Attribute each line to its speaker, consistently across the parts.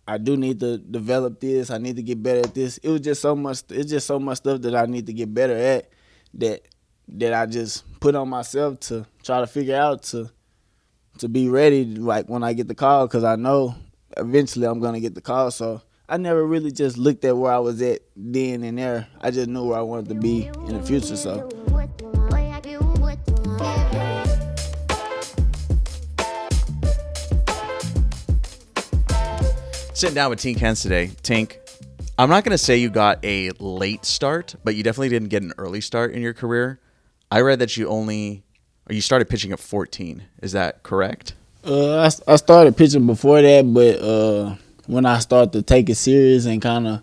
Speaker 1: I do need to develop this. I need to get better at this. It was just so much. It's just so much stuff that I need to get better at that I just put on myself to try to figure out to be ready like when I get the call, because I know eventually I'm gonna get the call. So I never really just looked at where I was at then and there. I just knew where I wanted to be in the future. So.
Speaker 2: Sitting down with Tink Hens today. Tink, I'm not going to say you got a late start, but you definitely didn't get an early start in your career. I read that you started pitching at 14. Is that correct?
Speaker 1: I started pitching before that, but when I started to take it serious and kind of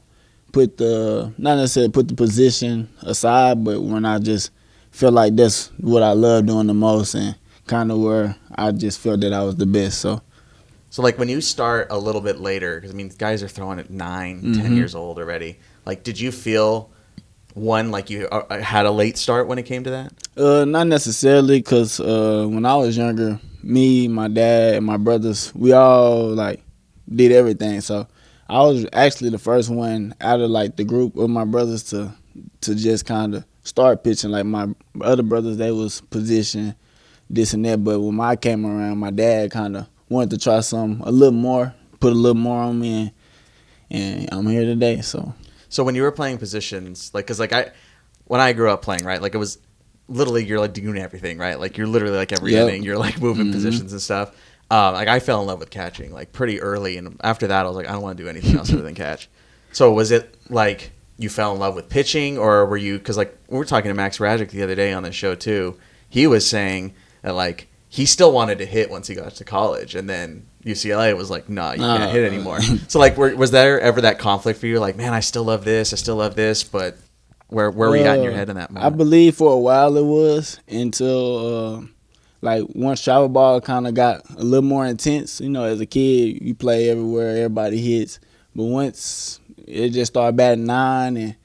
Speaker 1: not necessarily put the position aside, but when I just felt like that's what I love doing the most and kind of where I just felt that I was the best.
Speaker 2: So like when you start a little bit later, because I mean guys are throwing at 9, 10 years old already. Like, did you feel like you had a late start when it came to that?
Speaker 1: Not necessarily, because when I was younger, me, my dad, and my brothers, we all like did everything. So I was actually the first one out of like the group of my brothers to just kind of start pitching. Like my other brothers, they was position this and that, but when I came around, my dad kind of wanted to try something a little more, put a little more on me, and I'm here today. So
Speaker 2: when you were playing positions, like, because like when I grew up playing, right, like it was Little League, you're like doing everything, right? Like you're literally like every inning, you're like moving positions and stuff. Like I fell in love with catching like pretty early, and after that I was like, I don't want to do anything else other than catch. So was it like you fell in love with pitching, or were you, because like we were talking to Max Rajcic the other day on the show too, he was saying that like he still wanted to hit once he got to college, and then UCLA was like, nah, you can't hit anymore. So like was there ever that conflict for you, like, man, I still love this, but where were you at in your head in that moment?
Speaker 1: I believe for a while it was, until like once travel ball kind of got a little more intense. You know, as a kid, you play everywhere, everybody hits. But once it just started batting 9,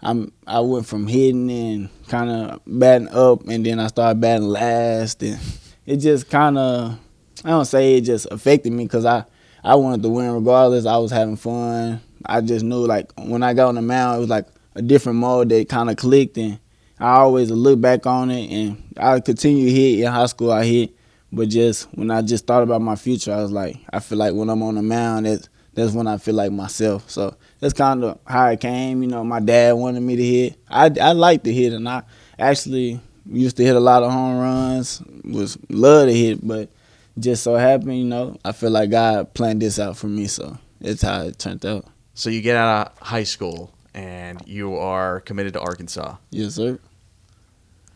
Speaker 1: and I went from hitting and kind of batting up, and then I started batting last, and it just kind of, I don't say it just affected me, because I wanted to win regardless. I was having fun. I just knew like when I got on the mound, it was like a different mode that kind of clicked, and I always look back on it, and I continue to hit. In high school I hit, but just when I just thought about my future, I was like, I feel like when I'm on the mound, that's when I feel like myself. So that's kind of how it came. You know, my dad wanted me to hit. I like to hit, and I actually used to hit a lot of home runs, love to hit, but just so happened, you know, I feel like God planned this out for me, so that's how it turned out.
Speaker 2: So you get out of high school and you are committed to Arkansas.
Speaker 1: Yes, sir.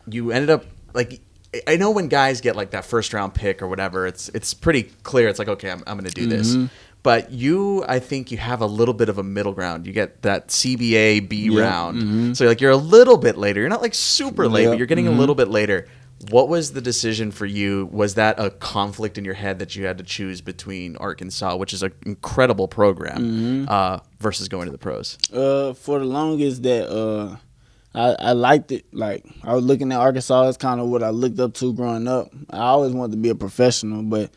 Speaker 2: You ended up, like, I know when guys get like that first round pick or whatever, it's pretty clear. It's like, okay, I'm going to do this. But I think you have a little bit of a middle ground. You get that CBA B round. So you're a little bit later. You're not like super late, but you're getting a little bit later. What was the decision for you? Was that a conflict in your head that you had to choose between Arkansas, which is an incredible program, versus going to the pros?
Speaker 1: For the longest that I liked it. Like, I was looking at Arkansas as kind of what I looked up to growing up. I always wanted to be a professional, but,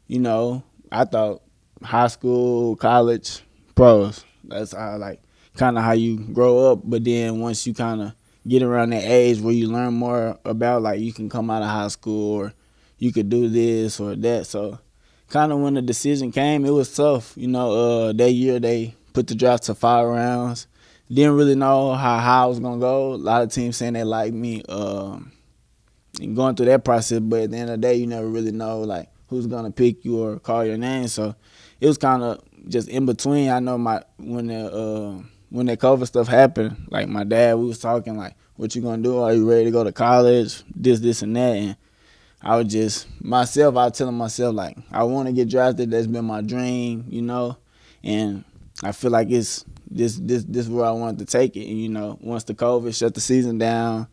Speaker 1: you know, I thought high school, college, pros. That's how, like, kind of how you grow up. But then once you kind of get around that age where you learn more about, like, you can come out of high school or you could do this or that. So kind of when the decision came, it was tough. You know, that year they put the draft to 5 rounds. Didn't really know how I was going to go. A lot of teams saying they liked me and going through that process. But at the end of the day, you never really know, like, who's going to pick you or call your name. So it was kind of just in between. I know when that COVID stuff happened, like my dad, we was talking like, what you gonna do? Are you ready to go to college? This, and that. And I was just I was telling myself like, I want to get drafted. That's been my dream, you know. And I feel like it's this where I wanted to take it. And, you know, once the COVID shut the season down,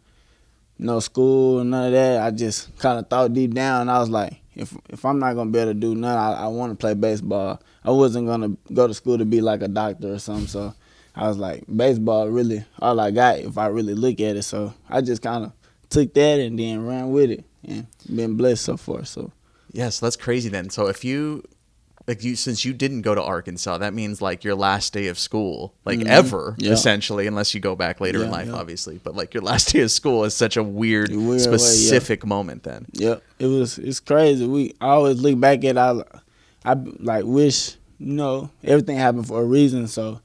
Speaker 1: no school, none of that, I just kind of thought deep down. I was like, if I'm not gonna be able to do nothing, I want to play baseball. I wasn't gonna go to school to be like a doctor or something. So I was like, baseball really all I got if I really look at it. So I just kind of took that and then ran with it and been blessed so far. So
Speaker 2: yes, that's crazy then. So if you like since you didn't go to Arkansas, that means like your last day of school, like ever, essentially, unless you go back later in life, obviously. But like your last day of school is such a weird specific moment. Then,
Speaker 1: it's crazy. I always look back at I like wish everything happened for a reason. So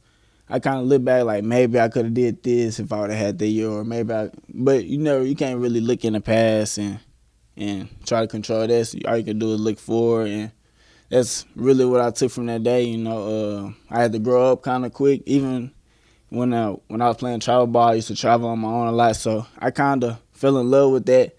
Speaker 1: I kind of look back like maybe I could have did this if I would have had that year, or but you can't really look in the past and try to control this. All you can do is look forward, and that's really what I took from that day. I had to grow up kind of quick. Even when I was playing travel ball, I used to travel on my own a lot, so I kind of fell in love with that,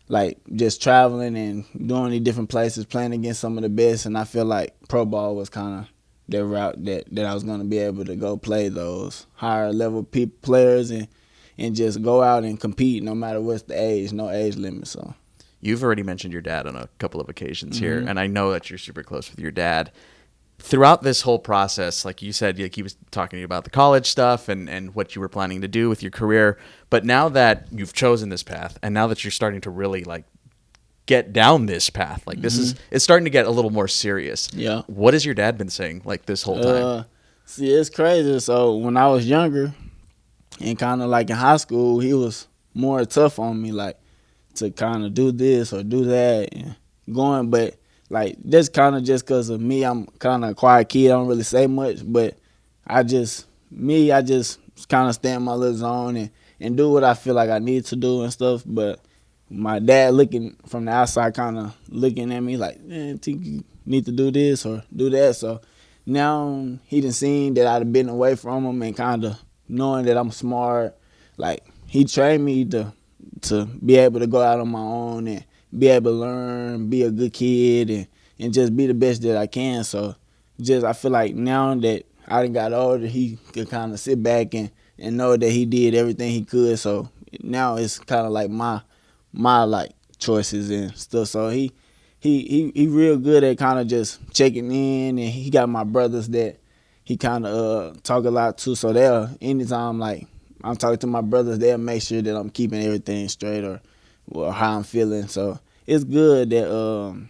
Speaker 1: like just traveling and doing these different places, playing against some of the best. And I feel like pro ball was kind of the route that I was going to be able to go play those higher level players and just go out and compete no matter what's the age, no age limit. So.
Speaker 2: You've already mentioned your dad on a couple of occasions here, and I know that you're super close with your dad. Throughout this whole process, like you said, like he was talking to you about the college stuff and what you were planning to do with your career. But now that you've chosen this path, and now that you're starting to really like get down this path, like it's starting to get a little more serious.
Speaker 1: Yeah.
Speaker 2: What has your dad been saying like this whole time?
Speaker 1: See, it's crazy. So when I was younger and kind of like in high school, he was more tough on me, like, to kind of do this or do that and going, but like that's kind of just because of me. I'm kind of a quiet kid. I don't really say much, but I just kind of stay in my little zone and do what I feel like I need to do and stuff. But my dad looking from the outside, kind of looking at me like, man, think you need to do this or do that. So now he done seen that I'd been away from him and kind of knowing that I'm smart. Like he trained me to be able to go out on my own and be able to learn, be a good kid, and just be the best that I can. So I feel like now that I done got older, he could kind of sit back and know that he did everything he could. So now it's kind of like my like choices and stuff. So he real good at kind of just checking in, and he got my brothers that he kind of talk a lot to. So anytime like I'm talking to my brothers, they'll make sure that I'm keeping everything straight or how I'm feeling. So it's good that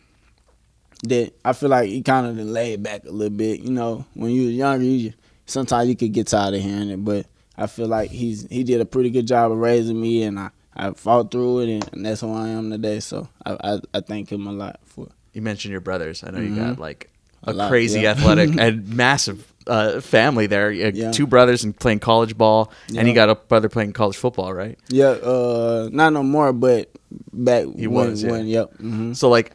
Speaker 1: I feel like he kind of laid back a little bit. When you were younger, sometimes you could get tired of hearing it, but I feel like he did a pretty good job of raising me, and I fought through it, and that's who I am today. So I thank him a lot for it.
Speaker 2: You mentioned your brothers. I know you got like a crazy athletic and massive family there. You had two brothers and playing college ball, and you got a brother playing college football, right?
Speaker 1: Yeah, not no more, but back
Speaker 2: he
Speaker 1: when,
Speaker 2: was. Yeah.
Speaker 1: When.
Speaker 2: So like,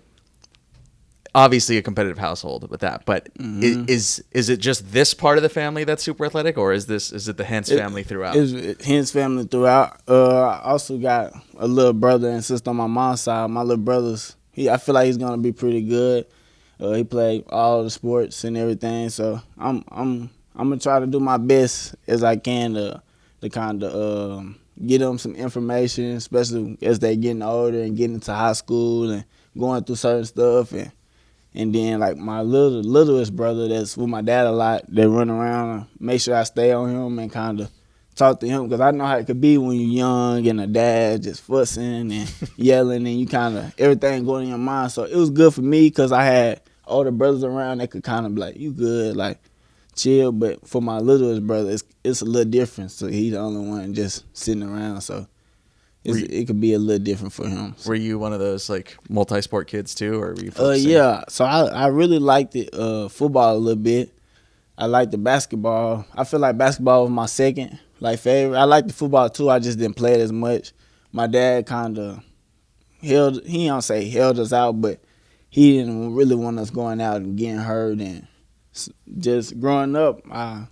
Speaker 2: obviously a competitive household with that, but is it just this part of the family that's super athletic, or is it the Hens family throughout?
Speaker 1: It's Hens family throughout. I also got a little brother and sister on my mom's side. My little brother's I feel like he's gonna be pretty good. He played all the sports and everything, so I'm gonna try to do my best as I can to kind of get them some information, especially as they getting older and getting into high school and going through certain stuff, and then like my littlest brother that's with my dad a lot, they run around and make sure I stay on him and kind of talk to him, because I know how it could be when you're young and a dad just fussing and yelling and you kind of everything going in your mind. So it was good for me because I had older brothers around that could kind of be like, you good, like chill. But for my littlest brother, it's a little different. So he's the only one just sitting around. So it could be a little different for him. So.
Speaker 2: Were you one of those like multi-sport kids too, or were you?
Speaker 1: Yeah. So I really liked it football a little bit. I liked the basketball. I feel like basketball was my second favorite. I liked the football too. I just didn't play it as much. My dad kind of held us out, but he didn't really want us going out and getting hurt. And just growing up, I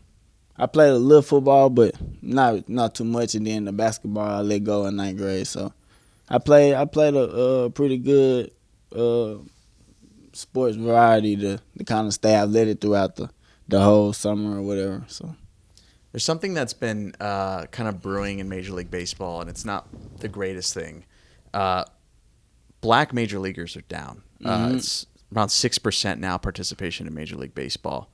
Speaker 1: played a little football, but not too much. And then the basketball I let go in 9th grade. So I played a pretty good sports variety to kind of stay athletic throughout the whole summer or whatever. So
Speaker 2: there's something that's been kind of brewing in Major League Baseball, and it's not the greatest thing. Black major leaguers are down. It's around 6% now participation in Major League Baseball.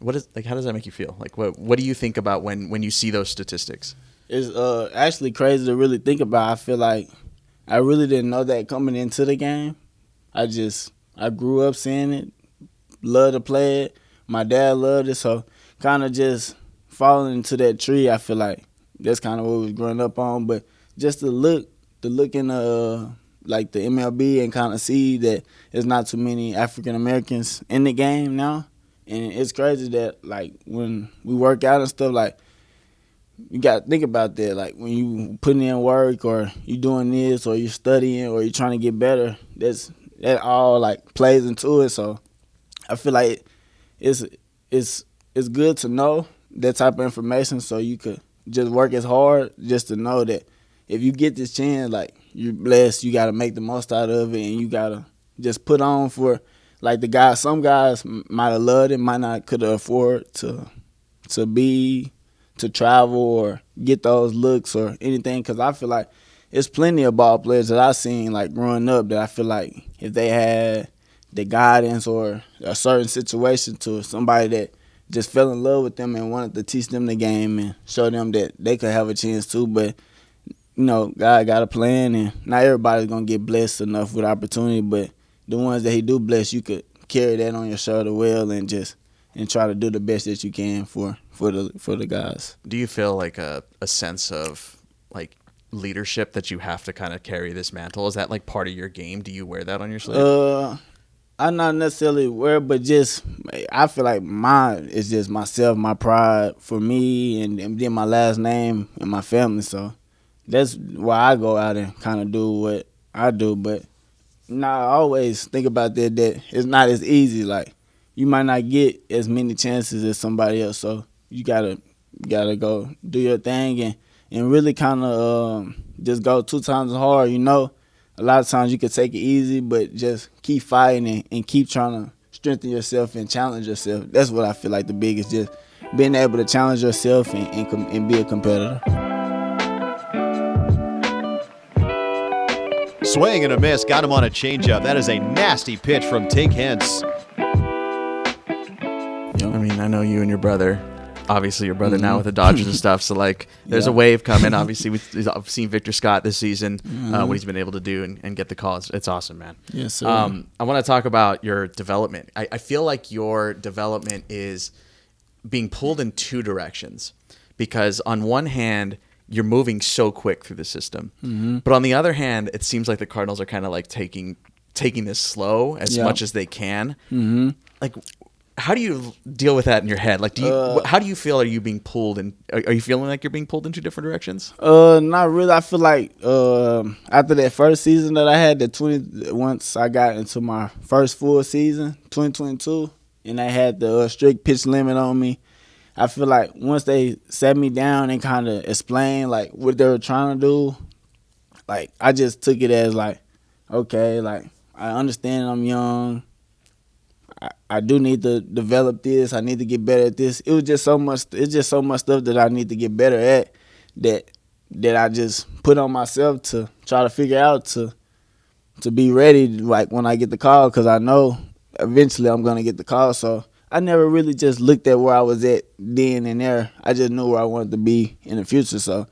Speaker 2: How does that make you feel? Like, what do you think about when you see those statistics?
Speaker 1: It's actually crazy to really think about. I feel like I really didn't know that coming into the game. I grew up seeing it, love to play it. My dad loved it, so kind of just falling into that tree. I feel like that's kind of what we was growing up on. But just to look in the like the MLB and kind of see that there's not too many African Americans in the game now, and it's crazy that like when we work out and stuff, like you got to think about that. Like when you putting in work or you doing this or you studying or you trying to get better, that all like plays into it. So I feel like it's good to know that type of information so you could just work as hard just to know that if you get this chance, like you're blessed, you got to make the most out of it, and you got to just put on for like the guys. Some guys might have loved it, might not could afford to travel or get those looks or anything, because I feel like it's plenty of ball players that I seen like growing up that I feel like if they had the guidance or a certain situation to somebody that just fell in love with them and wanted to teach them the game and show them that they could have a chance too. But God got a plan, and not everybody's gonna get blessed enough with opportunity. But the ones that He do bless, you could carry that on your shoulder well and try to do the best that you can for the guys.
Speaker 2: Do you feel like a sense of like leadership that you have to kind of carry this mantle? Is that like part of your game? Do you wear that on your sleeve?
Speaker 1: I'm not necessarily aware, but just I feel like mine is just myself, my pride for me, and then my last name and my family. So that's why I go out and kind of do what I do. But I always think about that it's not as easy. Like you might not get as many chances as somebody else. So you gotta go do your thing and really kind of just go 2 times as hard. A lot of times you can take it easy, but just keep fighting and keep trying to strengthen yourself and challenge yourself. That's what I feel like the biggest, just being able to challenge yourself and be a competitor.
Speaker 3: Swing and a miss, got him on a changeup. That is a nasty pitch from Tink Hence.
Speaker 2: I mean, I know you and your brother. Obviously, your brother now with the Dodgers and stuff. So, like, there's a wave coming. Obviously, we've seen Victor Scott this season, what he's been able to do and get the call. It's awesome, man.
Speaker 1: Yes, sir.
Speaker 2: I want to talk about your development. I feel like your development is being pulled in 2 directions, because on one hand, you're moving so quick through the system. But on the other hand, it seems like the Cardinals are kind of like taking this slow as much as they can. Like, how do you deal with that in your head? Like, how do you feel? Are you being pulled in? Are you feeling like you're being pulled in 2 different directions?
Speaker 1: Not really. I feel like after that first season that I had, once I got into my first full season, 2022, and they had the strict pitch limit on me, I feel like once they sat me down and kind of explained like what they were trying to do, like I just took it as like, okay, like I understand I'm young. I do need to develop this. I need to get better at this. It's just so much stuff that I need to get better at that I just put on myself to try to figure out to be ready, like when I get the call, because I know eventually I'm gonna get the call. So I never really just looked at where I was at then and there. I just knew where I wanted to be in the future. So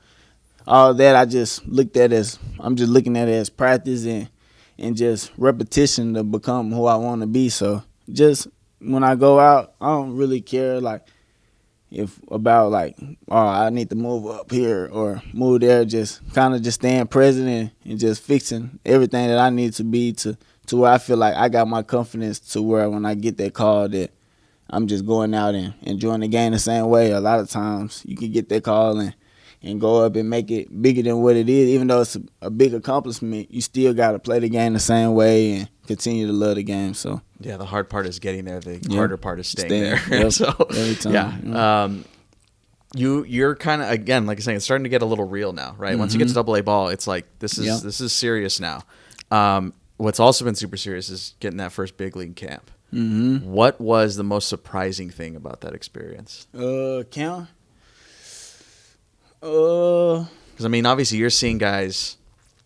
Speaker 1: all that I just looked at I'm just looking at it as practice and just repetition to become who I want to be. So just when I go out, I don't really care like I need to move up here or move there. Just kind of just staying present and just fixing everything that I need to be to where I feel like I got my confidence to where when I get that call that I'm just going out and enjoying the game the same way. A lot of times you can get that call and go up and make it bigger than what it is. Even though it's a big accomplishment, you still got to play the game the same way and continue to love the game. So
Speaker 2: yeah, the hard part is getting there. The harder part is staying there.
Speaker 1: Yep.
Speaker 2: So
Speaker 1: every time,
Speaker 2: you're kind of, again, like I'm saying, it's starting to get a little real now, right? Once you get to AA ball, it's like this is serious now. What's also been super serious is getting that first big league camp. What was the most surprising thing about that experience?
Speaker 1: Camp.
Speaker 2: Because I mean, obviously, you're seeing guys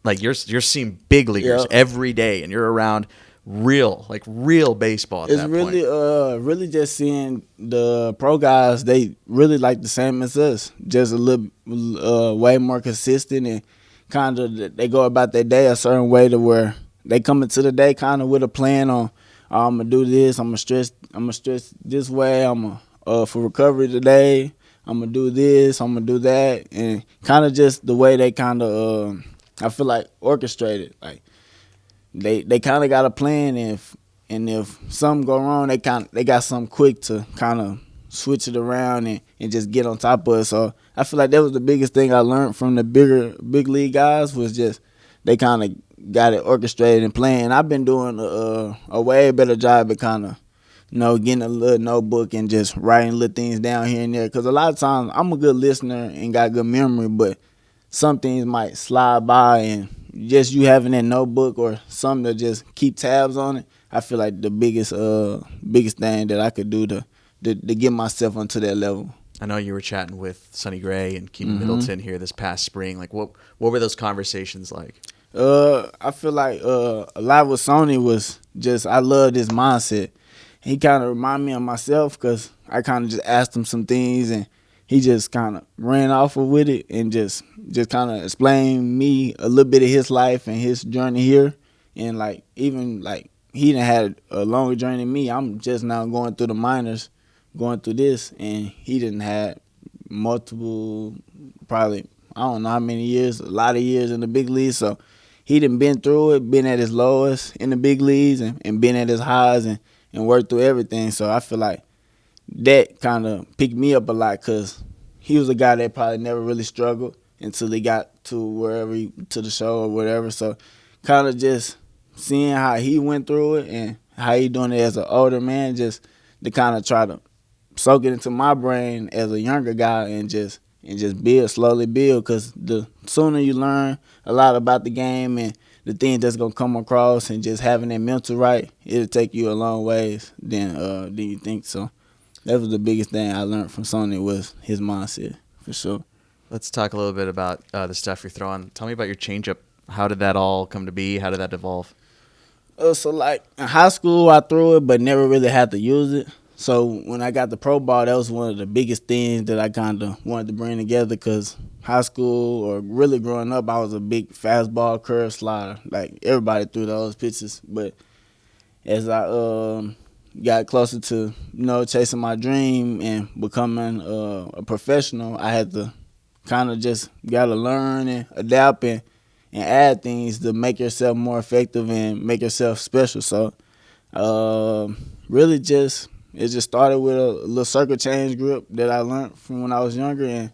Speaker 2: like you're seeing big leaguers every day, and you're around real baseball. At that point.
Speaker 1: It's really just seeing the pro guys. They really like the same as us, just a little way more consistent and kind of they go about their day a certain way to where they come into the day kind of with a plan on. I'm gonna do this. I'm gonna stretch I'm gonna stretch this way. For recovery today. I'm gonna do this. I'm gonna do that, and kind of just the way they kind of I feel like orchestrated. Like they kind of got a plan. If something go wrong, they got something quick to kind of switch it around and just get on top of it. So I feel like that was the biggest thing I learned from the big league guys was just they kind of got it orchestrated and planned. I've been doing a way better job at kind of getting a little notebook and just writing little things down here and there. Because a lot of times I'm a good listener and got good memory, but some things might slide by, and just you having that notebook or something to just keep tabs on it, I feel like the biggest thing that I could do to get myself onto that level.
Speaker 2: I know you were chatting with Sonny Gray and Keenan Middleton here this past spring. Like, what were those conversations like?
Speaker 1: I feel like a lot with Sony was just I love this mindset. He kind of reminded me of myself because I kind of just asked him some things and he just kind of ran off with it and just kind of explained me a little bit of his life and his journey here. And like even like he done had a longer journey than me. I'm just now going through the minors, going through this, and he didn't have multiple, probably I don't know how many years, a lot of years in the big leagues. So he done been through it, been at his lowest in the big leagues and been at his highs and worked through everything. So I feel like that kind of picked me up a lot because he was a guy that probably never really struggled until he got to to the show or whatever. So kind of just seeing how he went through it and how he doing it as an older man, just to kind of try to soak it into my brain as a younger guy and just slowly build. Because the sooner you learn a lot about the game and the things that's gonna come across and just having that mental right, it'll take you a long ways than you think. So that was the biggest thing I learned from Sony was his mindset for sure.
Speaker 2: Let's talk a little bit about the stuff you're throwing. Tell me about your changeup. How did that all come to be? How did that evolve?
Speaker 1: So like in high school, I threw it, but never really had to use it. So when I got the pro ball, that was one of the biggest things that I kind of wanted to bring together because high school or really growing up, I was a big fastball curve slider. Like everybody threw those pitches. But as I got closer to, chasing my dream and becoming a professional, I had to kind of just got to learn and adapt and add things to make yourself more effective and make yourself special. So really it just started with a little circle change grip that I learned from when I was younger, and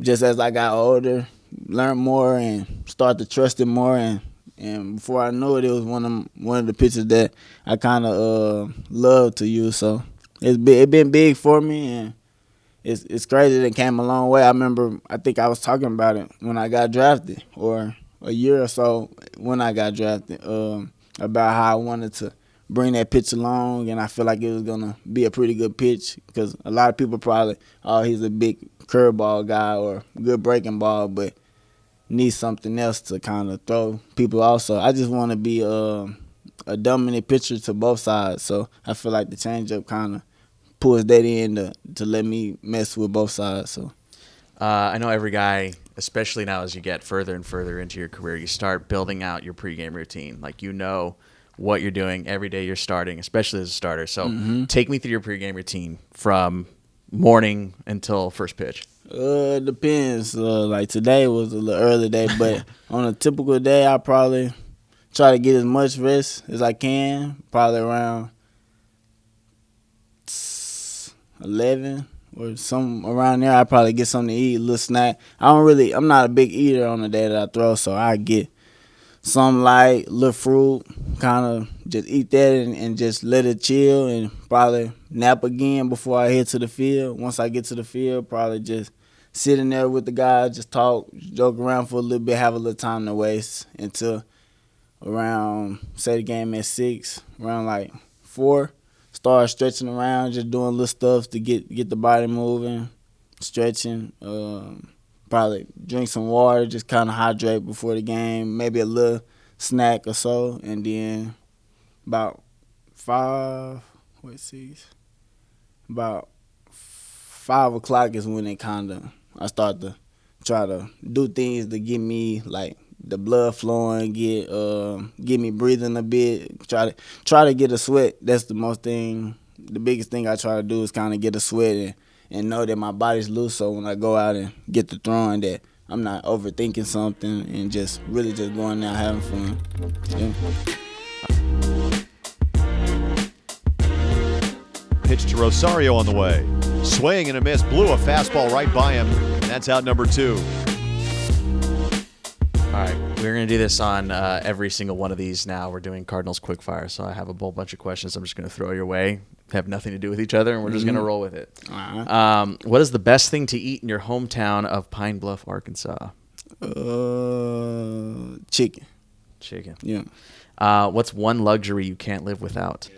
Speaker 1: just as I got older, learned more and started to trust it more, and before I knew it, it was one of the pitches that I kind of love to use. So it been big for me, and it's crazy that it came a long way. I think I was talking about it when I got drafted, or a year or so when I got drafted, about how I wanted to bring that pitch along, and I feel like it was going to be a pretty good pitch because a lot of people probably, he's a big curveball guy or good breaking ball, but needs something else to kind of throw people off. So I just want to be a dominant pitcher to both sides. So I feel like the changeup kind of pulls that in to let me mess with both sides. So
Speaker 2: I know every guy, especially now as you get further and further into your career, you start building out your pregame routine. Like what you're doing every day you're starting, especially as a starter. So take me through your pregame routine from morning until first pitch.
Speaker 1: It depends. Like today was a little early day, but on a typical day, I probably try to get as much rest as I can, probably around 11 or something around there. I probably get something to eat, a little snack. I'm not a big eater on the day that I throw, so I get some light, little fruit, kind of just eat that and just let it chill and probably nap again before I head to the field. Once I get to the field, probably just sit in there with the guys, just talk, joke around for a little bit, have a little time to waste until around, say the game at 6, around like 4, start stretching around, just doing little stuff to get the body moving, stretching, probably drink some water, just kind of hydrate before the game, maybe a little snack or so, and then about 5 o'clock is when I start to try to do things to get me like the blood flowing, get me breathing a bit, try to get a sweat. That's the most thing the biggest thing I try to do is kind of get a sweat and know that my body's loose. So when I go out and get the throwing, that I'm not overthinking something and just really just going there having fun. Yeah.
Speaker 3: Pitch to Rosario on the way. Swing and a miss. Blew a fastball right by him. And that's out number 2.
Speaker 2: All right, we're going to do this on every single one of these now. We're doing Cardinals Quickfire, so I have a whole bunch of questions I'm just going to throw your way. Have nothing to do with each other, and we're just going to roll with it. What is the best thing to eat in your hometown of Pine Bluff, Arkansas?
Speaker 1: Chicken.
Speaker 2: Chicken.
Speaker 1: Yeah.
Speaker 2: What's one luxury you can't live without?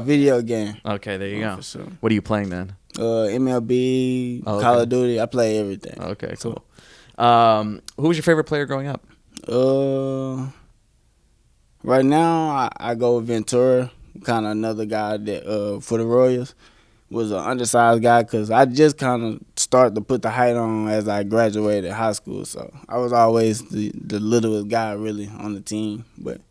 Speaker 1: Video game.
Speaker 2: Okay, there you go.
Speaker 1: For sure.
Speaker 2: What are you playing then?
Speaker 1: MLB,
Speaker 2: okay.
Speaker 1: Call of Duty. I play everything.
Speaker 2: Okay, cool. Who was your favorite player growing up?
Speaker 1: Right now I go with Ventura, kind of another guy that for the Royals was an undersized guy because I just kind of started to put the height on as I graduated high school. So I was always the littlest guy really on the team, but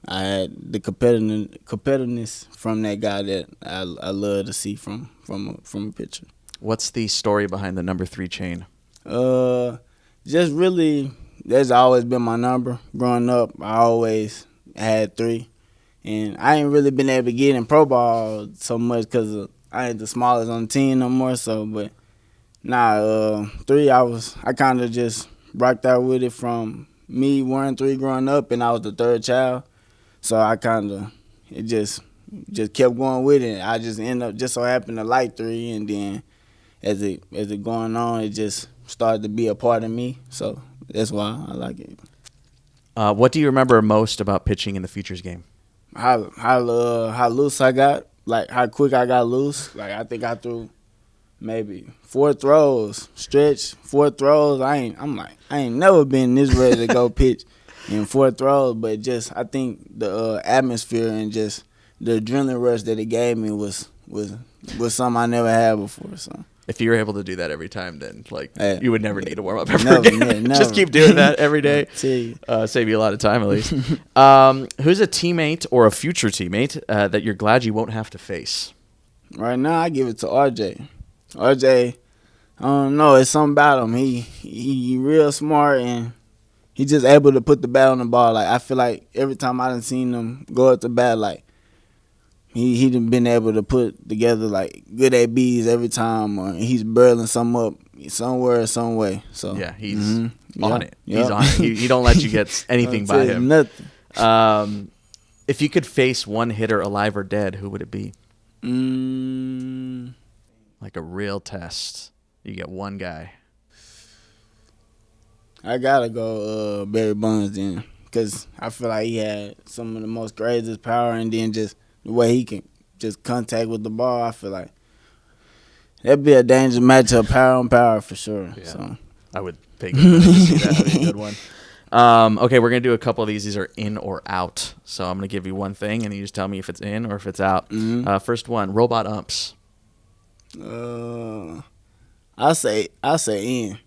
Speaker 1: I had the competitiveness from that guy that I love to see from a pitcher.
Speaker 2: What's the story behind the number 3 chain?
Speaker 1: Just really, that's always been my number. Growing up, I always had 3. And I ain't really been able to get in pro ball so much because I ain't the smallest on the team no more. So, but 3, I kind of just rocked out with it from me wearing 3 growing up, and I was the 3rd child. So I it just kept going with it. I just ended up just so happened to like 3, and then as it going on, it just started to be a part of me. So that's why I like it.
Speaker 2: What do you remember most about pitching in the Futures game?
Speaker 1: How loose I got, like how quick I got loose. Like I think I threw maybe 4 throws, stretch 4 throws. I ain't never been this ready to go pitch in 4 throws. But just I think the atmosphere and just the adrenaline rush that it gave me was something I never had before. So.
Speaker 2: If you were able to do that every time, then you would never need to warm up
Speaker 1: never,
Speaker 2: again.
Speaker 1: Never.
Speaker 2: Just keep doing that every day. Save you a lot of time at least. Who's a teammate or a future teammate that you're glad you won't have to face?
Speaker 1: Right now, I give it to RJ. RJ, I don't know. It's something about him. He real smart and he just able to put the bat on the ball. Like I feel like every time I done seen him go at the bat, like. He done been able to put together like good ABs every time, or he's barreling something up somewhere, some way. So
Speaker 2: yeah, he's on it.
Speaker 1: Yep.
Speaker 2: He's on it. He don't let you get anything by him.
Speaker 1: Nothing.
Speaker 2: If you could face one hitter, alive or dead, who would it be? Like a real test. You get one guy.
Speaker 1: I gotta go Barry Bonds then, because I feel like he had some of the most craziest power, and then just the way he can just contact with the ball, I feel like that'd be a dangerous matchup, power on power for sure.
Speaker 2: Yeah.
Speaker 1: So
Speaker 2: I would think that'd be a good one. Okay, we're going to do a couple of these. These are in or out. So I'm going to give you one thing, and you just tell me if it's in or if it's out. First one, robot umps.
Speaker 1: I say in.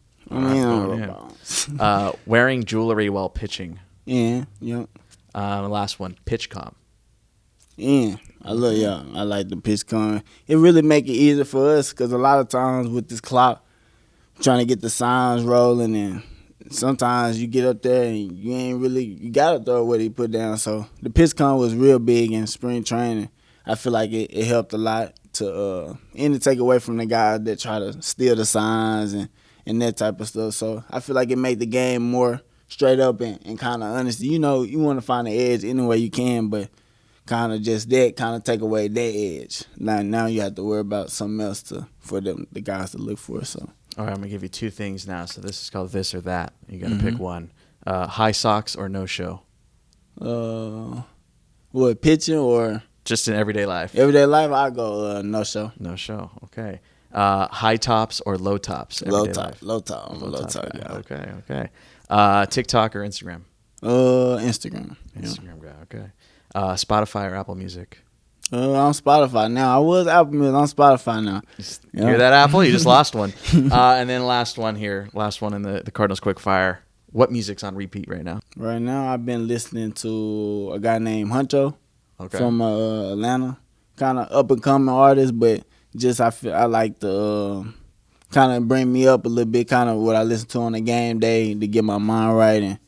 Speaker 2: Wearing jewelry while pitching.
Speaker 1: Yeah, yep.
Speaker 2: Last one, pitch comp.
Speaker 1: Yeah, I love y'all. I like the pitch coming. It really make it easier for us because a lot of times with this clock, trying to get the signs rolling, and sometimes you get up there and you got to throw what he put down. So the pitch con was real big in spring training. I feel like it helped a lot to take away from the guys that try to steal the signs and that type of stuff. So I feel like it made the game more straight up and kind of honest. You know, you want to find the edge any way you can, but kind of just that kind of take away that edge. Now you have to worry about something else for the guys to look for. So
Speaker 2: all right, I'm gonna give you 2 things now. So this is called this or that. You got to pick one. High socks or no show?
Speaker 1: What, pitching or
Speaker 2: just in everyday life?
Speaker 1: Everyday life, I go no show.
Speaker 2: No show. Okay. High tops or low tops?
Speaker 1: Low top. I'm a low top guy.
Speaker 2: Okay. TikTok or Instagram?
Speaker 1: Instagram.
Speaker 2: Instagram guy. Okay. Spotify or Apple Music?
Speaker 1: On Spotify now. I was Apple Music. On Spotify now.
Speaker 2: Hear that, Apple? You just lost one. And then last one here. Last one in the Cardinals Quickfire. What music's on repeat right now?
Speaker 1: Right now, I've been listening to a guy named Huncho from Atlanta. kind of up and coming artist, but just I like to kind of bring me up a little bit, kind of what I listen to on the game day to get my mind right, and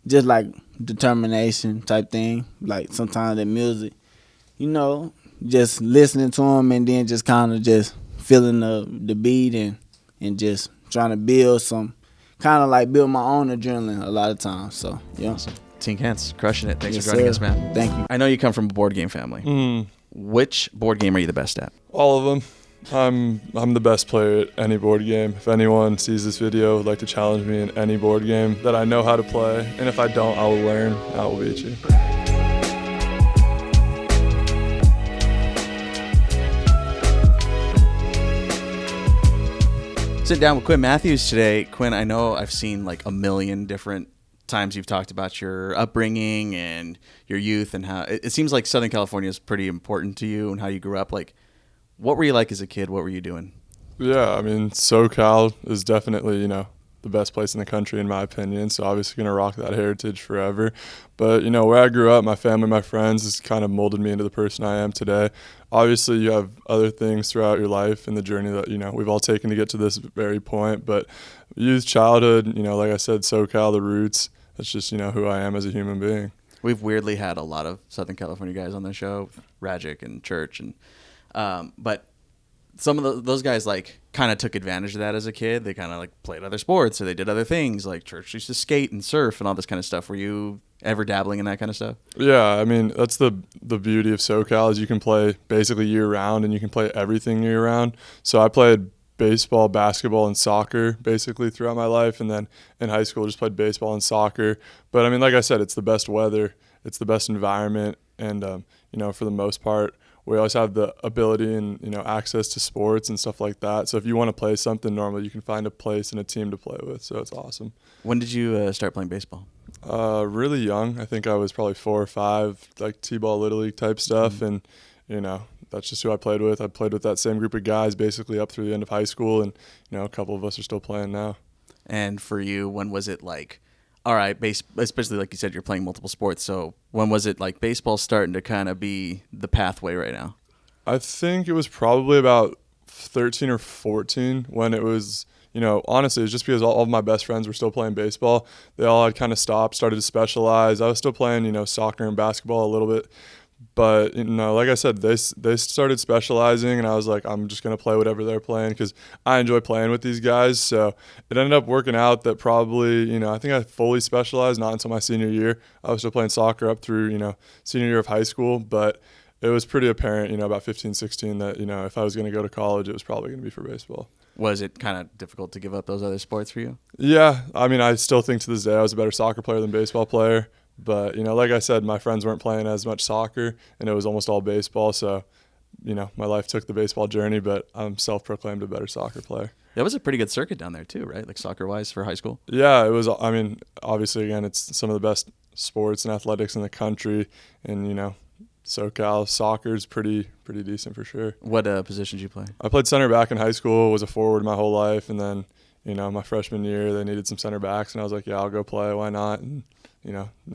Speaker 1: just like determination type thing. Like sometimes the music, just listening to them and then just kind of just feeling the beat and just trying to build some, kind of like build my own adrenaline a lot of times. So, yeah.
Speaker 2: Awesome. Tink Hence, crushing it. Thanks
Speaker 1: Yes,
Speaker 2: for joining
Speaker 1: sir.
Speaker 2: us, man.
Speaker 1: Thank you.
Speaker 2: I know you come from a board game family. Which board game are you the best at?
Speaker 4: All of them. I'm the best player at any board game. If anyone sees this video, would like to challenge me in any board game that I know how to play, and if I don't, I will learn. I will beat you.
Speaker 2: Sit down with Quinn Mathews today. Quinn, I know I've seen like a million different times you've talked about your upbringing and your youth and how it seems like Southern California is pretty important to you and how you grew up. Like, what were you like as a kid? What were you doing?
Speaker 4: Yeah, I mean, SoCal is definitely, the best place in the country in my opinion, so obviously going to rock that heritage forever. But, where I grew up, my family, my friends, has kind of molded me into the person I am today. Obviously, you have other things throughout your life and the journey that, we've all taken to get to this very point. But youth, childhood, like I said, SoCal, the roots, that's just, who I am as a human being.
Speaker 2: We've weirdly had a lot of Southern California guys on the show, Rajcic and Church, and but some of those guys like kind of took advantage of that as a kid. They kind of like played other sports or they did other things. Like Church used to skate and surf and all this kind of stuff. Were you ever dabbling in that kind of stuff?
Speaker 4: Yeah, I mean, that's the beauty of SoCal is you can play basically year round and you can play everything year round. So I played baseball, basketball, and soccer basically throughout my life, and then in high school just played baseball and soccer. But I mean, like I said, it's the best weather, it's the best environment, and for the most part, we always have the ability and access to sports and stuff like that. So if you want to play something, normally you can find a place and a team to play with. So it's awesome.
Speaker 2: When did you start playing baseball?
Speaker 4: Really young. I think I was probably 4 or 5, like T-ball, Little League type stuff, and that's just who I played with. I played with that same group of guys basically up through the end of high school, and a couple of us are still playing now.
Speaker 2: And for you, when was it like, all right, especially like you said, you're playing multiple sports. So when was it like baseball starting to kind of be the pathway right now?
Speaker 4: I think it was probably about 13 or 14 when it was, honestly, it was just because all of my best friends were still playing baseball. They all had kind of stopped, started to specialize. I was still playing, soccer and basketball a little bit. But, like I said, they started specializing, and I was like, I'm just going to play whatever they're playing because I enjoy playing with these guys. So it ended up working out that probably, I think I fully specialized not until my senior year. I was still playing soccer up through, senior year of high school. But it was pretty apparent, about 15, 16 that, if I was going to go to college, it was probably going to be for baseball.
Speaker 2: Was it kind of difficult to give up those other sports for you?
Speaker 4: Yeah. I mean, I still think to this day I was a better soccer player than baseball player. But, like I said, my friends weren't playing as much soccer, and it was almost all baseball. So, my life took the baseball journey, but I'm self-proclaimed a better soccer player.
Speaker 2: That was a pretty good circuit down there too, right? Like soccer-wise for high school?
Speaker 4: Yeah, it was. I mean, obviously, again, it's some of the best sports and athletics in the country. And, SoCal soccer is pretty decent for sure.
Speaker 2: What position did you play?
Speaker 4: I played center back in high school, was a forward my whole life. And then, my freshman year, they needed some center backs. And I was like, yeah, I'll go play. Why not? And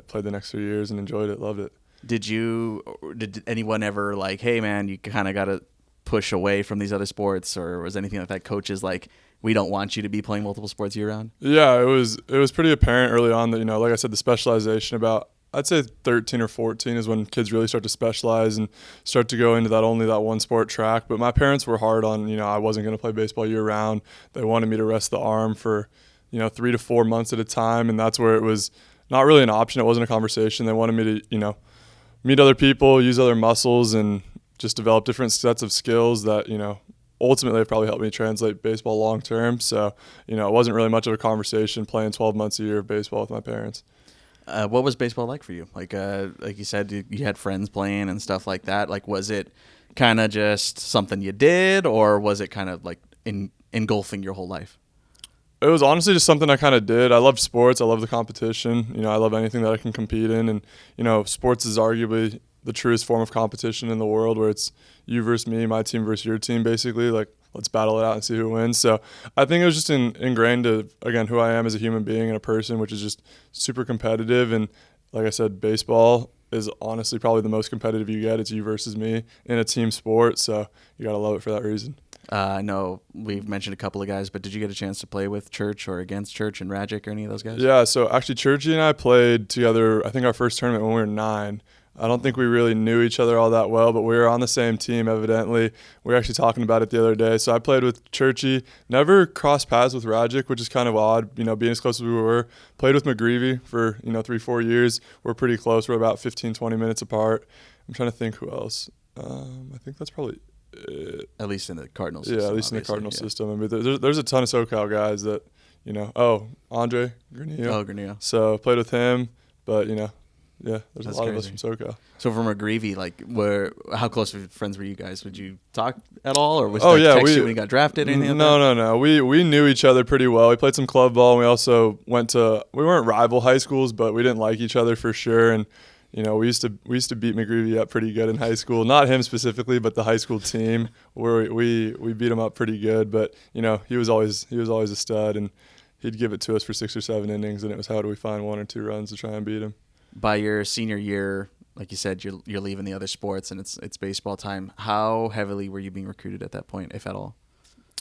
Speaker 4: played the next 3 years and enjoyed it, loved it.
Speaker 2: Did anyone ever like, hey man, you kind of got to push away from these other sports, or was anything like that? Coaches like, we don't want you to be playing multiple sports year round? Yeah,
Speaker 4: it was pretty apparent early on that, like I said, the specialization about, I'd say 13 or 14 is when kids really start to specialize and start to go into only that one sport track. But my parents were hard on, I wasn't going to play baseball year round. They wanted me to rest the arm for, 3 to 4 months at a time. And that's where it was not really an option. It wasn't a conversation. They wanted me to, meet other people, use other muscles, and just develop different sets of skills that, ultimately have probably helped me translate baseball long term. So, it wasn't really much of a conversation playing 12 months a year of baseball with my parents.
Speaker 2: What was baseball like for you? Like you said, you had friends playing and stuff like that. Like, was it kind of just something you did, or was it kind of like engulfing your whole life?
Speaker 4: It was honestly just something I kind of did. I loved sports. I love the competition. I love anything that I can compete in. And, sports is arguably the truest form of competition in the world, where it's you versus me, my team versus your team, basically. Like, let's battle it out and see who wins. So I think it was just ingrained to, again, who I am as a human being and a person, which is just super competitive. And like I said, baseball, is honestly probably the most competitive you get. It's you versus me in a team sport, so you got to love it for that reason.
Speaker 2: I know we've mentioned a couple of guys, but did you get a chance to play with Church or against Church and Rajcic or any of those guys?
Speaker 4: Yeah, so actually Churchy and I played together, I think our first tournament when we were 9. I don't think we really knew each other all that well, but we were on the same team, evidently. We were actually talking about it the other day. So I played with Churchy, never crossed paths with Rajcic, which is kind of odd, being as close as we were. Played with McGreevy for, 3-4 years. We're pretty close. We're about 15, 20 minutes apart. I'm trying to think who else. I think that's probably it.
Speaker 2: At least in the Cardinals system.
Speaker 4: Yeah, at least in the Cardinals system. I mean, there's a ton of SoCal guys that, Andre Granillo.
Speaker 2: Oh, Granillo.
Speaker 4: So played with him, but, yeah, there's
Speaker 2: That's
Speaker 4: a lot
Speaker 2: crazy.
Speaker 4: of us from SoCal.
Speaker 2: So from McGreevy, how close of friends were you guys? Would you talk at all, or was text you when he got drafted?
Speaker 4: No. We knew each other pretty well. We played some club ball, and we also we weren't rival high schools, but we didn't like each other for sure. And we used to beat McGreevy up pretty good in high school. Not him specifically, but the high school team where we beat him up pretty good. But he was always a stud, and he'd give it to us for 6 or 7 innings, and it was how do we find 1 or 2 runs to try and beat him.
Speaker 2: By your senior year, like you said, you're leaving the other sports and it's baseball time. How heavily were you being recruited at that point, if at all?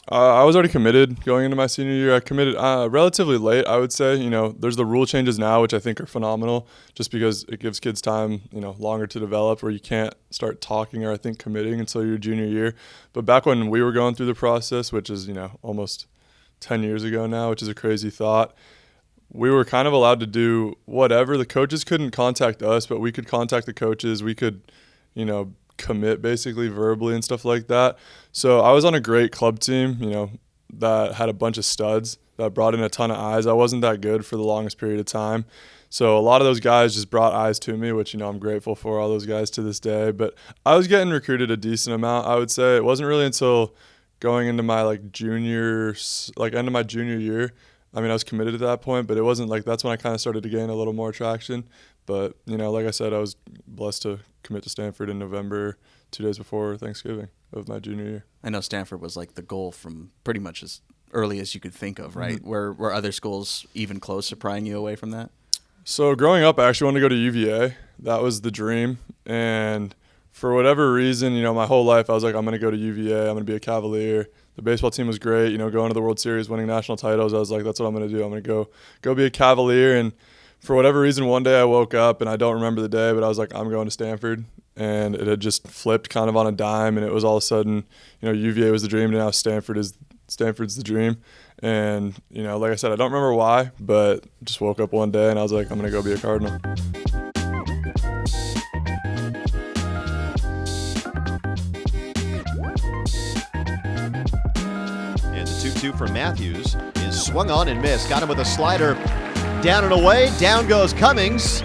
Speaker 4: I was already committed going into my senior year. I committed relatively late, I would say. There's the rule changes now, which I think are phenomenal, just because it gives kids time, longer to develop, where you can't start talking or I think committing until your junior year. But back when we were going through the process, which is almost 10 years ago now, which is a crazy thought, we were kind of allowed to do whatever. The coaches couldn't contact us, but we could contact the coaches. We could, commit basically verbally and stuff like that. So I was on a great club team, that had a bunch of studs that brought in a ton of eyes. I wasn't that good for the longest period of time. So a lot of those guys just brought eyes to me, which, I'm grateful for, all those guys to this day. But I was getting recruited a decent amount, I would say. It wasn't really until going into my end of my junior year. I mean, I was committed at that point, but it wasn't that's when I kind of started to gain a little more traction. But, like I said, I was blessed to commit to Stanford in November, 2 days before Thanksgiving of my junior year.
Speaker 2: I know Stanford was the goal from pretty much as early as you could think of, right? Mm-hmm. Were other schools even close to prying you away from that?
Speaker 4: So growing up, I actually wanted to go to UVA. That was the dream. And for whatever reason, my whole life I was like, I'm going to go to UVA. I'm going to be a Cavalier. The baseball team was great, going to the World Series, winning national titles. I was like, that's what I'm going to do. I'm going to go be a Cavalier. And for whatever reason, one day I woke up, and I don't remember the day, but I was like, I'm going to Stanford. And it had just flipped kind of on a dime, and it was all of a sudden, UVA was the dream, and now Stanford's the dream. And, like I said, I don't remember why, but just woke up one day, and I was like, I'm going to go be a Cardinal.
Speaker 3: And the 2-2 from Mathews is swung on and missed. Got him with a slider. Down and away. Down goes Cummings.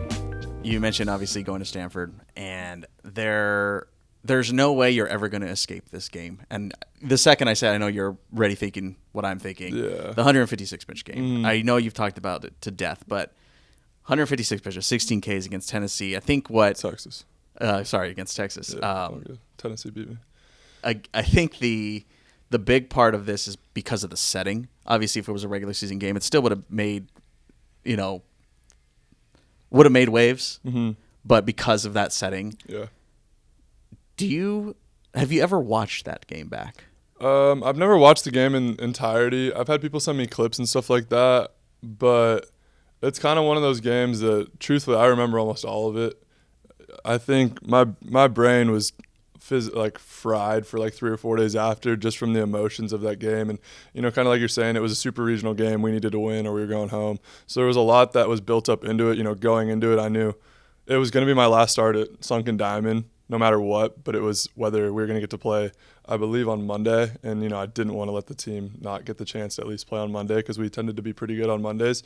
Speaker 2: You mentioned obviously going to Stanford, and there's no way you're ever going to escape this game. And the second I said, I know you're already thinking what I'm thinking.
Speaker 4: Yeah.
Speaker 2: The 156-pitch game.
Speaker 4: Mm-hmm.
Speaker 2: I know you've talked about it to death, but 156 pitches, 16 Ks against Tennessee. I think what
Speaker 4: Texas.
Speaker 2: Against Texas.
Speaker 4: Yeah, Tennessee beat me.
Speaker 2: I think the big part of this is because of the setting. Obviously, if it was a regular season game, it still would have made waves,
Speaker 4: mm-hmm.
Speaker 2: but because of that setting.
Speaker 4: Yeah.
Speaker 2: Have you ever watched that game back?
Speaker 4: I've never watched the game in entirety. I've had people send me clips and stuff like that, but it's kind of one of those games that, truthfully, I remember almost all of it. I think my brain was fried for 3 or 4 days after, just from the emotions of that game. And kind of like you're saying, it was a super regional game. We needed to win or we were going home. So there was a lot that was built up into it. Going into it, I knew it was going to be my last start at Sunken Diamond, no matter what. But it was whether we were going to get to play, I believe, on Monday. And I didn't want to let the team not get the chance to at least play on Monday, because we tended to be pretty good on Mondays.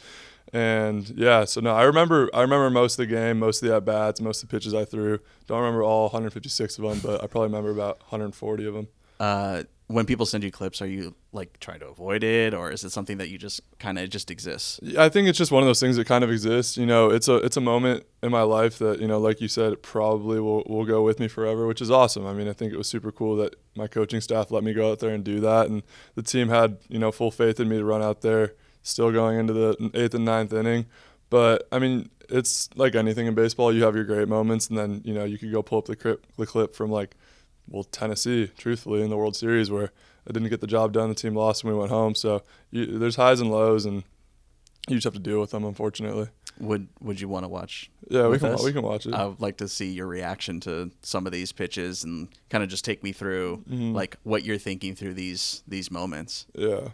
Speaker 4: And yeah, so no, I remember most of the game, most of the at-bats, most of the pitches I threw. Don't remember all 156 of them, but I probably remember about 140 of them.
Speaker 2: When people send you clips, are you trying to avoid it, or is it something that you just kind of just exists?
Speaker 4: I think it's just one of those things that kind of exists. It's a moment in my life that, like you said, it probably will go with me forever, which is awesome. I mean, I think it was super cool that my coaching staff let me go out there and do that, and the team had, full faith in me to run out there, still going into the 8th and 9th inning. But I mean, it's like anything in baseball. You have your great moments, and then, you could go pull up the clip from, Tennessee, truthfully, in the World Series where I didn't get the job done. The team lost and we went home. So there's highs and lows, and you just have to deal with them, unfortunately.
Speaker 2: Would you want to watch?
Speaker 4: Yeah, we can watch it.
Speaker 2: I would like to see your reaction to some of these pitches and kind of just take me through what you're thinking through these moments.
Speaker 4: Yeah.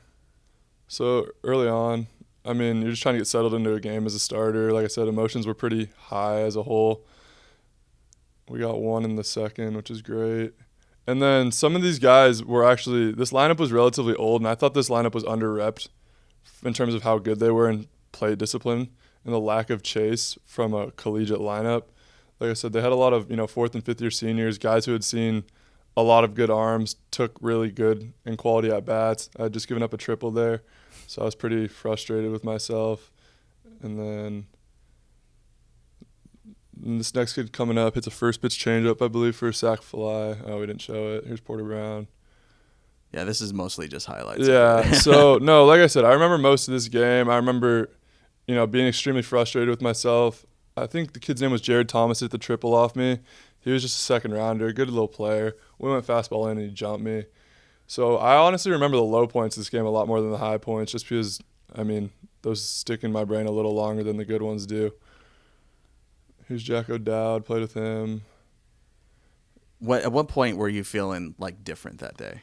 Speaker 4: So early on, you're just trying to get settled into a game as a starter. Like I said, emotions were pretty high as a whole. We got one in the second, which is great. And then some of these guys were actually, this lineup was relatively old, and I thought this lineup was under-repped in terms of how good they were in play discipline and the lack of chase from a collegiate lineup. Like I said, they had a lot of, fourth and fifth year seniors, guys who had seen a lot of good arms, took really good and quality at bats. I had just given up a triple there, so I was pretty frustrated with myself. And then this next kid coming up hits a first pitch changeup, I believe, for a sac fly. Oh, we didn't show it. Here's Porter Brown.
Speaker 2: Yeah, this is mostly just highlights.
Speaker 4: Yeah, so, no, like I said, I remember most of this game. I remember, being extremely frustrated with myself. I think the kid's name was Jared Thomas, hit the triple off me. He was just a second rounder, good little player. We went fastball in and he jumped me. So I honestly remember the low points of this game a lot more than the high points, just because, those stick in my brain a little longer than the good ones do. Here's Jack O'Dowd, played with him.
Speaker 2: At what point were you feeling different that day?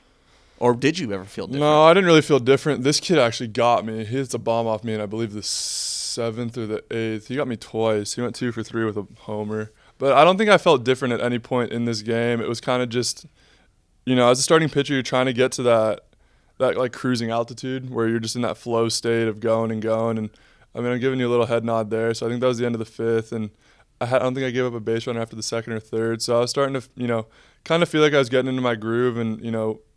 Speaker 2: Or did you ever feel different?
Speaker 4: No, I didn't really feel different. This kid actually got me. He hits a bomb off me, and I believe the 7th or the 8th. He got me twice. He went 2 for 3 with a homer. But I don't think I felt different at any point in this game. It was kind of just, as a starting pitcher, you're trying to get to that cruising altitude where you're just in that flow state of going and going. And, I'm giving you a little head nod there. So I think that was the end of the 5th. And I don't think I gave up a base runner after the 2nd or 3rd. So I was starting to, kind of feel like I was getting into my groove and,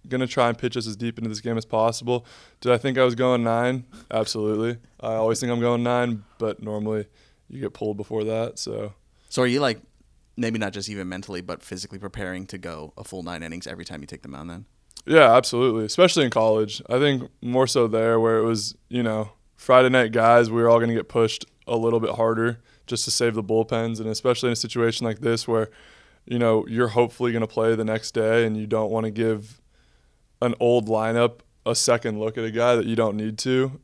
Speaker 4: going to try and pitch us as deep into this game as possible. Did I think I was going 9? Absolutely. I always think I'm going 9, but normally you get pulled before that. So
Speaker 2: are you maybe not just even mentally, but physically preparing to go a full 9 innings every time you take the mound then?
Speaker 4: Yeah, absolutely. Especially in college. I think more so there where it was, Friday night guys, we were all going to get pushed a little bit harder just to save the bullpens. And especially in a situation like this where, you're hopefully going to play the next day and you don't want to give an old lineup a second look at a guy that you don't need to.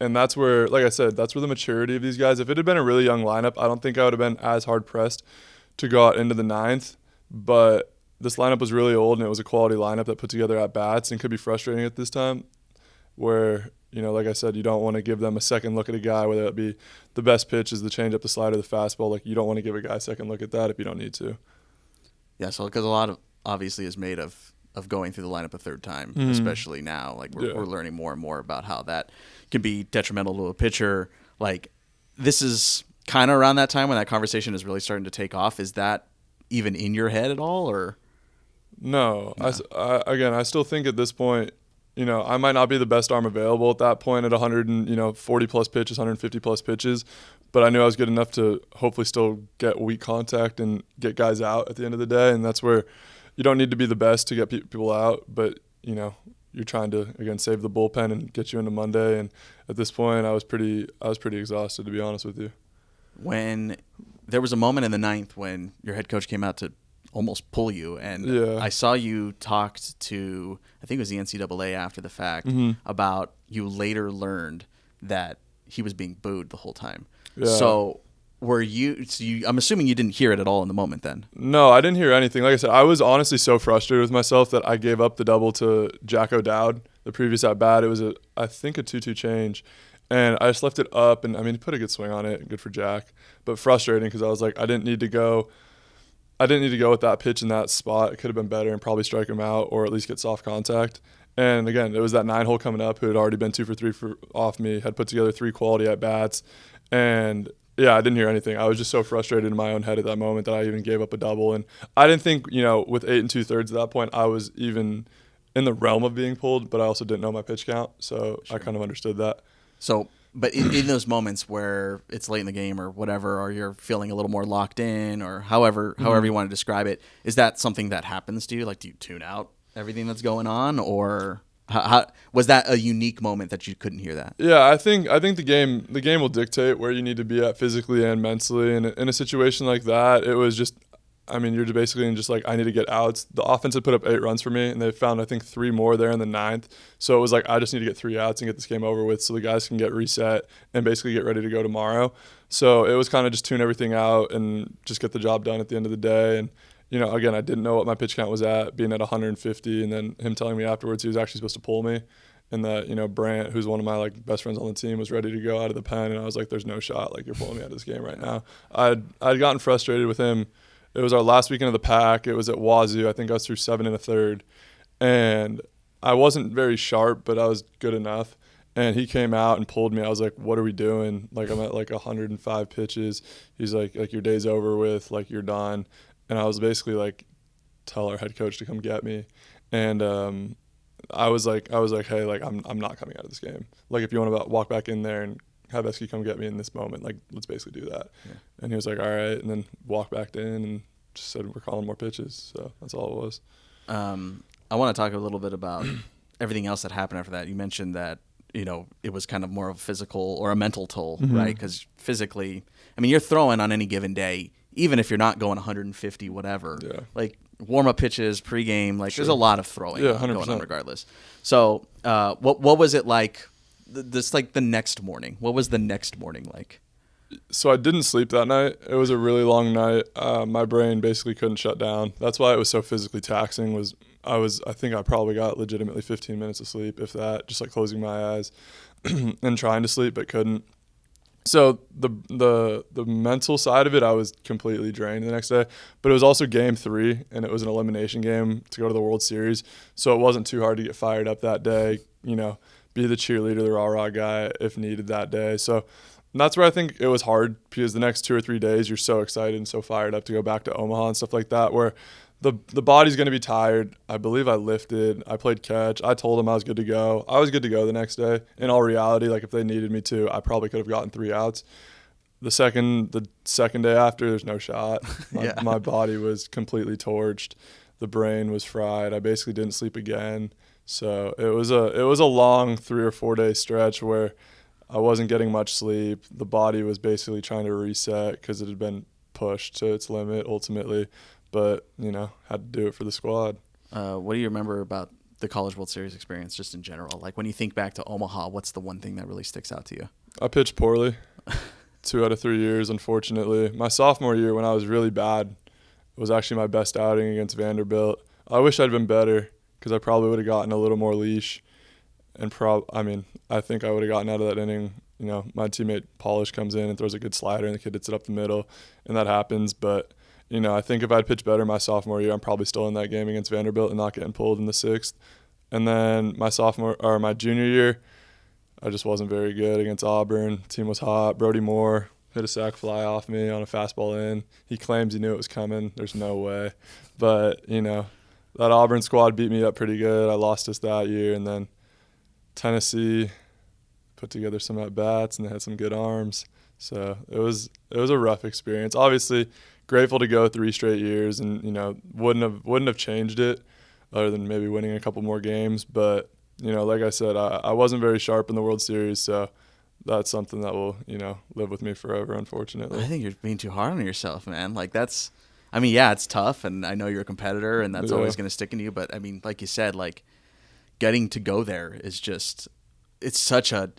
Speaker 4: And that's where, like I said, that's where the maturity of these guys, if it had been a really young lineup, I don't think I would have been as hard pressed to go out into the 9th. But this lineup was really old and it was a quality lineup that put together at bats and could be frustrating at this time where, like I said, you don't want to give them a second look at a guy, whether it be the best pitch is the changeup, the slider, the fastball. You don't want to give a guy a second look at that if you don't need to.
Speaker 2: Yeah, so because a lot of obviously is made of going through the lineup a third time, especially now. We're learning more and more about how that can be detrimental to a pitcher. This is kind of around that time when that conversation is really starting to take off. Is that even in your head at all, or?
Speaker 4: No. I still think at this point, I might not be the best arm available at that point at 140 plus pitches, 150 plus pitches, but I knew I was good enough to hopefully still get weak contact and get guys out at the end of the day. And that's where you don't need to be the best to get people out, but you're trying to again save the bullpen and get you into Monday. And at this point, I was pretty exhausted, to be honest with you.
Speaker 2: When there was a moment in the 9th when your head coach came out to almost pull you, and I saw you talked to, I think it was the NCAA after the fact, about you later learned that he was being booed the whole time. Yeah. So I'm assuming you didn't hear it at all in the moment then? No,
Speaker 4: I didn't hear anything. Like I said, I was honestly so frustrated with myself that I gave up the double to Jack O'Dowd the previous at bat. It was I think a 2-2 change. And I just left it up, and he put a good swing on it, good for Jack, but frustrating because I was like, I didn't need to go with that pitch in that spot. It could have been better and probably strike him out or at least get soft contact. And again, it was that 9-hole coming up who had already been 2 for 3 off me, had put together 3 quality at bats, and yeah, I didn't hear anything. I was just so frustrated in my own head at that moment that I even gave up a double. And I didn't think, with 8 2/3 at that point, I was even in the realm of being pulled, but I also didn't know my pitch count, so sure. I kind of understood that.
Speaker 2: So, but in those moments where it's late in the game or whatever, or you're feeling a little more locked in, or however you want to describe it, is that something that happens to you? Do you tune out everything that's going on, or? How was that a unique moment that you couldn't hear that?
Speaker 4: Yeah, I think the game will dictate where you need to be at physically and mentally. And in a situation like that, it was just, I mean, you're basically just like, I need to get outs. The offense had put up 8 runs for me, and they found, I think, 3 more there in the 9th. So it was like, I just need to get 3 outs and get this game over with so the guys can get reset and basically get ready to go tomorrow. So it was kind of just tune everything out and just get the job done at the end of the day. And, you know, again, I didn't know what my pitch count was at, being at 150, and then him telling me afterwards he was actually supposed to pull me. And that, you know, Brant, who's one of my like best friends on the team, was ready to go out of the pen. And I was like, there's no shot. Like, you're pulling me out of this game right now. I'd gotten frustrated with him. It was our last weekend of the pack. It was at Wazoo. I think I was through 7 1/3. And I wasn't very sharp, but I was good enough. And he came out and pulled me. I was like, what are we doing? Like, I'm at like 105 pitches. He's like your day's over with. Like, you're done. And I was basically like, tell our head coach to come get me. And I was like, hey, like, I'm not coming out of this game. Like, if you want to walk back in there and have Esky come get me in this moment, like, let's basically do that. Yeah. And he was like, all right, and then walked back in and just said we're calling more pitches. So that's all it was.
Speaker 2: I want to talk a little bit about everything else that happened after that. You mentioned that, you know, it was kind of more of a physical or a mental toll, right? Because physically, I mean, you're throwing on any given day, even if you're not going 150, whatever. Yeah. Like, warm-up pitches, pregame, like, there's a lot of throwing going on regardless. So what was it like, the next morning? What was the next morning like?
Speaker 4: So I didn't sleep that night. It was a really long night. My brain basically couldn't shut down. That's why it was so physically taxing. I think I probably got legitimately 15 minutes of sleep, if that, just like closing my eyes and trying to sleep but couldn't. So the mental side of it, I was completely drained the next day. But it was also game 3, and it was an elimination game to go to the World Series. So it wasn't too hard to get fired up that day, you know, be the cheerleader, the rah-rah guy if needed that day. So that's where I think it was hard, because the next 2 or 3 days you're so excited and so fired up to go back to Omaha and stuff like that, where the body's going to be tired. I believe I lifted. I played catch. I told them I was good to go. I was good to go the next day. In all reality, like, if they needed me to, I probably could have gotten 3 outs. The second day after, there's no shot. My body was completely torched. The brain was fried. I basically didn't sleep again. So it was a long 3 or 4 day stretch where I wasn't getting much sleep. The body was basically trying to reset because it had been pushed to its limit ultimately. But, you know, had to do it for the squad.
Speaker 2: What do you remember about the College World Series experience just in general? Like, when you think back to Omaha, what's the one thing that really sticks out to you?
Speaker 4: I pitched poorly 2 out of 3 years, unfortunately. My sophomore year, when I was really bad, was actually my best outing against Vanderbilt. I wish I'd been better, because I probably would have gotten a little more leash. And I think I would have gotten out of that inning. You know, my teammate Polish comes in and throws a good slider, and the kid hits it up the middle, and that happens. But, you know, I think if I'd pitched better my sophomore year, I'm probably still in that game against Vanderbilt and not getting pulled in the 6th. And then my junior year, I just wasn't very good against Auburn. The team was hot. Brody Moore hit a sac fly off me on a fastball in. He claims he knew it was coming. There's no way. But, you know, that Auburn squad beat me up pretty good. I lost us that year. And then Tennessee put together some at-bats, and they had some good arms. So it was a rough experience. Obviously, grateful to go 3 straight years, and, you know, wouldn't have changed it other than maybe winning a couple more games. But, you know, like I said, I wasn't very sharp in the World Series, so that's something that will, you know, live with me forever, unfortunately.
Speaker 2: I think you're being too hard on yourself, man. Like, that's – I mean, yeah, it's tough, and I know you're a competitor, and that's always going to stick in you. But, I mean, like you said, like, getting to go there is just – it's such a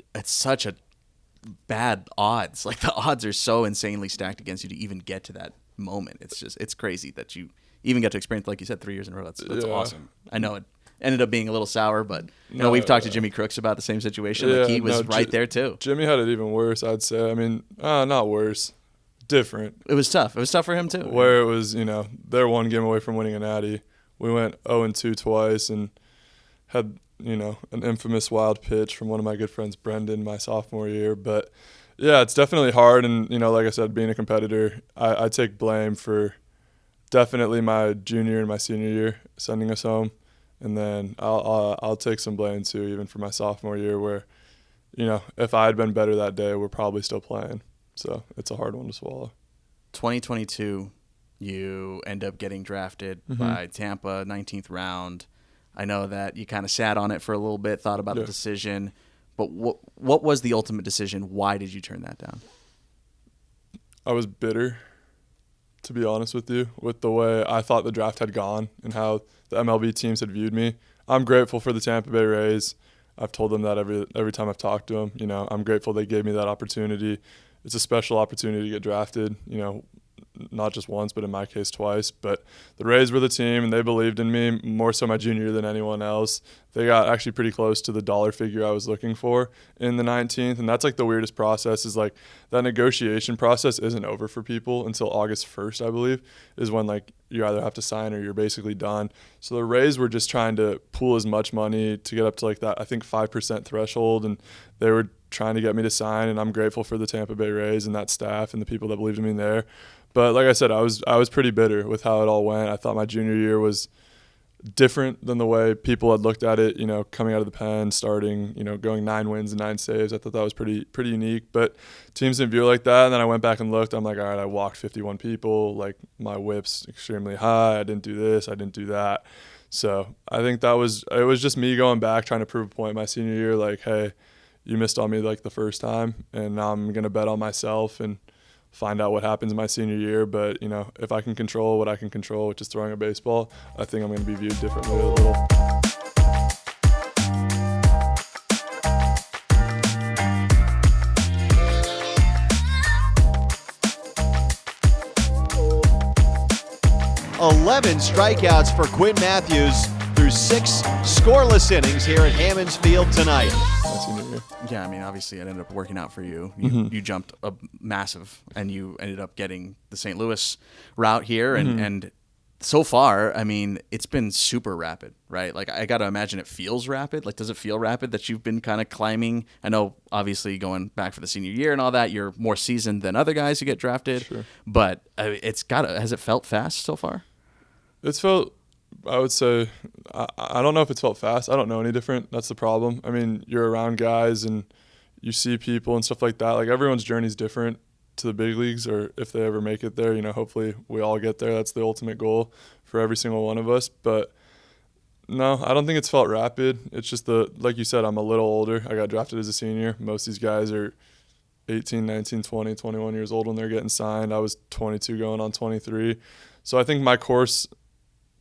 Speaker 2: bad odds. Like, the odds are so insanely stacked against you to even get to that moment. It's crazy that you even get to experience, like you said, 3 years in a row. That's awesome. I know it ended up being a little sour, but you know, we've talked to Jimmy Crooks about the same situation. Like, he was right there too.
Speaker 4: Jimmy had it even worse, I'd say. I mean, not worse, different.
Speaker 2: It was tough. It was tough for him too.
Speaker 4: Where it was, you know, they're 1 game away from winning a natty. We went 0-2 twice and had, you know, an infamous wild pitch from one of my good friends, Brendan, my sophomore year. But yeah, it's definitely hard. And, you know, like I said, being a competitor, I take blame for definitely my junior and my senior year sending us home. And then I'll take some blame too, even for my sophomore year, where, you know, if I had been better that day, we're probably still playing. So it's a hard one to swallow.
Speaker 2: 2022, you end up getting drafted by Tampa, 19th round. I know that you kind of sat on it for a little bit, thought about the decision. But what was the ultimate decision? Why did you turn that down?
Speaker 4: I was bitter, to be honest with you, with the way I thought the draft had gone and how the MLB teams had viewed me. I'm grateful for the Tampa Bay Rays. I've told them that every time I've talked to them. You know, I'm grateful they gave me that opportunity. It's a special opportunity to get drafted, you know, not just once, but in my case twice. But the Rays were the team, and they believed in me more so my junior year than anyone else. They got actually pretty close to the dollar figure I was looking for in the 19th, and that's like the weirdest process is like that negotiation process isn't over for people until August 1st, I believe, is when like you either have to sign or you're basically done. So the Rays were just trying to pool as much money to get up to like that, I think 5% threshold, and they were trying to get me to sign, and I'm grateful for the Tampa Bay Rays and that staff and the people that believed in me there. But like I said, I was pretty bitter with how it all went. I thought my junior year was different than the way people had looked at it, you know, coming out of the pen, starting, you know, going 9 wins and 9 saves. I thought that was pretty unique, but teams didn't view it like that. And then I went back and looked. I'm like, all right, I walked 51 people. Like my whip's extremely high. I didn't do this. I didn't do that. So I think it was just me going back, trying to prove a point my senior year. Like, hey, you missed on me like the first time, and now I'm going to bet on myself and find out what happens my senior year. But, you know, if I can control what I can control, which is throwing a baseball, I think I'm going to be viewed differently a little.
Speaker 3: "11 strikeouts for Quinn Mathews through 6 scoreless innings here at Hammons Field tonight."
Speaker 4: My senior year.
Speaker 2: Yeah, I mean, obviously it ended up working out for you. You jumped a massive, and you ended up getting the St. Louis route here. And so far, I mean, it's been super rapid, right? Like, I got to imagine it feels rapid. Like, does it feel rapid that you've been kind of climbing? I know, obviously, going back for the senior year and all that, you're more seasoned than other guys who get drafted.
Speaker 4: Sure.
Speaker 2: But has it felt fast so far?
Speaker 4: It's felt, I would say, I don't know if it's felt fast. I don't know any different. That's the problem. I mean, you're around guys and you see people and stuff like that. Like, everyone's journey is different to the big leagues, or if they ever make it there, you know, hopefully we all get there. That's the ultimate goal for every single one of us. But no, I don't think it's felt rapid. It's just like you said, I'm a little older. I got drafted as a senior. Most of these guys are 18, 19, 20, 21 years old when they're getting signed. I was 22 going on 23. So I think my course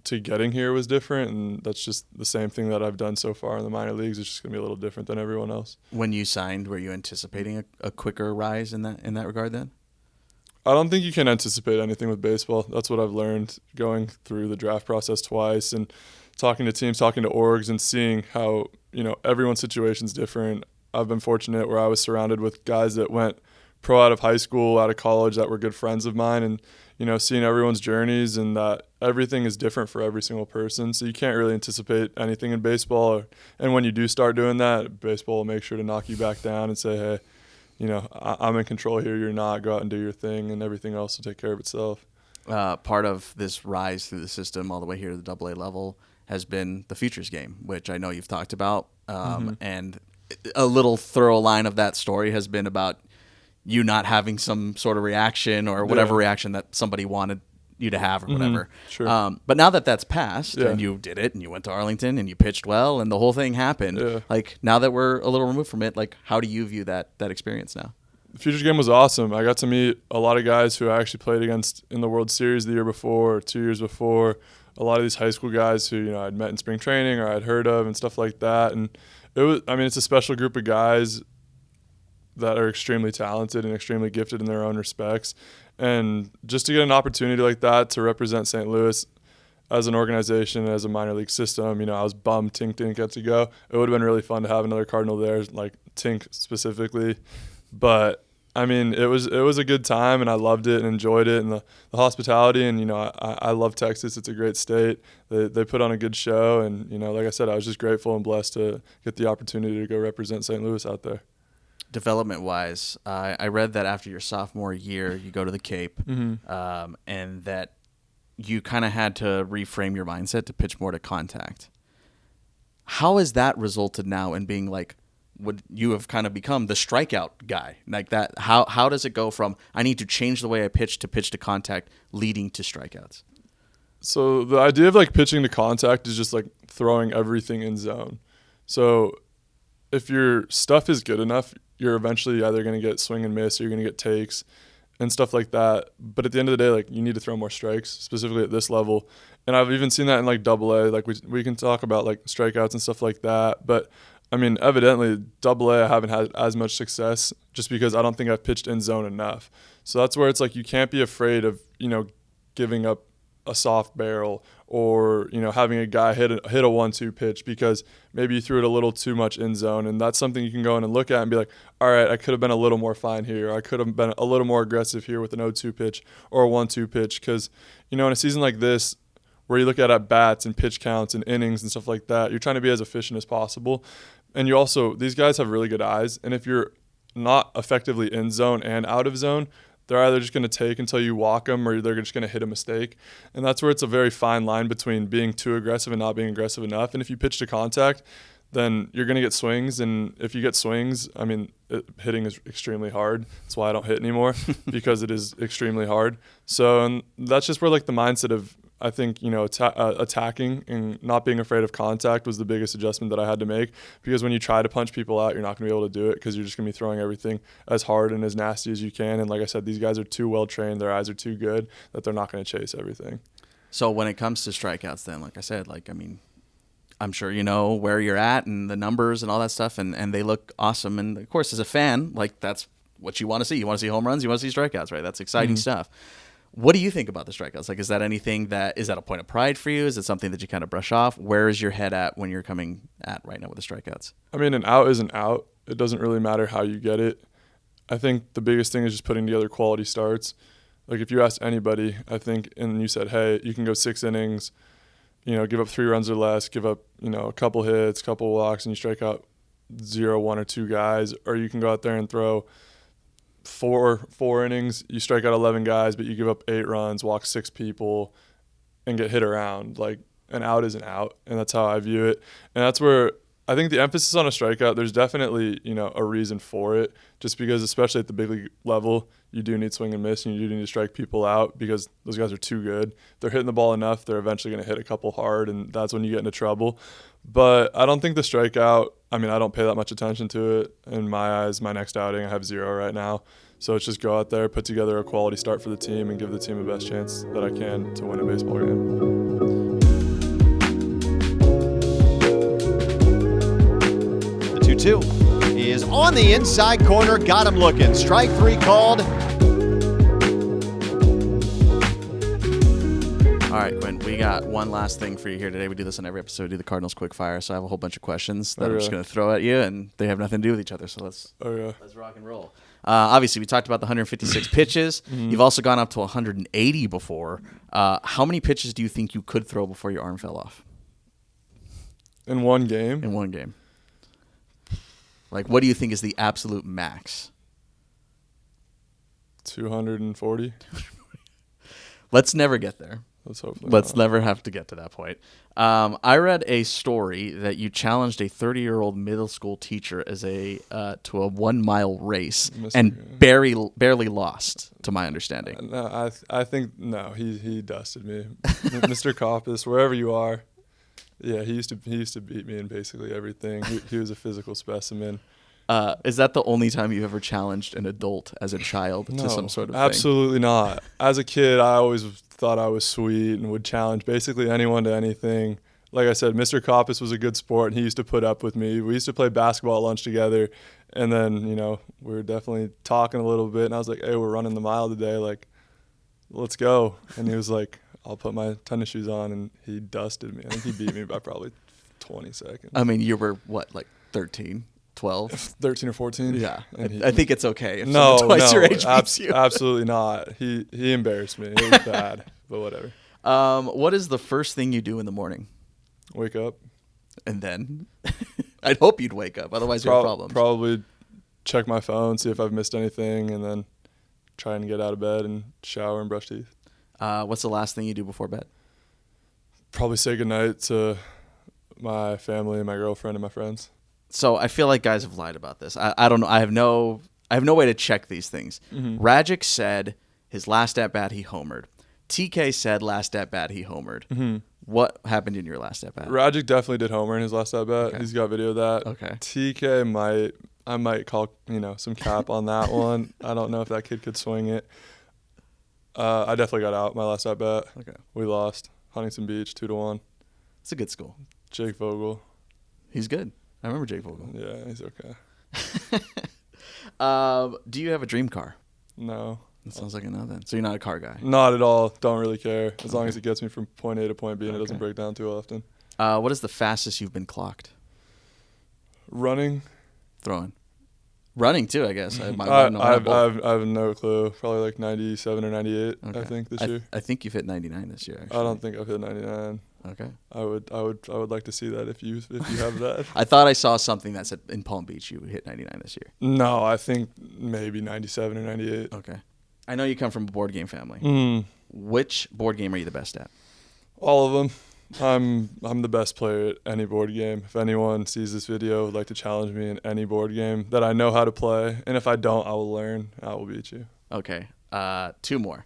Speaker 4: to getting here was different, and that's just the same thing that I've done so far in the minor leagues. It's just going to be a little different than everyone else.
Speaker 2: When you signed, were you anticipating a quicker rise in that regard then?
Speaker 4: I don't think you can anticipate anything with baseball. That's what I've learned going through the draft process twice and talking to teams, talking to orgs, and seeing how, you know, everyone's situation's different. I've been fortunate where I was surrounded with guys that went pro out of high school, out of college, that were good friends of mine, and, you know, seeing everyone's journeys and that everything is different for every single person. So you can't really anticipate anything in baseball. And when you do start doing that, baseball will make sure to knock you back down and say, hey, you know, I'm in control here. You're not. Go out and do your thing, and everything else will take care of itself.
Speaker 2: Part of this rise through the system all the way here to the AA level has been the futures game, which I know you've talked about. And a little thorough line of that story has been about you not having some sort of reaction or whatever reaction that somebody wanted you to have or whatever.
Speaker 4: Sure.
Speaker 2: But now that that's passed and you did it and you went to Arlington and you pitched well and the whole thing happened, like, now that we're a little removed from it, like, how do you view that experience now?
Speaker 4: The futures game was awesome. I got to meet a lot of guys who I actually played against in the World Series the year before or 2 years before. A lot of these high school guys who, you know, I'd met in spring training or I'd heard of and stuff like that. And it's a special group of guys that are extremely talented and extremely gifted in their own respects. And just to get an opportunity like that to represent St. Louis as an organization, as a minor league system, you know, I was bummed Tink didn't get to go. It would have been really fun to have another Cardinal there, like Tink specifically. But, I mean, it was a good time, and I loved it and enjoyed it, and the hospitality. And, you know, I love Texas. It's a great state. They put on a good show. And, you know, like I said, I was just grateful and blessed to get the opportunity to go represent St. Louis out there.
Speaker 2: Development-wise, I read that after your sophomore year, you go to the Cape, and that you kind of had to reframe your mindset to pitch more to contact. How has that resulted now in being like, would you have kind of become the strikeout guy like that? How does it go from I need to change the way I pitch to contact, leading to strikeouts?
Speaker 4: So the idea of like pitching to contact is just like throwing everything in zone. So if your stuff is good enough, you're eventually either going to get swing and miss or you're going to get takes and stuff like that. But at the end of the day, like you need to throw more strikes, specifically at this level. And I've even seen that in like AA. Like we can talk about like strikeouts and stuff like that. But I mean, evidently AA, I haven't had as much success just because I don't think I've pitched in zone enough. So that's where it's like you can't be afraid of, giving up a soft barrel or, having a guy hit a 1-2 pitch because maybe you threw it a little too much in zone. And that's something you can go in and look at and be like, all right, I could have been a little more fine here. Or I could have been a little more aggressive here with an 0-2 pitch or a 1-2 pitch. Because, in a season like this, where you look at bats and pitch counts and innings and stuff like that, you're trying to be as efficient as possible. And these guys have really good eyes. And if you're not effectively in zone and out of zone, they're either just going to take until you walk them or they're just going to hit a mistake. And that's where it's a very fine line between being too aggressive and not being aggressive enough. And if you pitch to contact, then you're going to get swings. And if you get swings, hitting is extremely hard. That's why I don't hit anymore because it is extremely hard. So and that's just where like the mindset of, I think, attacking and not being afraid of contact was the biggest adjustment that I had to make because when you try to punch people out, you're not going to be able to do it because you're just going to be throwing everything as hard and as nasty as you can. And like I said, these guys are too well trained. Their eyes are too good that they're not going to chase everything.
Speaker 2: So when it comes to strikeouts then, like I said, I'm sure you know where you're at and the numbers and all that stuff, and they look awesome. And, of course, as a fan, like that's what you want to see. You want to see home runs. You want to see strikeouts, right? That's exciting stuff. What do you think about the strikeouts? Like, is that a point of pride for you? Is it something that you kind of brush off? Where is your head at when you're coming at right now with the strikeouts?
Speaker 4: An out is an out. It doesn't really matter how you get it. I think the biggest thing is just putting together quality starts. Like if you ask anybody, I think, and you said, hey, you can go 6 innings, give up 3 runs or less, give up, a couple hits, couple walks, and you strike out 0, 1, or 2 guys, or you can go out there and throw four innings, you strike out 11 guys, but you give up 8 runs, walk 6 people, and get hit around. Like an out is an out, and that's how I view it. And that's where I think the emphasis on a strikeout, there's definitely, a reason for it, just because especially at the big league level, you do need swing and miss, and you do need to strike people out because those guys are too good. If they're hitting the ball enough, they're eventually going to hit a couple hard, and that's when you get into trouble. But I don't think the strikeout, I don't pay that much attention to it. In my eyes, my next outing, I have 0 right now. So it's just go out there, put together a quality start for the team, and give the team the best chance that I can to win a baseball game.
Speaker 3: The 2-2 is on the inside corner. Got him looking. Strike 3 called.
Speaker 2: All right, Quinn, we got one last thing for you here today. We do this on every episode. We do the Cardinals quick fire. So I have a whole bunch of questions that I'm just going to throw at you, and they have nothing to do with each other. So let's rock and roll. Obviously, we talked about the 156 pitches. Mm-hmm. You've also gone up to 180 before. How many pitches do you think you could throw before your arm fell off?
Speaker 4: In one game?
Speaker 2: In one game. Like, what do you think is the absolute max?
Speaker 4: 240.
Speaker 2: Let's never get there. Let's never have to get to that point. I read a story that you challenged a 30-year-old middle school teacher to a 1-mile race and barely lost, to my understanding.
Speaker 4: No, I think he dusted me, Mr. Coppus, wherever you are. Yeah, he used to beat me in basically everything. He was a physical specimen.
Speaker 2: Is that the only time you've ever challenged an adult as a child to some sort of thing?
Speaker 4: Absolutely not. As a kid, I always thought I was sweet and would challenge basically anyone to anything. Like I said, Mr. Coppus was a good sport, and he used to put up with me. We used to play basketball at lunch together, and then, we were definitely talking a little bit, and I was like, hey, we're running the mile today. Like, let's go. And he was like, I'll put my tennis shoes on, and he dusted me. I think he beat me by probably 20 seconds.
Speaker 2: You were, what, like 13? 12?
Speaker 4: 13 or 14.
Speaker 2: Yeah. I think it's okay if someone twice your age beats you.
Speaker 4: Absolutely not. He embarrassed me. It was bad, but whatever.
Speaker 2: What is the first thing you do in the morning?
Speaker 4: Wake up.
Speaker 2: And then? I'd hope you'd wake up. Otherwise, you have problems.
Speaker 4: Probably check my phone, see if I've missed anything, and then try and get out of bed and shower and brush teeth.
Speaker 2: What's the last thing you do before bed?
Speaker 4: Probably say goodnight to my family and my girlfriend and my friends.
Speaker 2: So I feel like guys have lied about this. I don't know. I have no way to check these things. Mm-hmm. Rajcic said his last at bat he homered. TK said last at bat he homered. Mm-hmm. What happened in your last at bat?
Speaker 4: Rajcic definitely did homer in his last at bat. Okay. He's got video of that.
Speaker 2: Okay.
Speaker 4: TK I might call some cap on that one. I don't know if that kid could swing it. I definitely got out my last at bat.
Speaker 2: Okay.
Speaker 4: We lost Huntington Beach 2-1.
Speaker 2: It's a good school.
Speaker 4: Jake Vogel.
Speaker 2: He's good. I remember Jake Vogel.
Speaker 4: Yeah, he's okay.
Speaker 2: Do you have a dream car?
Speaker 4: No.
Speaker 2: That sounds like a no then. So you're not a car guy?
Speaker 4: Not at all. Don't really care. As long as it gets me from point A to point B and it doesn't break down too often.
Speaker 2: What is the fastest you've been clocked?
Speaker 4: Running.
Speaker 2: Throwing. Running too, I guess. I
Speaker 4: have no clue. Probably like 97 or 98, I think, this year.
Speaker 2: I think you've hit 99 this year, actually.
Speaker 4: I don't think I've hit 99.
Speaker 2: Okay.
Speaker 4: I would like to see that if you have that.
Speaker 2: I thought I saw something that said in Palm Beach you would hit 99 this year.
Speaker 4: No, I think maybe 97 or 98.
Speaker 2: Okay. I know you come from a board game family.
Speaker 4: Mm.
Speaker 2: Which board game are you the best at?
Speaker 4: All of them. I'm the best player at any board game. If anyone sees this video would like to challenge me in any board game that I know how to play, and if I don't, I will learn. I will beat you.
Speaker 2: Okay. 2 more.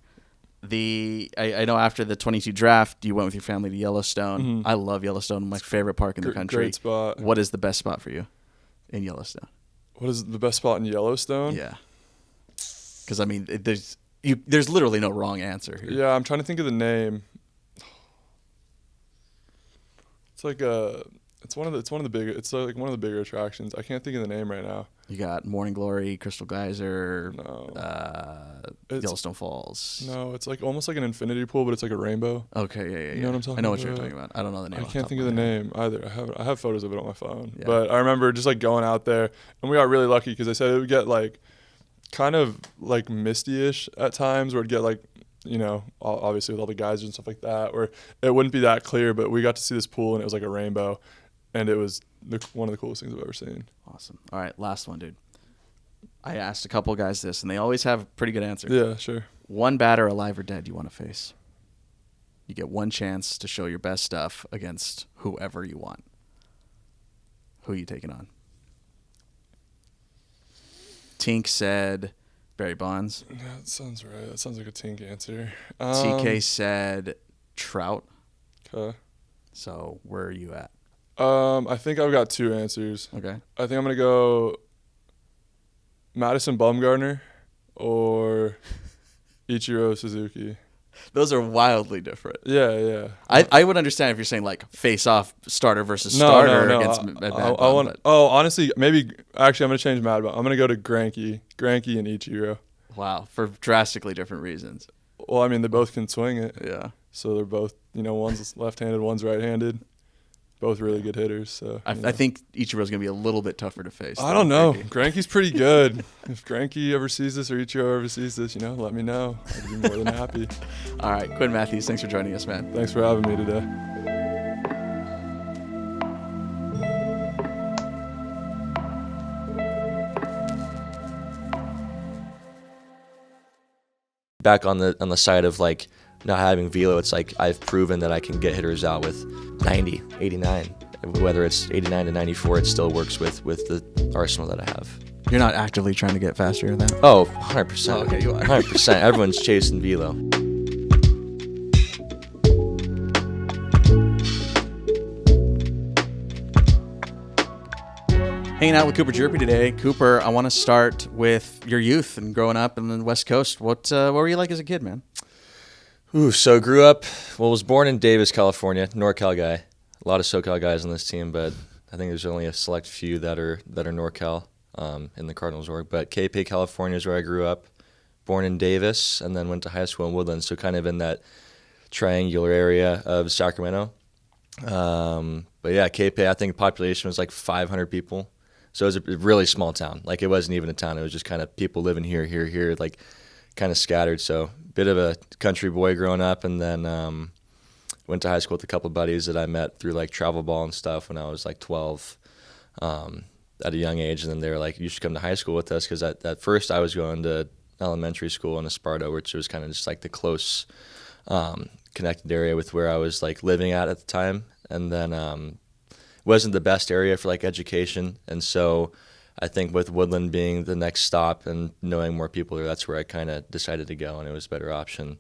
Speaker 2: I know after the 22 draft, you went with your family to Yellowstone.
Speaker 4: Mm-hmm.
Speaker 2: I love Yellowstone. My favorite park in the country.
Speaker 4: Great spot.
Speaker 2: What is the best spot for you in Yellowstone?
Speaker 4: What is the best spot in Yellowstone?
Speaker 2: Yeah. Because, I mean, there's literally no wrong answer here.
Speaker 4: Yeah, I'm trying to think of the name. It's like one of the bigger attractions. I can't think of the name right now.
Speaker 2: You got Morning Glory, Crystal Geyser, Yellowstone Falls.
Speaker 4: No, it's like almost like an infinity pool, but it's like a rainbow.
Speaker 2: Okay, yeah.
Speaker 4: You know what I'm talking about?
Speaker 2: I know what you're talking about. I don't know the name.
Speaker 4: I can't think of the name either. I have photos of it on my phone.
Speaker 2: Yeah.
Speaker 4: But I remember just like going out there, and we got really lucky because they said it would get like kind of like misty-ish at times, where it'd get like, obviously with all the geysers and stuff like that, where it wouldn't be that clear, but we got to see this pool and it was like a rainbow, and it was one of the coolest things I've ever seen.
Speaker 2: Awesome. All right, last one, dude. I asked a couple guys this, and they always have a pretty good answer.
Speaker 4: Yeah, sure.
Speaker 2: One batter, alive or dead, you want to face. You get one chance to show your best stuff against whoever you want. Who are you taking on? Tink said Barry Bonds.
Speaker 4: Yeah, that sounds right. That sounds like a Tink answer.
Speaker 2: TK said Trout.
Speaker 4: Okay.
Speaker 2: So where are you at?
Speaker 4: I think I've got 2 answers.
Speaker 2: Okay.
Speaker 4: I think I'm gonna go Madison Bumgarner or Ichiro Suzuki.
Speaker 2: Those are wildly different.
Speaker 4: Yeah.
Speaker 2: I would understand if you're saying like face-off starter versus starter against Mad Bum.
Speaker 4: Honestly, maybe actually I'm gonna change Mad Bum. I'm gonna go to Greinke and Ichiro.
Speaker 2: Wow, for drastically different reasons.
Speaker 4: Well, I mean, they both can swing it.
Speaker 2: Yeah.
Speaker 4: So they're both, one's left-handed, one's right-handed. Both really good hitters. So
Speaker 2: I think Ichiro's going to be a little bit tougher to face.
Speaker 4: I don't know. Greinke's pretty good. If Greinke ever sees this or Ichiro ever sees this, let me know. I'd be more than happy.
Speaker 2: All right, Quinn Mathews, thanks for joining us, man.
Speaker 4: Thanks for having me today.
Speaker 5: Back on the side of like not having velo, it's like I've proven that I can get hitters out with 90, 89. Whether it's 89 to 94, it still works with the arsenal that I have.
Speaker 2: You're not actively trying to get faster than that?
Speaker 5: Oh, 100%.
Speaker 2: Oh, okay, you are.
Speaker 5: 100%. Everyone's chasing velo.
Speaker 2: Hanging out with Cooper Hjerpe today. Cooper, I want to start with your youth and growing up in the West Coast. What were you like as a kid, man?
Speaker 5: So grew up, was born in Davis, California, NorCal guy. A lot of SoCal guys on this team, but I think there's only a select few that are NorCal in the Cardinals org. But KP, California is where I grew up. Born in Davis, and then went to high school in Woodland, so kind of in that triangular area of Sacramento. But yeah, KP, I think the population was like 500 people. So it was a really small town. Like, it wasn't even a town. It was just kind of people living here, like kind of scattered. So bit of a country boy growing up, and then went to high school with a couple of buddies that I met through like travel ball and stuff when I was like 12 at a young age. And then they were like, you should come to high school with us, because at first I was going to elementary school in Esparto, which was kind of just like the close connected area with where I was like living at the time. And then wasn't the best area for like education, and so I think with Woodland being the next stop and knowing more people there, that's where I kind of decided to go, and it was a better option.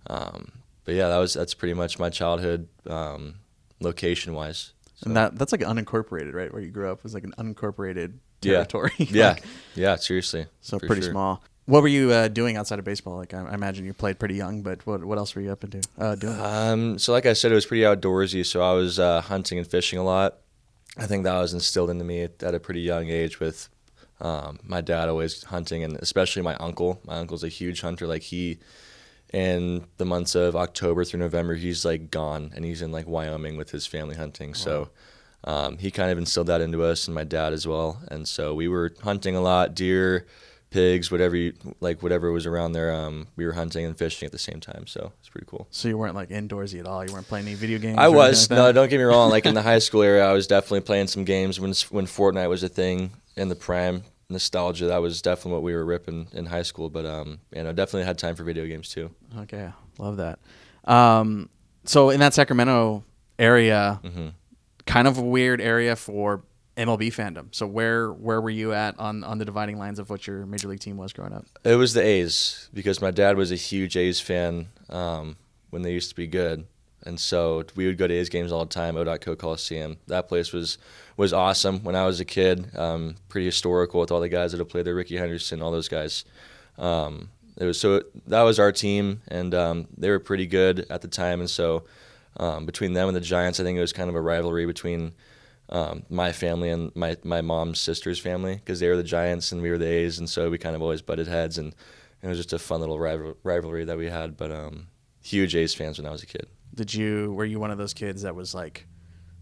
Speaker 5: But yeah, that's pretty much my childhood, location wise. So.
Speaker 2: And that's like unincorporated, right? Where you grew up was like an unincorporated territory.
Speaker 5: Yeah, yeah, seriously.
Speaker 2: So pretty small. What were you doing outside of baseball? Like I imagine you played pretty young, but what else were you up into doing?
Speaker 5: So like I said, it was pretty outdoorsy. So I was hunting and fishing a lot. I think that was instilled into me at a pretty young age with my dad always hunting, and especially my uncle. My uncle's a huge hunter. Like in the months of October through November, he's like gone, and he's in like Wyoming with his family hunting. Wow. So he kind of instilled that into us, and my dad as well. And so we were hunting a lot, deer, pigs, whatever was around there. We were hunting and fishing at the same time, so it's pretty cool.
Speaker 2: So you weren't like indoorsy at all? You weren't playing any video games?
Speaker 5: I was. Like no, don't get me wrong. Like in the high school area, I was definitely playing some games when Fortnite was a thing in the prime. Nostalgia, that was definitely what we were ripping in high school, but definitely had time for video games too.
Speaker 2: Okay, love that. So in that Sacramento area, kind of a weird area for MLB fandom. So where were you at on the dividing lines of what your major league team was growing up?
Speaker 5: It was the A's, because my dad was a huge A's fan when they used to be good. And so we would go to A's games all the time, O.Co Coliseum. That place was awesome when I was a kid, pretty historical with all the guys that have played there, Ricky Henderson, all those guys. That was our team, and they were pretty good at the time. And so between them and the Giants, I think it was kind of a rivalry between my family and my mom's sister's family, because they were the Giants and we were the A's, and so we kind of always butted heads, and it was just a fun little rivalry that we had. But huge A's fans when I was a kid.
Speaker 2: Were you one of those kids that was like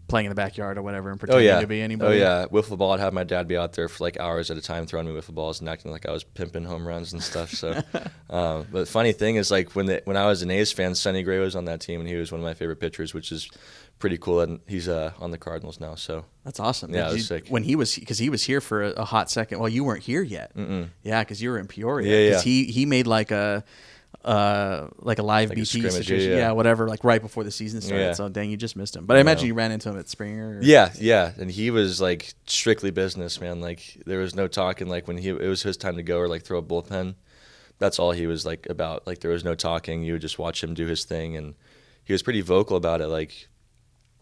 Speaker 2: playing in the backyard or whatever and pretending to be anybody?
Speaker 5: Oh yeah, wiffle ball. I'd have my dad be out there for like hours at a time throwing me wiffle balls and acting like I was pimping home runs and stuff. So, but the funny thing is, like when I was an A's fan, Sonny Gray was on that team, and he was one of my favorite pitchers, which is pretty cool. And he's on the Cardinals now. So
Speaker 2: that's awesome.
Speaker 5: Yeah, it was sick.
Speaker 2: Because he was here for a hot second. Well, you weren't here yet.
Speaker 5: Mm-mm.
Speaker 2: Yeah, because you were in Peoria.
Speaker 5: Yeah.
Speaker 2: He made like a live BT situation, whatever, like right before the season started. Yeah. So dang, you just missed him. But I imagine you ran into him at Springer.
Speaker 5: Yeah, and he was like strictly business, man. Like there was no talking. Like when it was his time to go or like throw a bullpen, that's all he was like about. Like there was no talking. You would just watch him do his thing, and he was pretty vocal about it. Like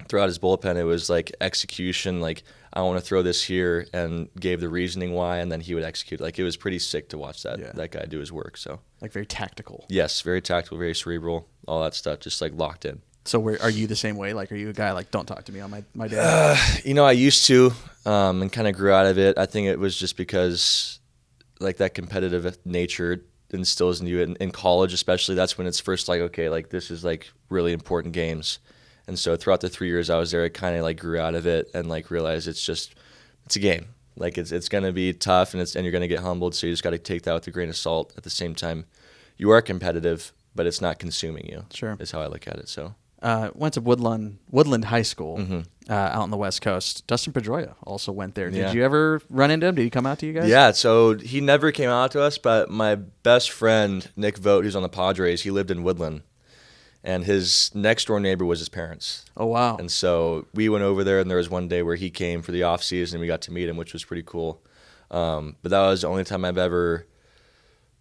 Speaker 5: throughout his bullpen, it was like execution. Like I want to throw this here, and gave the reasoning why, and then he would execute. Like it was pretty sick to watch that guy do his work. So
Speaker 2: like very tactical.
Speaker 5: Yes, very tactical, very cerebral, all that stuff, just like locked in.
Speaker 2: So are you the same way? Like are you a guy like don't talk to me on my day?
Speaker 5: I used to, and kind of grew out of it. I think it was just because like that competitive nature instills in you in college, especially. That's when it's first like, okay, like this is like really important games. And so throughout the 3 years I was there, I kind of like grew out of it and like realized it's a game. Like it's going to be tough, and you're going to get humbled. So you just got to take that with a grain of salt. At the same time, you are competitive, but it's not consuming you.
Speaker 2: Sure,
Speaker 5: is how I look at it. So
Speaker 2: went to Woodland High School out on the West Coast. Dustin Pedroia also went there. Did you ever run into him? Did he come out to you guys?
Speaker 5: Yeah, so he never came out to us, but my best friend Nick Vogt, who's on the Padres, he lived in Woodland. And his next door neighbor was his parents.
Speaker 2: Oh, wow.
Speaker 5: And so we went over there, and there was one day where he came for the off season, and we got to meet him, which was pretty cool. But that was the only time I've ever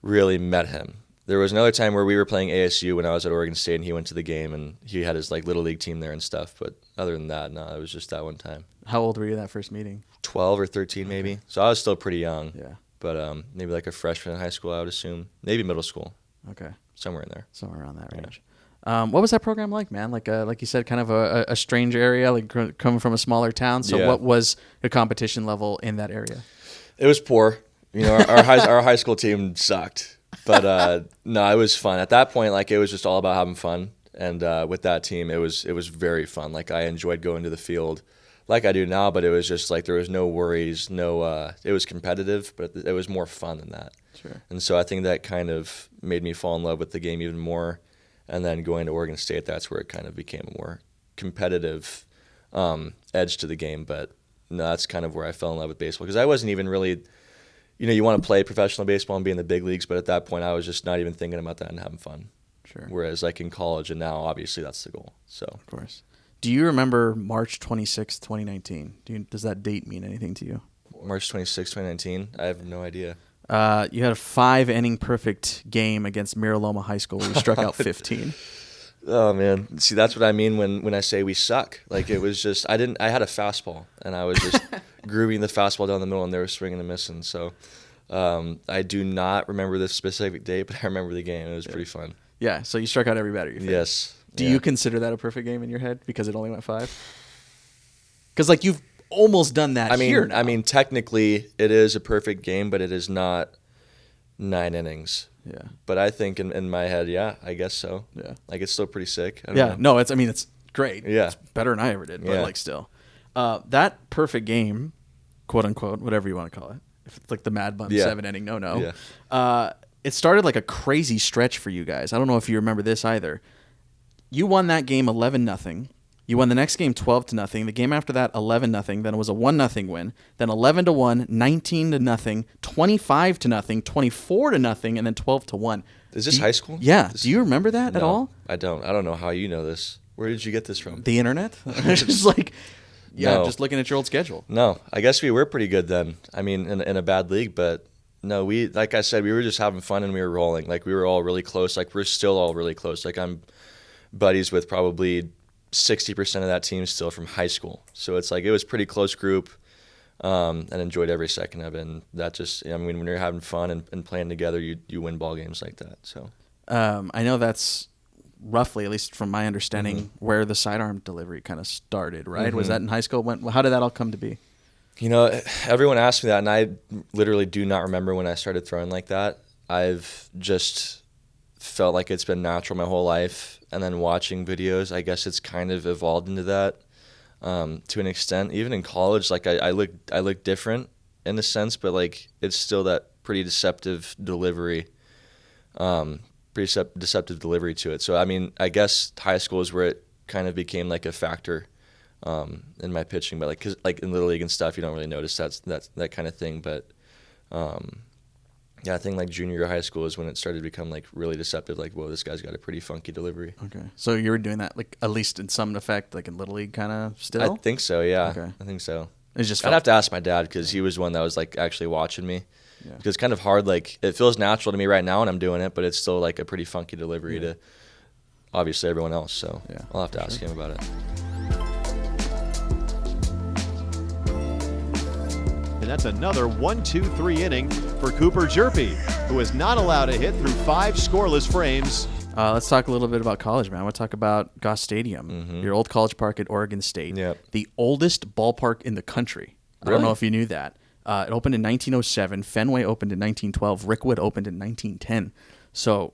Speaker 5: really met him. There was another time where we were playing ASU when I was at Oregon State, and he went to the game, and he had his like little league team there and stuff. But other than that, no, it was just that one time.
Speaker 2: How old were you that first meeting?
Speaker 5: 12 or 13 maybe. Okay. So I was still pretty young.
Speaker 2: Yeah.
Speaker 5: But maybe like a freshman in high school, I would assume. Maybe middle school.
Speaker 2: Okay.
Speaker 5: Somewhere in there.
Speaker 2: Somewhere around that range. What was that program like, man? Like you said, kind of a strange area, like coming from a smaller town. So what was the competition level in that area?
Speaker 5: It was poor. Our high school team sucked. But no, it was fun. At that point, like it was just all about having fun. And with that team, it was very fun. Like I enjoyed going to the field like I do now, but it was just like there was no worries, it was competitive, but it was more fun than that.
Speaker 2: Sure.
Speaker 5: And so I think that kind of made me fall in love with the game even more. And then going to Oregon State, that's where it kind of became a more competitive edge to the game. But no, that's kind of where I fell in love with baseball, because I wasn't even really, you want to play professional baseball and be in the big leagues, but at that point I was just not even thinking about that and having fun.
Speaker 2: Sure.
Speaker 5: Whereas like in college and now, obviously that's the goal. So
Speaker 2: of course. Do you remember March 26th, 2019? Does that date mean anything to you?
Speaker 5: March 26th, 2019? I have no idea.
Speaker 6: You had a 5-inning perfect game against Mira Loma High School where you struck out 15.
Speaker 5: Oh man, see that's what I mean when I say we suck. Like it was just I had a fastball and I was just grooving the fastball down the middle and they were swinging and missing. So I do not remember the specific date, but I remember the game. It was pretty fun.
Speaker 6: Yeah, so you struck out every batter you faced.
Speaker 5: Yes.
Speaker 6: Do you consider that a perfect game in your head because it only went 5? Because like you've almost done that here now.
Speaker 5: I mean, technically it is a perfect game, but it is not 9 innings.
Speaker 6: Yeah.
Speaker 5: But I think in my head, yeah, I guess so.
Speaker 6: Yeah.
Speaker 5: Like it's still pretty sick. I don't
Speaker 6: Yeah,
Speaker 5: know.
Speaker 6: no, it's great.
Speaker 5: Yeah.
Speaker 6: It's better than I ever did, but
Speaker 5: Yeah.
Speaker 6: like still. That perfect game, quote unquote, whatever you want to call it. If it's like the Mad Bun 7-inning no.
Speaker 5: Yeah.
Speaker 6: It started like a crazy stretch for you guys. I don't know if you remember this either. You won that game 11-0. You won the next game 12-0. The game after that 11-0. Then it was a 1-0 win. Then 11-1, 19-0, 25-0, 24-0, and then 12-1.
Speaker 5: Is this high school?
Speaker 6: Yeah. Do you remember that at
Speaker 5: No,
Speaker 6: all?
Speaker 5: I don't. I don't know how you know this. Where did you get this from?
Speaker 6: The internet? Just like,
Speaker 5: No.
Speaker 6: just looking at your old schedule.
Speaker 5: No, I guess we were pretty good then. I mean, in a bad league, but no, like I said, we were just having fun and we were rolling. Like we were all really close. Like we're still all really close. Like I'm buddies with probably 60% of that team still from high school. So it's like it was a pretty close group, and enjoyed every second of it. And that just, I mean, when you're having fun and playing together, you win ball games like that. So
Speaker 6: I know that's roughly, at least from my understanding, where the sidearm delivery kind of started, right? Was that in high school? How did that all come to be?
Speaker 5: You know, everyone asks me that, and I literally do not remember when I started throwing like that. I've just felt like it's been natural my whole life, and then watching videos, I guess it's kind of evolved into that to an extent. Even in college, like I look different in a sense, but like it's still that pretty deceptive delivery, deceptive delivery to it. So I mean, I guess high school is where it kind of became like a factor in my pitching, but cause like in Little League and stuff, you don't really notice that kind of thing. But yeah, I think like junior year of high school is when it started to become like really deceptive. Like, whoa, this guy's got a pretty funky delivery.
Speaker 6: Okay, so you were doing that like at least in some effect, like in Little League, kind of still.
Speaker 5: I think so. Yeah,
Speaker 6: Okay.
Speaker 5: I think so.
Speaker 6: It's just
Speaker 5: I'd have to ask my dad because he was one that was like actually watching me.
Speaker 6: Yeah.
Speaker 5: Because it's kind of hard. Like it feels natural to me right now, and I'm doing it, but it's still like a pretty funky delivery to obviously everyone else. So
Speaker 6: Yeah,
Speaker 5: I'll have to ask him about it.
Speaker 3: And that's another 1-2-3 inning for Cooper Hjerpe, who is not allowed to hit through 5 scoreless frames.
Speaker 6: Let's talk a little bit about college, man. I want to talk about Goss Stadium, your old college park at Oregon State,
Speaker 5: Yep.
Speaker 6: the oldest ballpark in the country. I don't
Speaker 5: Really?
Speaker 6: know if you knew that. It opened in 1907. Fenway opened in 1912. Rickwood opened in 1910. So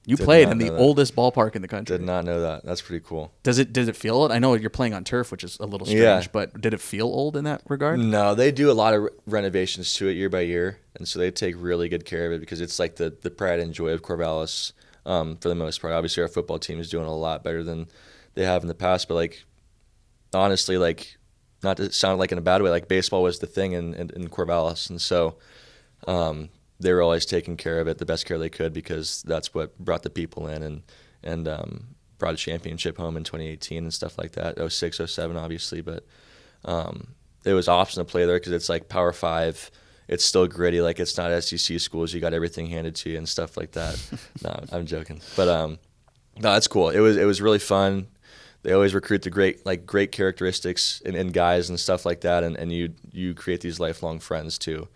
Speaker 6: you
Speaker 5: Did
Speaker 6: played
Speaker 5: not
Speaker 6: in the
Speaker 5: know that.
Speaker 6: oldest ballpark in the country.
Speaker 5: Did not know that. That's pretty cool.
Speaker 6: Does it feel old? I know you're playing on turf, which is a little strange,
Speaker 5: Yeah.
Speaker 6: but did it feel old in that regard?
Speaker 5: No, they do a lot of renovations to it year by year, and so they take really good care of it because it's like the pride and joy of Corvallis for the most part. Obviously, our football team is doing a lot better than they have in the past, but like honestly, like not to sound like in a bad way, like baseball was the thing in Corvallis, and so they were always taking care of it the best care they could because that's what brought the people in and brought a championship home in 2018 and stuff like that. 06, 07, obviously, but it was awesome to play there because it's like Power 5. It's still gritty, like it's not SEC schools. You got everything handed to you and stuff like that. No, I'm joking, but no, that's cool. It was really fun. They always recruit the great characteristics in guys and stuff like that, and you create these lifelong friends too.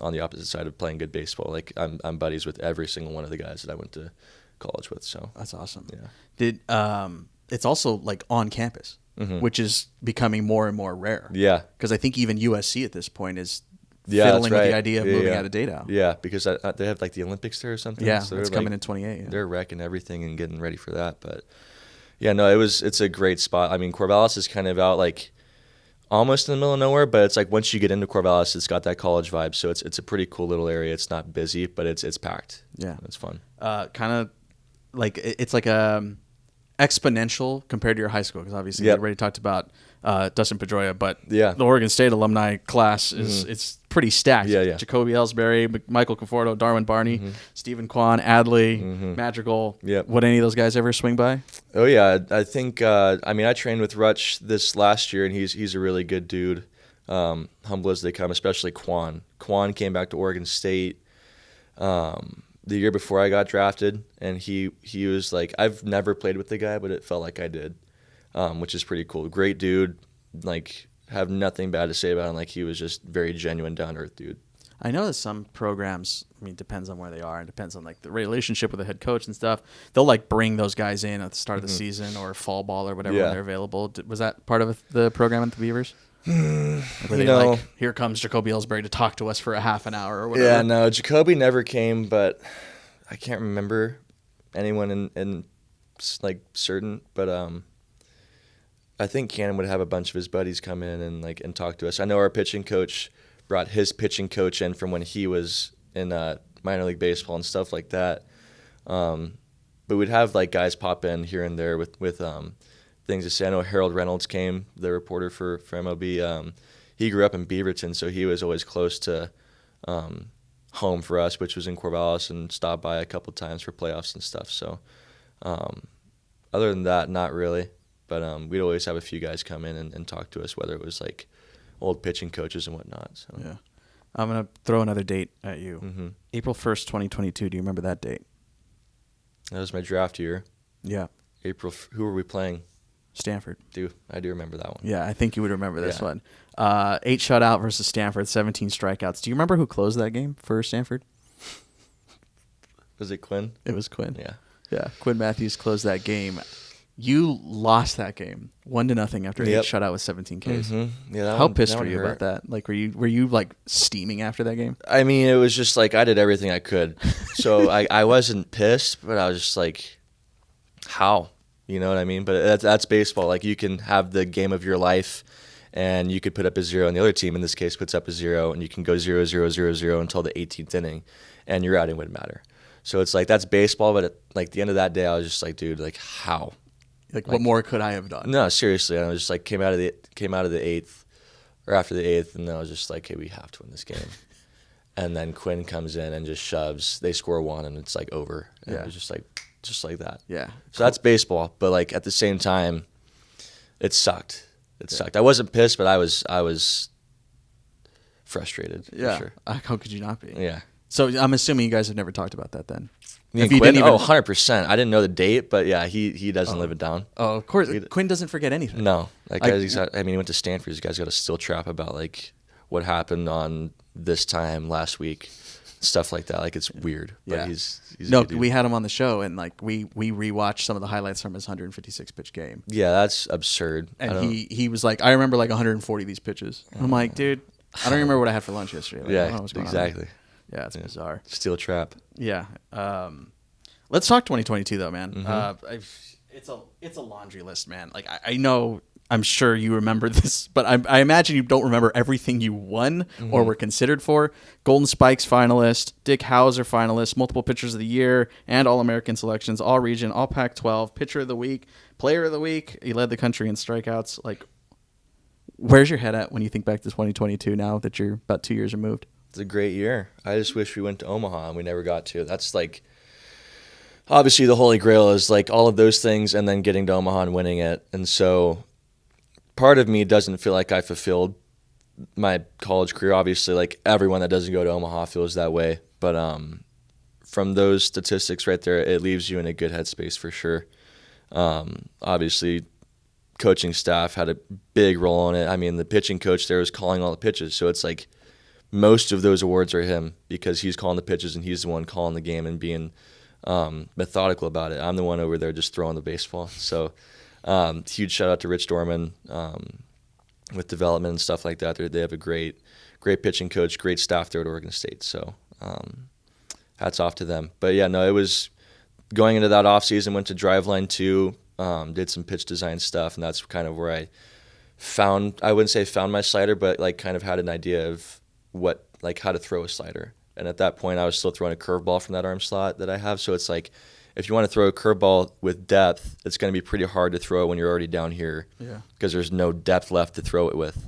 Speaker 5: On the opposite side of playing good baseball, like I'm buddies with every single one of the guys that I went to college with. So
Speaker 6: That's awesome.
Speaker 5: yeah,
Speaker 6: It's also like on campus, which is becoming more and more rare.
Speaker 5: yeah,
Speaker 6: Because I think even USC at this point is
Speaker 5: yeah.
Speaker 6: fiddling
Speaker 5: That's
Speaker 6: with
Speaker 5: right.
Speaker 6: the idea of
Speaker 5: Yeah,
Speaker 6: moving
Speaker 5: yeah.
Speaker 6: out of Data.
Speaker 5: Yeah, because they have like the Olympics there or something.
Speaker 6: Yeah,
Speaker 5: so
Speaker 6: it's
Speaker 5: they're,
Speaker 6: coming
Speaker 5: like,
Speaker 6: in 28. Yeah.
Speaker 5: They're wrecking everything and getting ready for that. But yeah, no, it's a great spot. I mean, Corvallis is kind of out like almost in the middle of nowhere, but it's like once you get into Corvallis, it's got that college vibe. So it's a pretty cool little area. It's not busy, but it's packed.
Speaker 6: Yeah.
Speaker 5: It's fun.
Speaker 6: Kind of like it's like exponential compared to your high school because obviously
Speaker 5: Yep.
Speaker 6: we already talked about Dustin Pedroia, but
Speaker 5: Yeah.
Speaker 6: the Oregon State alumni class is it's pretty stacked.
Speaker 5: Yeah, yeah.
Speaker 6: Jacoby Ellsbury, Michael Conforto, Darwin Barney, Stephen Kwan, Adley, Madrigal.
Speaker 5: Yep.
Speaker 6: Would any of those guys ever swing by?
Speaker 5: Oh yeah, I think I mean I trained with Rutsch this last year, and he's a really good dude. humble as they come, especially Quan. Quan came back to Oregon State the year before I got drafted, and he was like, I've never played with the guy, but it felt like I did, which is pretty cool. Great dude, like have nothing bad to say about him. Like he was just very genuine, down to earth dude.
Speaker 6: I know that some programs, I mean, depends on where they are and depends on like the relationship with the head coach and stuff. They'll like bring those guys in at the start of the season or fall ball or whatever when they're available. Was that part of the program at the Beavers? Were they like, here comes Jacoby Ellsbury to talk to us for a half an hour or whatever?
Speaker 5: Yeah, no, Jacoby never came, but I can't remember anyone in like certain, but I think Cannon would have a bunch of his buddies come in and talk to us. I know our pitching coach brought his pitching coach in from when he was in minor league baseball and stuff like that. But we'd have like guys pop in here and there with things to say. I know Harold Reynolds came, the reporter for MLB. He grew up in Beaverton, so he was always close to home for us, which was in Corvallis, and stopped by a couple times for playoffs and stuff. So other than that, not really. But we'd always have a few guys come in and talk to us, whether it was like old pitching coaches and whatnot. So. Yeah.
Speaker 6: I'm going to throw another date at you.
Speaker 5: Mm-hmm.
Speaker 6: April 1st, 2022. Do you remember that date?
Speaker 5: That was my draft year.
Speaker 6: Yeah.
Speaker 5: Who were we playing?
Speaker 6: Stanford.
Speaker 5: I do remember that one.
Speaker 6: Yeah, I think you would remember this one. 8 shutout versus Stanford, 17 strikeouts. Do you remember who closed that game for Stanford?
Speaker 5: Was it Quinn?
Speaker 6: It was Quinn.
Speaker 5: Yeah.
Speaker 6: Yeah, Quinn Mathews closed that game. You lost that game 1-0 after 8 shutout with 17 Ks.
Speaker 5: Mm-hmm. Yeah,
Speaker 6: how pissed were you about that? Like, were you like steaming after that game?
Speaker 5: I mean, it was just like I did everything I could. So I wasn't pissed, but I was just like, how? You know what I mean? But that's baseball. Like, you can have the game of your life, and you could put up a 0, and the other team in this case puts up a 0, and you can go 0, 0, 0, 0 until the 18th inning, and your outing wouldn't matter. So it's like, that's baseball. But at like the end of that day, I was just like, dude, like, how?
Speaker 6: Like, what more could I have done?
Speaker 5: No, seriously. I was just like, came out of the 8th, or after the 8th, and I was just like, hey, we have to win this game. And then Quinn comes in and just shoves. They score 1, and it's like over. And it was just like that.
Speaker 6: Yeah.
Speaker 5: So that's baseball. But like at the same time, it sucked. It sucked. I wasn't pissed, but I was frustrated.
Speaker 6: Yeah.
Speaker 5: For sure.
Speaker 6: How could you not be?
Speaker 5: Yeah.
Speaker 6: So I'm assuming you guys have never talked about that then.
Speaker 5: If you Quinn, 100%. I didn't know the date, but yeah, he doesn't live it down.
Speaker 6: Oh, of course. Quinn doesn't forget anything.
Speaker 5: No. That guy's he went to Stanford. This guy's got a still trap about like what happened on this time last week, stuff like that. Like, it's weird. But
Speaker 6: Yeah.
Speaker 5: he's
Speaker 6: No, we had him on the show, and like we rewatched some of the highlights from his 156 pitch game.
Speaker 5: Yeah, that's absurd.
Speaker 6: And he was like, I remember like 140 of these pitches. I'm like, dude, I don't remember what I had for lunch yesterday. Like, I don't know what's going on.
Speaker 5: exactly.
Speaker 6: Yeah, it's bizarre.
Speaker 5: Steel trap.
Speaker 6: Yeah. Let's talk 2022 though, man.
Speaker 5: Mm-hmm.
Speaker 6: It's a laundry list, man. Like, I know, I'm sure you remember this, but I imagine you don't remember everything you won or were considered for. Golden Spikes finalist, Dick Hauser finalist, multiple pitchers of the year, and All-American selections, all region, all Pac-12, pitcher of the week, player of the week. He led the country in strikeouts. Like, where's your head at when you think back to 2022 now that you're about 2 years removed?
Speaker 5: It's a great year. I just wish we went to Omaha and we never got to. That's like, obviously the holy grail is like all of those things and then getting to Omaha and winning it. And so part of me doesn't feel like I fulfilled my college career. Obviously, like everyone that doesn't go to Omaha feels that way. But from those statistics right there, it leaves you in a good headspace for sure. Obviously, coaching staff had a big role in it. I mean, the pitching coach there was calling all the pitches. So it's like most of those awards are him because he's calling the pitches and he's the one calling the game and being methodical about it. I'm the one over there just throwing the baseball. So huge shout out to Rich Dorman with development and stuff like that. They have a great pitching coach, great staff there at Oregon State. So hats off to them. But yeah, no, it was going into that off season, went to Driveline 2, did some pitch design stuff, and that's kind of where I wouldn't say found my slider, but like kind of had an idea of how to throw a slider. And at that point, I was still throwing a curveball from that arm slot that I have. So it's like, if you want to throw a curveball with depth, it's going to be pretty hard to throw when you're already down here because there's no depth left to throw it with.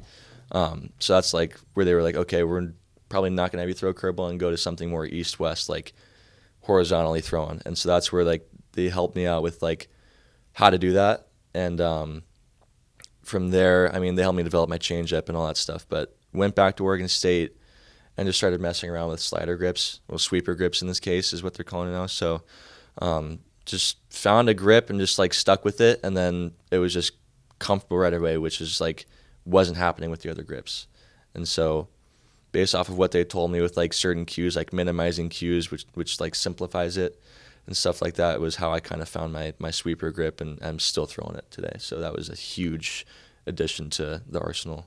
Speaker 5: So that's like where they were like, okay, we're probably not going to have you throw a curveball and go to something more east-west, like horizontally throwing. And so that's where like they helped me out with like how to do that. And from there, I mean, they helped me develop my changeup and all that stuff. But went back to Oregon State and just started messing around with slider grips, well, sweeper grips in this case is what they're calling it now. So just found a grip and just like stuck with it, and then it was just comfortable right away, which is like wasn't happening with the other grips. And so based off of what they told me with like certain cues, like minimizing cues, which like simplifies it and stuff like that, was how I kind of found my sweeper grip, and I'm still throwing it today. So that was a huge addition to the arsenal.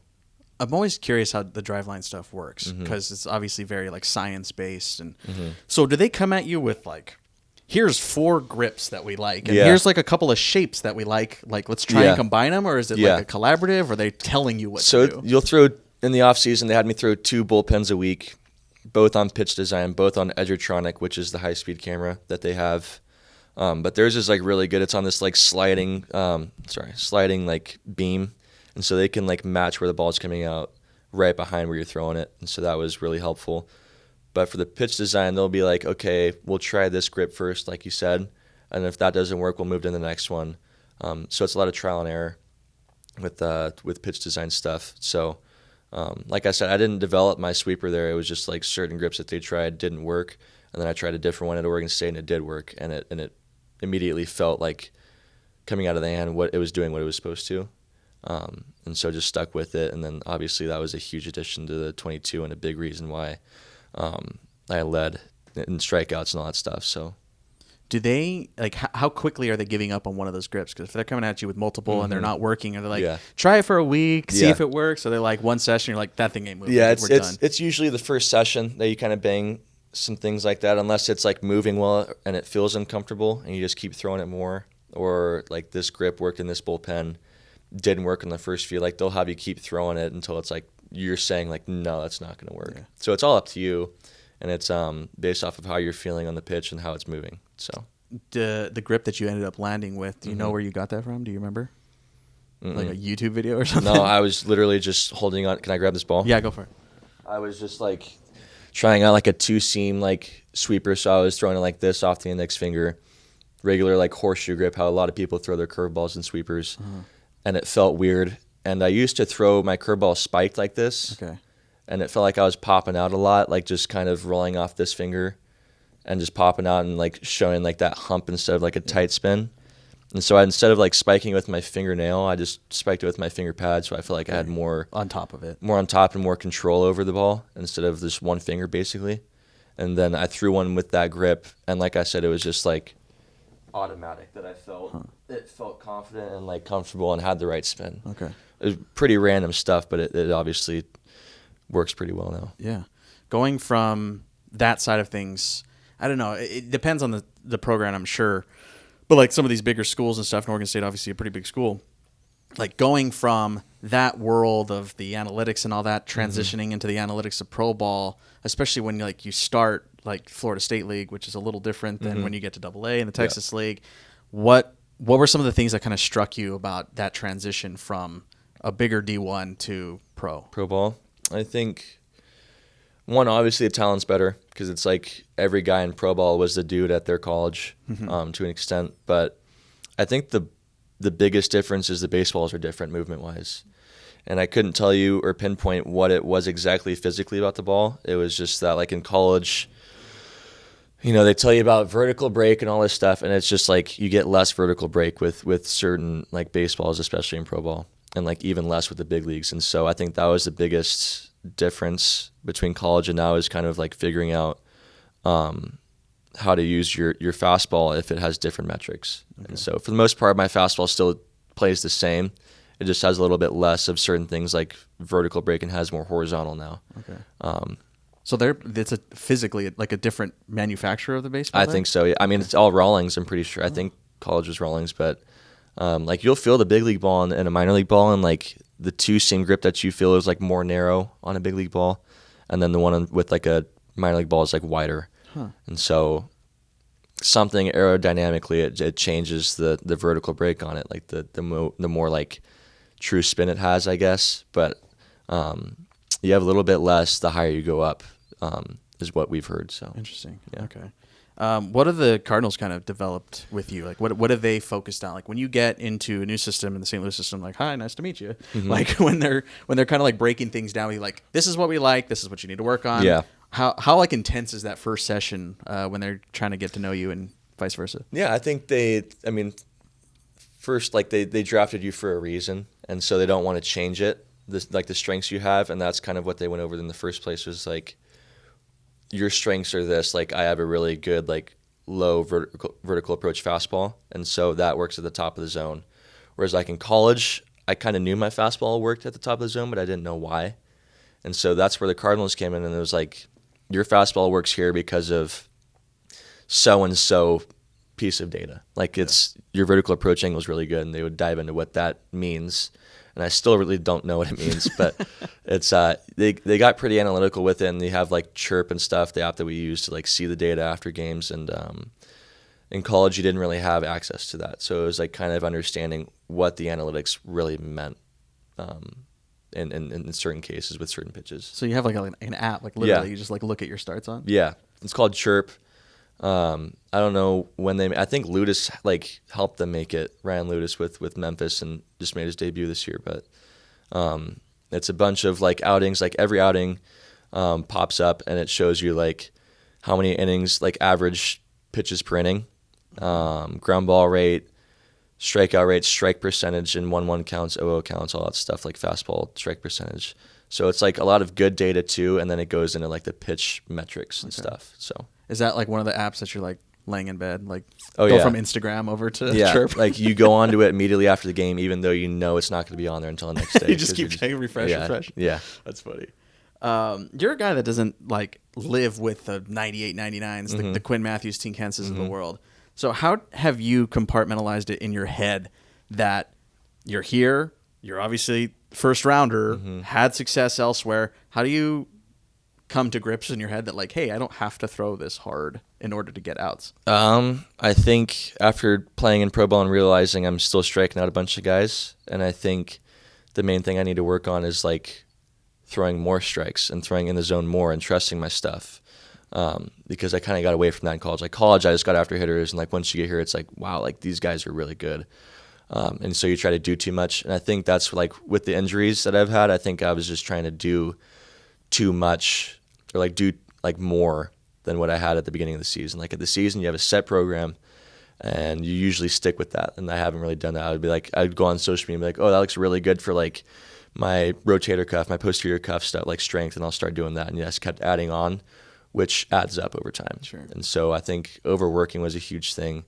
Speaker 6: I'm always curious how the driveline stuff works, because it's obviously very like science based. And so do they come at you with like, here's 4 grips that we like, and here's like a couple of shapes that we like let's try and combine them, or is it like a collaborative, or are they telling you what to do?
Speaker 5: So you'll throw, in the off season, they had me throw 2 bullpens a week, both on pitch design, both on Edgertronic, which is the high speed camera that they have. But theirs is like really good. It's on this like sliding like beam, and so they can like match where the ball's coming out right behind where you're throwing it, and so that was really helpful. But for the pitch design, they'll be like, okay, we'll try this grip first, like you said, and if that doesn't work, we'll move to the next one. So it's a lot of trial and error with pitch design stuff. So like I said, I didn't develop my sweeper there. It was just like certain grips that they tried didn't work, and then I tried a different one at Oregon State, and it did work, and it immediately felt like coming out of the hand what it was doing what it was supposed to. And so just stuck with it, and then obviously that was a huge addition to the 22 and a big reason why I led in strikeouts and all that stuff. So,
Speaker 6: do they like how quickly are they giving up on one of those grips? Because if they're coming at you with multiple and they're not working, and they're like, try it for a week, see if it works. So they're like, one session, you're like, that thing ain't moving.
Speaker 5: Yeah,
Speaker 6: we're done.
Speaker 5: It's usually the first session that you kind of bang some things like that, unless it's like moving well and it feels uncomfortable, and you just keep throwing it more. Or like this grip worked in this bullpen, didn't work in the first few. Like they'll have you keep throwing it until it's like you're saying like, no, that's not going to work. Yeah. So it's all up to you, and it's based off of how you're feeling on the pitch and how it's moving. So
Speaker 6: the grip that you ended up landing with, do you know where you got that from? Do you remember? Like a YouTube video or something?
Speaker 5: No, I was literally just holding on. Can I grab this ball?
Speaker 6: Yeah, go for it.
Speaker 5: I was just like trying out like a 2-seam like sweeper, so I was throwing it like this off the index finger, regular like horseshoe grip, how a lot of people throw their curveballs and sweepers, and it felt weird. And I used to throw my curveball spiked like this, and it felt like I was popping out a lot, like just kind of rolling off this finger and just popping out and like showing like that hump instead of like a tight spin. And so instead of like spiking with my fingernail, I just spiked it with my finger pad, so I felt like I had more
Speaker 6: on top of it,
Speaker 5: more on top and more control over the ball instead of just one finger basically. And then I threw one with that grip, and like I said, it was just like automatic that I felt. It felt confident and like comfortable and had the right spin.
Speaker 6: Okay.
Speaker 5: It was pretty random stuff, but it obviously works pretty well now.
Speaker 6: Yeah. Going from that side of things, I don't know. It depends on the program, I'm sure. But like some of these bigger schools and stuff, and Oregon State, obviously a pretty big school, like going from that world of the analytics and all that, transitioning into the analytics of pro ball, especially when like you start like Florida State League, which is a little different than when you get to AA and the Texas League. What were some of the things that kind of struck you about that transition from a bigger D1 to pro
Speaker 5: ball? I think one, obviously the talent's better because it's like every guy in pro ball was the dude at their college to an extent. But I think the biggest difference is the baseballs are different movement wise. And I couldn't tell you or pinpoint what it was exactly physically about the ball. It was just that like in college, you know, they tell you about vertical break and all this stuff, and it's just like you get less vertical break with certain like baseballs, especially in pro ball, and like even less with the big leagues. And so I think that was the biggest difference between college and now, is kind of like figuring out how to use your fastball if it has different metrics. And so for the most part, my fastball still plays the same. It just has a little bit less of certain things like vertical break and has more horizontal now.
Speaker 6: So it's physically like a different manufacturer of the baseball?
Speaker 5: I think so. Yeah. I mean, it's all Rawlings, I'm pretty sure. I think college was Rawlings, but like you'll feel the big league ball and a minor league ball, and like the 2-seam grip that you feel is like more narrow on a big league ball, and then the one with like a minor league ball is like wider. And so something aerodynamically, it changes the vertical break on it, like the more like true spin it has, I guess. But you have a little bit less the higher you go up, is what we've heard. So
Speaker 6: interesting.
Speaker 5: Yeah.
Speaker 6: Okay. What have the Cardinals kind of developed with you? Like, what have they focused on? Like, when you get into a new system in the St. Louis system, like, hi, nice to meet you. Like, when they're kind of like breaking things down, with you, like, this is what we like, this is what you need to work on.
Speaker 5: Yeah.
Speaker 6: How like intense is that first session when they're trying to get to know you and vice versa?
Speaker 5: Yeah, I think first, like, they drafted you for a reason, and so they don't want to change it, like the strengths you have, and that's kind of what they went over in the first place, was like, your strengths are this. Like, I have a really good, like, low vertical approach fastball, and so that works at the top of the zone. Whereas, like, in college, I kind of knew my fastball worked at the top of the zone, but I didn't know why. And so that's where the Cardinals came in, and it was like, your fastball works here because of so-and-so piece of data. Like, it's your vertical approach angle is really good, and they would dive into what that means. And I still really don't know what it means, but it's they got pretty analytical with it, and they have like Chirp and stuff, the app that we use to like see the data after games. And in college, you didn't really have access to that, so it was like kind of understanding what the analytics really meant in certain cases with certain pitches.
Speaker 6: So you have like an app, like literally you just like look at your starts on?
Speaker 5: Yeah, it's called Chirp. I don't know when I think Ludus like helped them make it. Ryan Ludus with Memphis, and just made his debut this year. But it's a bunch of like outings. Like, every outing pops up, and it shows you like how many innings, like average pitches per inning, ground ball rate, strikeout rate, strike percentage, and 1-1 counts, 0-0 counts, all that stuff, like fastball strike percentage. So it's like a lot of good data too, and then it goes into like the pitch metrics and stuff. So.
Speaker 6: Is that like one of the apps that you're like laying in bed, like
Speaker 5: go
Speaker 6: from Instagram over to Chirp?
Speaker 5: Like, you go onto it immediately after the game, even though you know it's not going to be on there until the next day.
Speaker 6: You just keep checking refresh.
Speaker 5: Yeah.
Speaker 6: That's funny. You're a guy that doesn't like live with the 98, 99s, the Quinn Mathews, Tink Henses of the world. So how have you compartmentalized it in your head that you're here, you're obviously first rounder, had success elsewhere. How do you come to grips in your head that like, hey, I don't have to throw this hard in order to get outs?
Speaker 5: I think after playing in pro ball and realizing I'm still striking out a bunch of guys, and I think the main thing I need to work on is like throwing more strikes and throwing in the zone more and trusting my stuff. Because I kind of got away from that in college. Like, college, I just got after hitters, and like once you get here, it's like, wow, like these guys are really good. And so you try to do too much. And I think that's like with the injuries that I've had, I think I was just trying to do too much, or like do like more than what I had at the beginning of the season. Like, at the season, you have a set program, and you usually stick with that. And I haven't really done that. I'd go on social media and be like, oh, that looks really good for like my rotator cuff, my posterior cuff stuff, like strength, and I'll start doing that. And I just kept adding on, which adds up over time.
Speaker 6: Sure.
Speaker 5: And so I think overworking was a huge thing,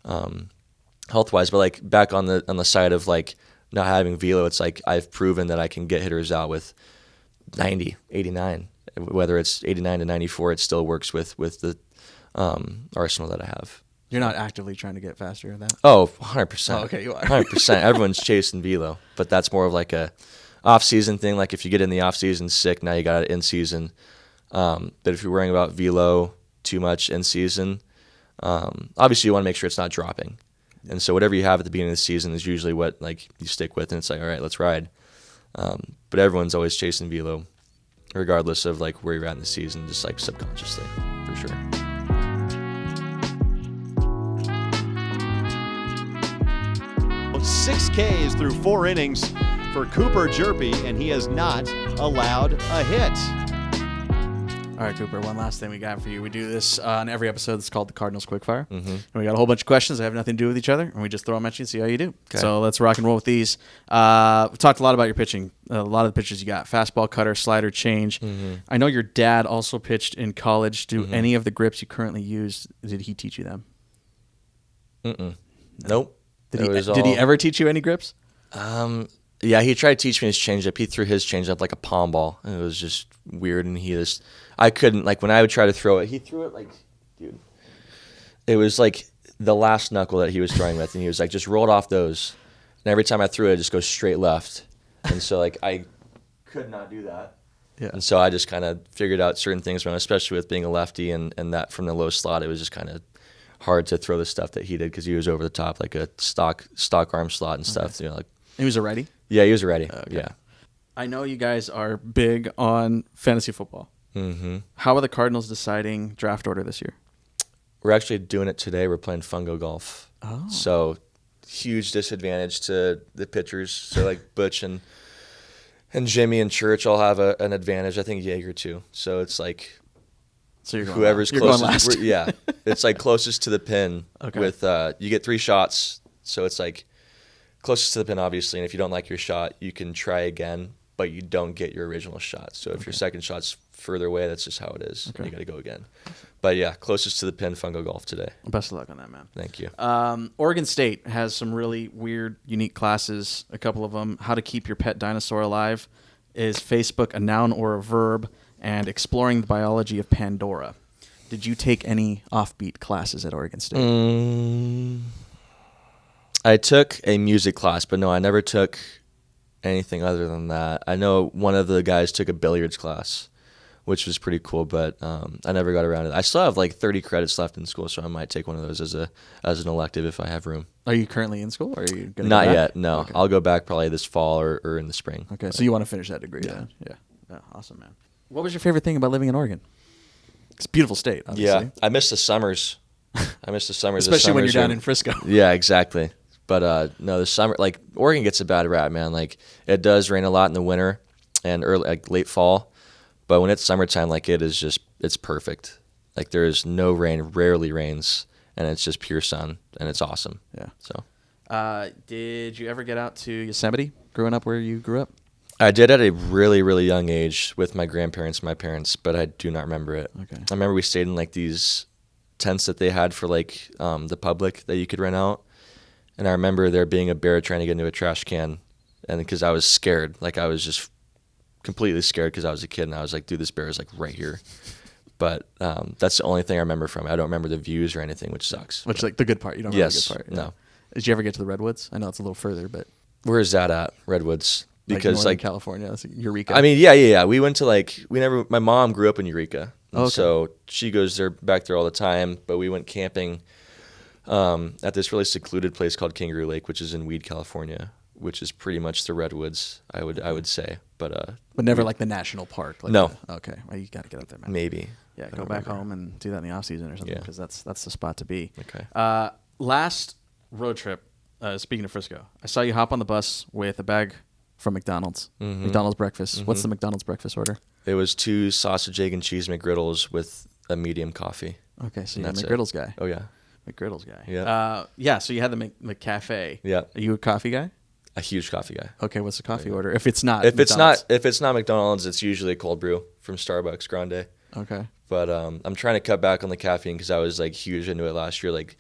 Speaker 5: health-wise. But like back on the side of like not having velo, it's like I've proven that I can get hitters out with 90, 89. Whether it's 89 to 94, it still works with the arsenal that I have.
Speaker 6: You're not actively trying to get faster than that?
Speaker 5: Oh, 100%.
Speaker 6: Oh, okay, you are.
Speaker 5: 100%. Everyone's chasing velo, but that's more of like a off-season thing. Like, if you get in the off-season sick, now you got it in season. But if you're worrying about velo too much in season, obviously you want to make sure it's not dropping. And so whatever you have at the beginning of the season is usually what like you stick with, and it's like, all right, let's ride. But everyone's always chasing velo, regardless of like where you're at in the season, just like subconsciously, for sure.
Speaker 3: 6 Ks through 4 innings for Cooper Hjerpe, and he has not allowed a hit.
Speaker 6: All right, Cooper, one last thing we got for you. We do this on every episode. It's called the Cardinals Quickfire. And we got a whole bunch of questions that have nothing to do with each other, and we just throw them at you and see how you do.
Speaker 5: Okay.
Speaker 6: So let's rock and roll with these. We talked a lot about your pitching, a lot of the pitches you got, fastball, cutter, slider, change. I know your dad also pitched in college. Do any of the grips you currently use, did he teach you them?
Speaker 5: Nope.
Speaker 6: Did he ever teach you any grips?
Speaker 5: Yeah, he tried to teach me his changeup. He threw his changeup like a palm ball, and it was just weird. And I couldn't, like, when I would try to throw it, he threw it like, dude, it was like the last knuckle that he was throwing with, and he was like, just roll it off those. And every time I threw it, it just goes straight left. And so, like, I could not do that.
Speaker 6: Yeah.
Speaker 5: And so I just kind of figured out certain things, especially with being a lefty and that from the low slot, it was just kind of hard to throw the stuff that he did because he was over the top, like a stock arm slot and stuff. You know, like,
Speaker 6: He was a righty?
Speaker 5: Yeah, he was ready.
Speaker 6: Okay.
Speaker 5: Yeah.
Speaker 6: I know you guys are big on fantasy football. How are the Cardinals deciding draft order this year?
Speaker 5: We're actually doing it today. We're playing fungo golf.
Speaker 6: Oh.
Speaker 5: So huge disadvantage to the pitchers. So like Butch and Jimmy and Church all have an advantage. I think Jaeger too. So it's like
Speaker 6: So you're going
Speaker 5: whoever's
Speaker 6: you're
Speaker 5: closest.
Speaker 6: Going last.
Speaker 5: Yeah, it's like closest to the pin.
Speaker 6: Okay.
Speaker 5: With you get 3 shots. So it's like closest to the pin, obviously. And if you don't like your shot, you can try again, but you don't get your original shot. So if your second shot's further away, that's just how it is.
Speaker 6: Okay.
Speaker 5: You got to go again. But yeah, closest to the pin, fungo golf today.
Speaker 6: Best of luck on that, man.
Speaker 5: Thank you.
Speaker 6: Oregon State has some really weird, unique classes. A couple of them. How to keep your pet dinosaur alive. Is Facebook a noun or a verb? And exploring the biology of Pandora. Did you take any offbeat classes at Oregon State?
Speaker 5: I took a music class, but no, I never took anything other than that. I know one of the guys took a billiards class, which was pretty cool, but I never got around to it. I still have like 30 credits left in school, so I might take one of those as an elective if I have room.
Speaker 6: Are you currently in school, or are you going to
Speaker 5: Not
Speaker 6: go back?
Speaker 5: yet, no.
Speaker 6: Okay.
Speaker 5: I'll go back probably this fall or in the spring.
Speaker 6: Okay, so you want to finish that degree then? Yeah. Awesome, man. What was your favorite thing about living in Oregon? It's a beautiful state, obviously.
Speaker 5: Yeah, I miss the summers.
Speaker 6: Especially
Speaker 5: The
Speaker 6: when you're
Speaker 5: summers
Speaker 6: down
Speaker 5: are-
Speaker 6: in Frisco.
Speaker 5: Yeah, exactly. But no, the summer, like Oregon gets a bad rap, man. Like it does rain a lot in the winter and early, like late fall. But when it's summertime, like it's perfect. Like there is no rain, rarely rains, and it's just pure sun, and it's awesome.
Speaker 6: Yeah.
Speaker 5: So
Speaker 6: Did you ever get out to Yosemite growing up where you grew up?
Speaker 5: I did at a really, really young age with my grandparents and my parents, but I do not remember it.
Speaker 6: Okay.
Speaker 5: I remember we stayed in like these tents that they had for like the public that you could rent out. And I remember there being a bear trying to get into a trash can, and because I was scared, like I was just completely scared because I was a kid, and I was like, dude, this bear is like right here. But that's the only thing I remember from it. I don't remember the views or anything, which sucks.
Speaker 6: Which like the good part. You don't remember
Speaker 5: Yes,
Speaker 6: the good part.
Speaker 5: no.
Speaker 6: Did you ever get to the Redwoods? I know it's a little further, but
Speaker 5: Where is that at, Redwoods? Because
Speaker 6: Northern
Speaker 5: like
Speaker 6: California, that's Eureka.
Speaker 5: I mean, yeah. We went to my mom grew up in Eureka. And
Speaker 6: Okay.
Speaker 5: so she goes back there all the time, but we went camping at this really secluded place called Kangaroo Lake, which is in Weed, California, which is pretty much the Redwoods, I would say. But
Speaker 6: never like the national park. Like
Speaker 5: No.
Speaker 6: Okay. Well, you got to get up there, man.
Speaker 5: maybe.
Speaker 6: Yeah,
Speaker 5: I
Speaker 6: go
Speaker 5: don't
Speaker 6: back
Speaker 5: remember.
Speaker 6: home and do that in the off season or something,
Speaker 5: Yeah.
Speaker 6: because that's the spot to be.
Speaker 5: Okay.
Speaker 6: Last road trip, speaking of Frisco, I saw you hop on the bus with a bag from McDonald's.
Speaker 5: Mm-hmm.
Speaker 6: McDonald's breakfast. What's the McDonald's breakfast order?
Speaker 5: It was 2 sausage, egg, and cheese McGriddles with a medium coffee.
Speaker 6: Okay, so
Speaker 5: And
Speaker 6: you're a
Speaker 5: that's it.
Speaker 6: McGriddles guy.
Speaker 5: Oh yeah.
Speaker 6: McGriddles guy.
Speaker 5: Yeah.
Speaker 6: Yeah. So you had the McCafe.
Speaker 5: Yeah.
Speaker 6: Are you a coffee guy?
Speaker 5: A huge coffee guy.
Speaker 6: Okay. What's the coffee order? If it's not.
Speaker 5: If
Speaker 6: McDonald's.
Speaker 5: it's not McDonald's, it's usually a cold brew from Starbucks Grande.
Speaker 6: Okay.
Speaker 5: But I'm trying to cut back on the caffeine because I was like huge into it last year, like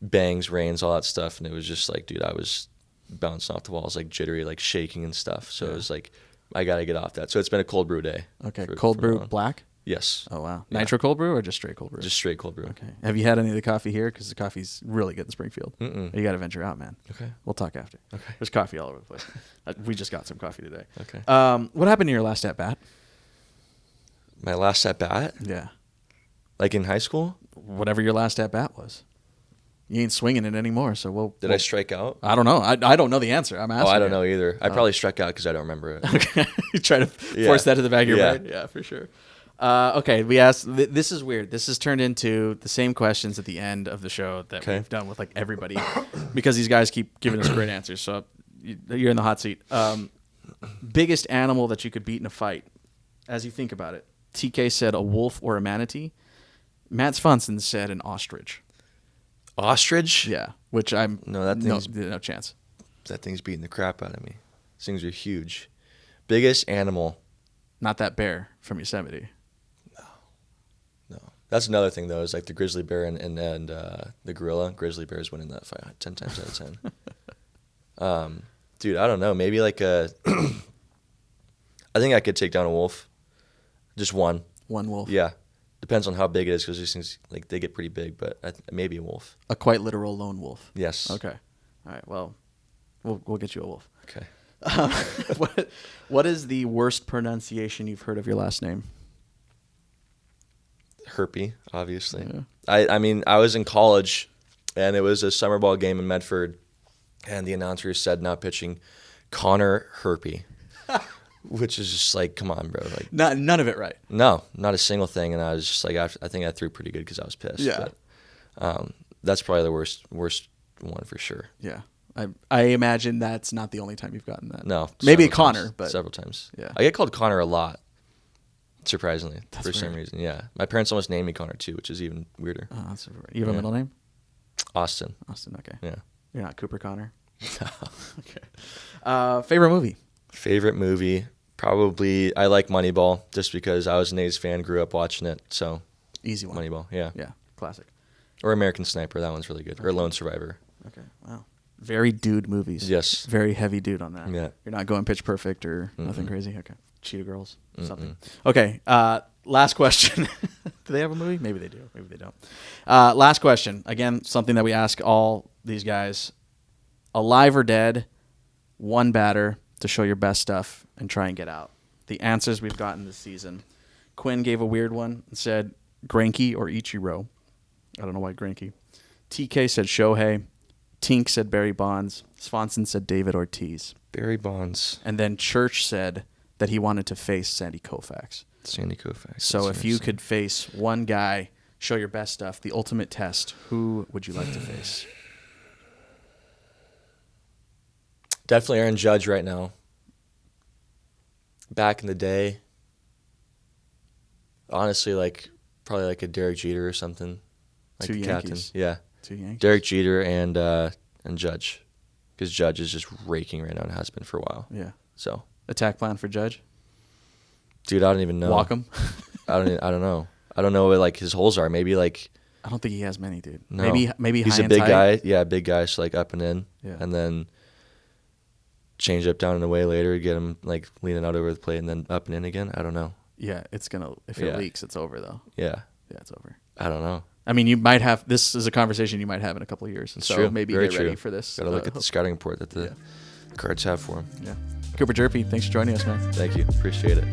Speaker 5: bangs, rains, all that stuff, and it was just like, dude, I was bouncing off the walls, like jittery, like shaking and stuff. So it was like, I got to get off that. So it's been a cold brew day.
Speaker 6: Okay.
Speaker 5: for-
Speaker 6: Cold
Speaker 5: from
Speaker 6: brew
Speaker 5: now on.
Speaker 6: black.
Speaker 5: Yes.
Speaker 6: Oh wow.
Speaker 5: Yeah.
Speaker 6: Nitro cold brew or just straight cold brew?
Speaker 5: Just straight cold brew.
Speaker 6: Okay. Have you had any of the coffee here? Because the coffee's really good in Springfield.
Speaker 5: Mm-mm.
Speaker 6: You got to venture out, man.
Speaker 5: Okay.
Speaker 6: We'll talk after.
Speaker 5: Okay.
Speaker 6: There's coffee all over the place. We just got some coffee today.
Speaker 5: Okay.
Speaker 6: What happened to your last at bat?
Speaker 5: My last at bat,
Speaker 6: Yeah.
Speaker 5: like in high school,
Speaker 6: Whatever your last at bat was. You ain't swinging it anymore, so we'll.
Speaker 5: did I strike out?
Speaker 6: I don't know. I don't know the answer. I'm asking.
Speaker 5: Oh, I don't
Speaker 6: you.
Speaker 5: know either. I probably struck out because I don't remember it.
Speaker 6: Okay. You try to
Speaker 5: Yeah.
Speaker 6: force that to the back of your
Speaker 5: Yeah.
Speaker 6: brain. Yeah, for sure. Okay, we asked. This is weird. This has turned into the same questions at the end of the show that
Speaker 5: Okay.
Speaker 6: we've done with like everybody, because these guys keep giving us great answers. So you're in the hot seat. Biggest animal that you could beat in a fight, as you think about it. TK said a wolf or a manatee. Matt Svanson said an ostrich.
Speaker 5: Ostrich?
Speaker 6: Yeah, which I'm
Speaker 5: No, that thing's-
Speaker 6: no chance.
Speaker 5: That thing's beating the crap out of me. These things are huge. Biggest animal.
Speaker 6: Not that bear from Yosemite.
Speaker 5: No. That's another thing, though, is like the grizzly bear and the gorilla. Grizzly bear's winning that fight 10 times out of 10. Dude, I don't know. Maybe like a... I think I could take down a wolf. Just one.
Speaker 6: One wolf.
Speaker 5: Yeah. Depends on how big it is, because these things, like, they get pretty big, but maybe a wolf.
Speaker 6: A quite literal lone wolf.
Speaker 5: Yes.
Speaker 6: Okay. All right. Well, we'll get you a wolf.
Speaker 5: Okay.
Speaker 6: What is the worst pronunciation you've heard of your last name?
Speaker 5: Hjerpe, obviously.
Speaker 6: Yeah.
Speaker 5: I mean, I was in college, and it was a summer ball game in Medford, and the announcer said, not pitching, Connor Hjerpe, which is just like, come on, bro. Like,
Speaker 6: None of it right.
Speaker 5: no, not a single thing. And I was just like, I think I threw pretty good because I was pissed.
Speaker 6: Yeah.
Speaker 5: That's probably the worst one for sure.
Speaker 6: Yeah. I imagine that's not the only time you've gotten that.
Speaker 5: No,
Speaker 6: maybe
Speaker 5: several
Speaker 6: Connor,
Speaker 5: times,
Speaker 6: but
Speaker 5: several times.
Speaker 6: Yeah.
Speaker 5: I get called Connor a lot, surprisingly,
Speaker 6: That's
Speaker 5: for some
Speaker 6: weird.
Speaker 5: reason. Yeah, my parents almost named me Connor too, which is even weirder.
Speaker 6: Oh, that's weird. You have a
Speaker 5: Yeah.
Speaker 6: middle name?
Speaker 5: Austin.
Speaker 6: Austin. Okay.
Speaker 5: Yeah.
Speaker 6: You're not Cooper Connor. Okay. Favorite movie?
Speaker 5: Favorite movie, probably I like Moneyball just because I was an A's fan, grew up watching it. So
Speaker 6: Easy one.
Speaker 5: Moneyball, yeah.
Speaker 6: Yeah. Classic.
Speaker 5: Or American Sniper, that one's really good. Or Lone Survivor.
Speaker 6: Okay. Wow. Very dude movies.
Speaker 5: Yes.
Speaker 6: Very heavy dude on that.
Speaker 5: Yeah.
Speaker 6: You're not going Pitch Perfect or nothing crazy. Okay. Cheetah Girls. Something.
Speaker 5: Mm-mm.
Speaker 6: Okay. Last question. Do they have a movie? Maybe they do. Maybe they don't. Last question. Again, something that we ask all these guys. Alive or dead, one batter to show your best stuff and try and get out. The answers we've gotten this season. Quinn gave a weird one and said Greinke or Ichiro. I don't know why Greinke. TK said Shohei. Tink said Barry Bonds. Svanson said David Ortiz.
Speaker 5: Barry Bonds.
Speaker 6: And then Church said that he wanted to face Sandy Koufax.
Speaker 5: Sandy Koufax.
Speaker 6: So
Speaker 5: That's
Speaker 6: if you
Speaker 5: interesting.
Speaker 6: could face one guy, show your best stuff, the ultimate test, who would you like to face?
Speaker 5: Definitely Aaron Judge right now. Back in the day, honestly, probably like a Derek Jeter or something. Like
Speaker 6: Two
Speaker 5: the captain.
Speaker 6: Yankees.
Speaker 5: Yeah.
Speaker 6: 2 Yankees.
Speaker 5: Derek Jeter and Judge. Because Judge is just raking right now and has been for a while.
Speaker 6: Yeah.
Speaker 5: So,
Speaker 6: Attack plan for Judge?
Speaker 5: dude, I don't even know.
Speaker 6: Walk him?
Speaker 5: I don't know. I don't know what his holes are. Maybe
Speaker 6: I don't think he has many, dude.
Speaker 5: no.
Speaker 6: Maybe
Speaker 5: he's
Speaker 6: high
Speaker 5: a
Speaker 6: and
Speaker 5: big
Speaker 6: tight.
Speaker 5: guy. Yeah, big guy. So up and in.
Speaker 6: Yeah.
Speaker 5: And then change up down and away later, get him leaning out over the plate and then up and in again. I don't know.
Speaker 6: Yeah, it's gonna. If
Speaker 5: Yeah.
Speaker 6: it leaks, it's over though.
Speaker 5: Yeah.
Speaker 6: Yeah, it's over.
Speaker 5: I don't know.
Speaker 6: I mean, you might have. This is a conversation you might have in a couple of years.
Speaker 5: It's
Speaker 6: so
Speaker 5: true.
Speaker 6: maybe
Speaker 5: Very
Speaker 6: get
Speaker 5: true.
Speaker 6: ready for this.
Speaker 5: Got to look at the scouting report that the Cards have for him.
Speaker 6: Yeah. Cooper Hjerpe, thanks for joining us, man.
Speaker 5: Thank you. Appreciate it.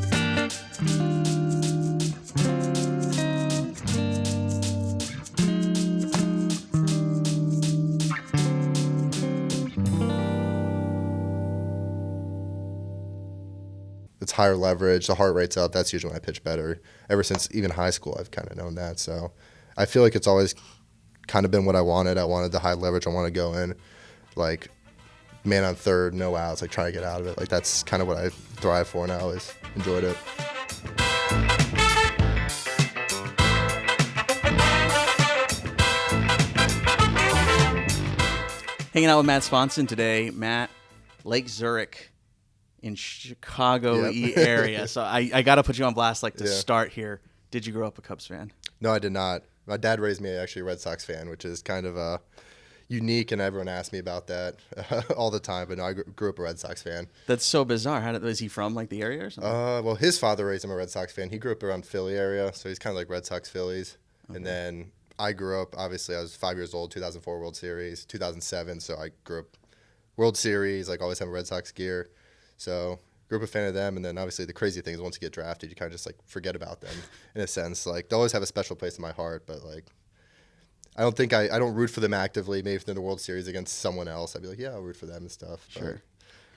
Speaker 7: It's higher leverage, the heart rate's up. That's usually when I pitch better. Ever since even high school, I've kind of known that. So I feel like it's always kind of been what I wanted. I wanted the high leverage. I want to go in, man on third, no outs, try to get out of it. That's kind of what I thrive for, and I always enjoyed it.
Speaker 6: Hanging out with Matt Svanson today. Matt, Lake Zurich in Chicago area. So I got to put you on blast to start here. Did you grow up a Cubs fan?
Speaker 7: No, I did not. My dad raised me actually a Red Sox fan, which is kind of unique, and everyone asks me about that all the time. But no, I grew up a Red Sox fan.
Speaker 6: That's so bizarre. Is he from the area or something?
Speaker 7: Well, his father raised him a Red Sox fan. He grew up around Philly area, so he's kind of like Red Sox Phillies. Okay. And then I grew up, obviously, I was 5 years old, 2004 World Series, 2007. So I grew up World Series, always have Red Sox gear. So grew up a fan of them. And then obviously the crazy thing is once you get drafted, you kind of just forget about them in a sense. They always have a special place in my heart, but I don't think I don't root for them actively. Maybe if they're in the World Series against someone else, I'd be yeah, I'll root for them and stuff.
Speaker 6: Sure.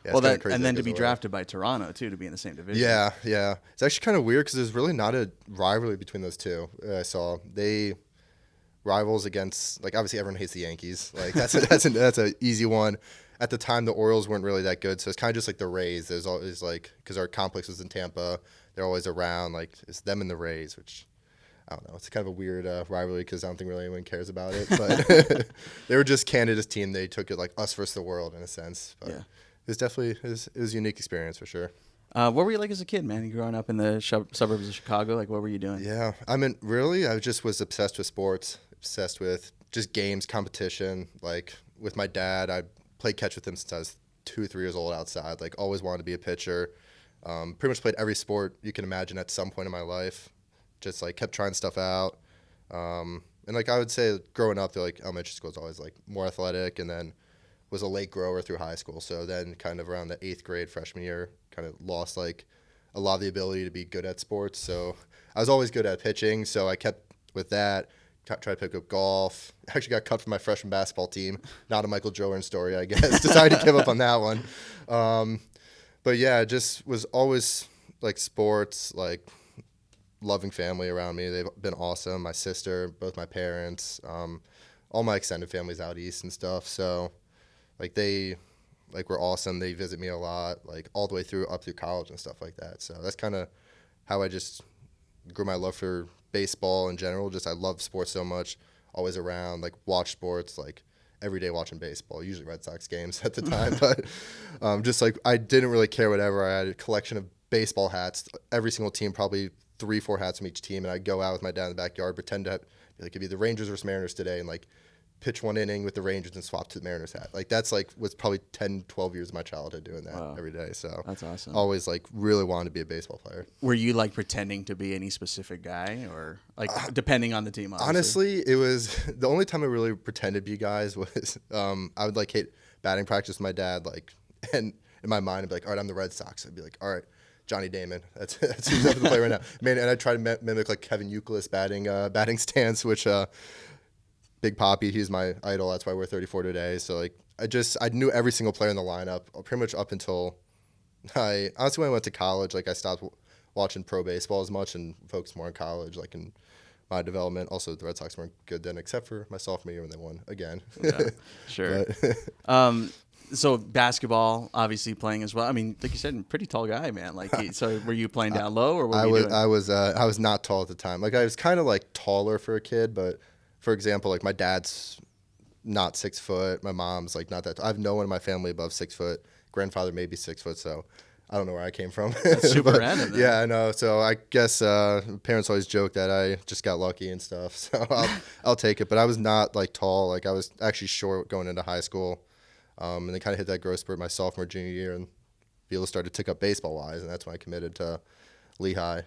Speaker 7: Yeah,
Speaker 6: well, and then to be drafted by Toronto too, to be in the same division.
Speaker 7: Yeah. It's actually kind of weird because there's really not a rivalry between those two. I saw they rivals against obviously everyone hates the Yankees. That's an easy one. At the time, the Orioles weren't really that good, so it's kind of just the Rays. There's always because our complex was in Tampa, they're always around. It's them and the Rays, which I don't know. It's kind of a weird rivalry because I don't think really anyone cares about it. But they were just Canada's team. They took it us versus the world in a sense. But it was definitely it was a unique experience for sure.
Speaker 6: What were you like as a kid, man? You growing up in the suburbs of Chicago? What were you doing?
Speaker 7: Yeah, really, I just was obsessed with sports, obsessed with just games, competition. With my dad, I played catch with him since I was 2-3 years old outside. Always wanted to be a pitcher. Pretty much played every sport you can imagine at some point in my life. Just kept trying stuff out. And I would say growing up, elementary school was always more athletic, and then was a late grower through high school. So then kind of around the 8th grade freshman year, kind of lost a lot of the ability to be good at sports. So I was always good at pitching, so I kept with that. Tried to pick up golf. Actually got cut from my freshman basketball team. Not a Michael Jordan story, I guess. Decided to give up on that one. But yeah, just was always sports, loving family around me. They've been awesome. My sister, both my parents, all my extended family's out east and stuff. So, like, they were awesome. They visit me a lot, like, all the way up through college and stuff like that. So that's kind of how I just grew my love for baseball in general. Just I love sports so much, always around, like, watch sports, like, every day watching baseball, usually Red Sox games at the time. But just, like, I didn't really care whatever. I had a collection of baseball hats, every single team, probably 3-4 hats from each team, and I'd go out with my dad in the backyard, pretend to like it'd be the Rangers versus Mariners today, and like pitch one inning with the Rangers and swap to the Mariners hat. Like that's like was probably 10, 12 years of my childhood doing that every day. So
Speaker 6: that's awesome.
Speaker 7: Always like really wanted to be a baseball player.
Speaker 6: Were you like pretending to be any specific guy, or like depending on the team? Obviously?
Speaker 7: Honestly, it was the only time I really pretended to be guys was I would like hit batting practice with my dad, like, and in my mind I'd be like, all right, I'm the Red Sox. I'd be like, all right, Johnny Damon. That's who's up to play right now. Man, and I try to mimic like Kevin Youkilis batting stance, which Big Papi, he's my idol. That's why we're 34 today. So like I knew every single player in the lineup pretty much up until when I went to college. Like I stopped watching pro baseball as much and focused more on college, like in my development. Also, the Red Sox weren't good then, except for my sophomore year when they won again.
Speaker 6: Yeah, sure. So basketball, obviously playing as well. I mean, like you said, pretty tall guy, man. Like, so were you playing down low, or what were you doing?
Speaker 7: I was not tall at the time. Like I was kind of like taller for a kid, but for example, like my dad's not 6 foot. My mom's like not that. I have no one in my family above 6 foot. Grandfather maybe 6 foot. So I don't know where I came from.
Speaker 6: That's super random. Then.
Speaker 7: Yeah, I know. So I guess parents always joke that I just got lucky and stuff. So I'll take it. But I was not like tall. Like I was actually short going into high school. And then kind of hit that growth spurt my sophomore, junior year, and Vila started to tick up baseball-wise, and that's when I committed to Lehigh.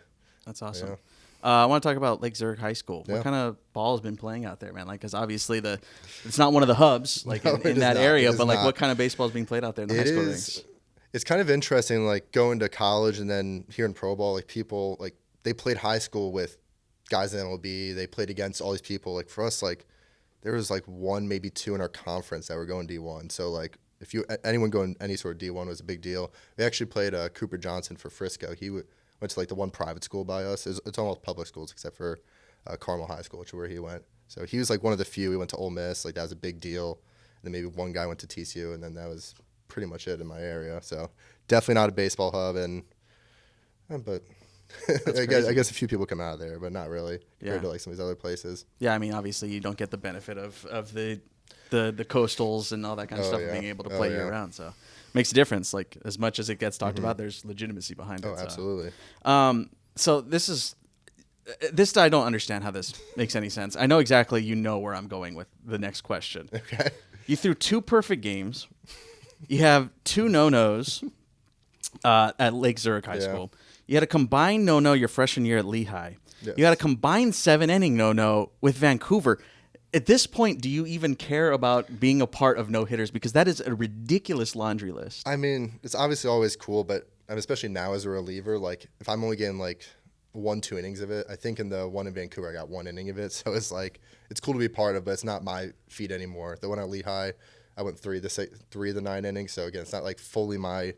Speaker 6: That's awesome.
Speaker 7: Yeah.
Speaker 6: I want to talk about Lake Zurich High School.
Speaker 7: Yeah.
Speaker 6: What kind of ball has been playing out there, man? Like, because obviously it's not one of the hubs, like
Speaker 7: No,
Speaker 6: in that
Speaker 7: not.
Speaker 6: area,
Speaker 7: It
Speaker 6: but like
Speaker 7: not.
Speaker 6: what kind of baseball is being played out there in the high school ranks?
Speaker 7: It's kind of interesting, like going to college and then here in pro ball, like people, like they played high school with guys in MLB. They played against all these people. Like for us, like there was like 1, maybe 2 in our conference that were going D1. So like, if anyone going any sort of D1 was a big deal. We actually played Cooper Johnson for Frisco. He went to like the one private school by us. It's almost public schools except for Carmel High School, which is where he went. So he was like one of the few. He went to Ole Miss. Like that was a big deal. And then maybe one guy went to TCU, and then that was pretty much it in my area. So definitely not a baseball hub, but I guess a few people come out of there, but not really compared to like some of these other places.
Speaker 6: Yeah, I mean, obviously you don't get the benefit of the coastals and all that kind of stuff, being able to play year round. So makes a difference. Like as much as it gets talked about, there's legitimacy behind it.
Speaker 7: Oh, absolutely.
Speaker 6: So this I don't understand how this makes any sense. I know exactly where I'm going with the next question.
Speaker 7: Okay.
Speaker 6: You threw 2 perfect games. You have 2 no-nos at Lake Zurich High School. You had a combined no-no your freshman year at Lehigh.
Speaker 7: Yes.
Speaker 6: You had a combined 7-inning no-no with Vancouver. At this point, do you even care about being a part of no-hitters? Because that is a ridiculous laundry list.
Speaker 7: I mean, it's obviously always cool, but especially now as a reliever, like if I'm only getting like 1-2 innings of it, I think in the one in Vancouver I got 1 inning of it. So it's like it's cool to be a part of, but it's not my feat anymore. The one at Lehigh, I went 3 of the 9 innings. So again, it's not like fully my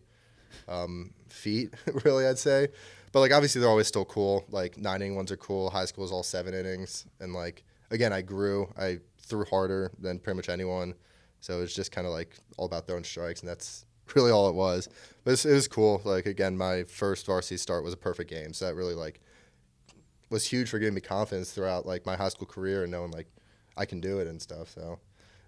Speaker 7: feat, really, I'd say. But like obviously they're always still cool. Like 9-inning ones are cool. High school is all 7 innings, and like. Again, I threw harder than pretty much anyone. So it's just kind of like all about throwing strikes, and that's really all it was. But it was cool. Like, again, my first varsity start was a perfect game. So that really, like, was huge for giving me confidence throughout, like, my high school career and knowing, like, I can do it and stuff. So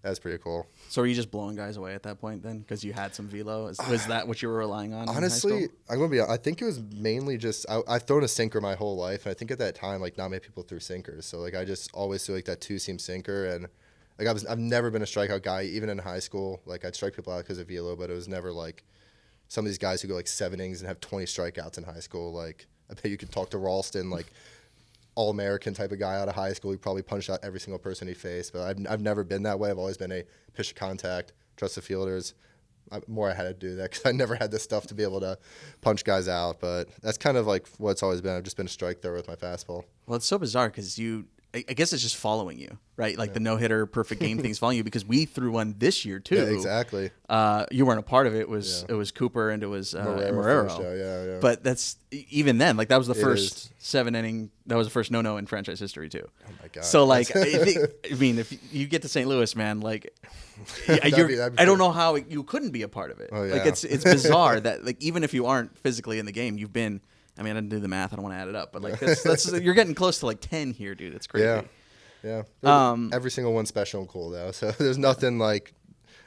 Speaker 7: that's pretty cool.
Speaker 6: So were you just blowing guys away at that point then because you had some velo? Was that what you were relying on?
Speaker 7: Honestly, I'm going to be honest. I think it was mainly just I've thrown a sinker my whole life. And I think at that time, like, not many people threw sinkers. So, like, I just always threw, like, that 2-seam sinker. And, like, I've never been a strikeout guy, even in high school. Like, I'd strike people out because of velo, but it was never, like, some of these guys who go, like, 7 innings and have 20 strikeouts in high school. Like, I bet you could talk to Ralston, like, all-American type of guy out of high school. He probably punched out every single person he faced. But I've never been that way. I've always been a pitch to contact, trust the fielders. I had to do that because I never had the stuff to be able to punch guys out. But that's kind of like what it's always been. I've just been a strike thrower with my fastball.
Speaker 6: Well, it's so bizarre because I guess it's just following you, right? Like the no-hitter, perfect game thing's following you because we threw one this year too.
Speaker 7: Yeah, exactly.
Speaker 6: You weren't a part of it. It was Cooper and it was Marrero.
Speaker 7: First, yeah.
Speaker 6: But that's even then, like that was the first 7-inning. That was the first no in franchise history too.
Speaker 7: Oh my god!
Speaker 6: So like, I mean, if you get to St. Louis, man, like,
Speaker 7: that'd be
Speaker 6: I don't know how you couldn't be a part of it.
Speaker 7: Oh, yeah.
Speaker 6: Like it's bizarre that like even if you aren't physically in the game, you've been. I mean, I didn't do the math. I don't want to add it up, but like that's you're getting close to like 10 here, dude. It's crazy.
Speaker 7: Yeah. Every single one's special and cool though. So there's nothing like.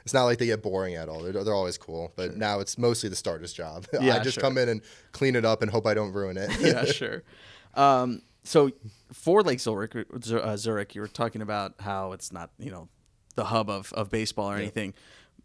Speaker 7: It's not like they get boring at all. They're always cool. But now it's mostly the starter's job.
Speaker 6: Yeah,
Speaker 7: I just come in and clean it up and hope I don't ruin it.
Speaker 6: Yeah, sure. So for Lake Zurich, you were talking about how it's not the hub of baseball or anything,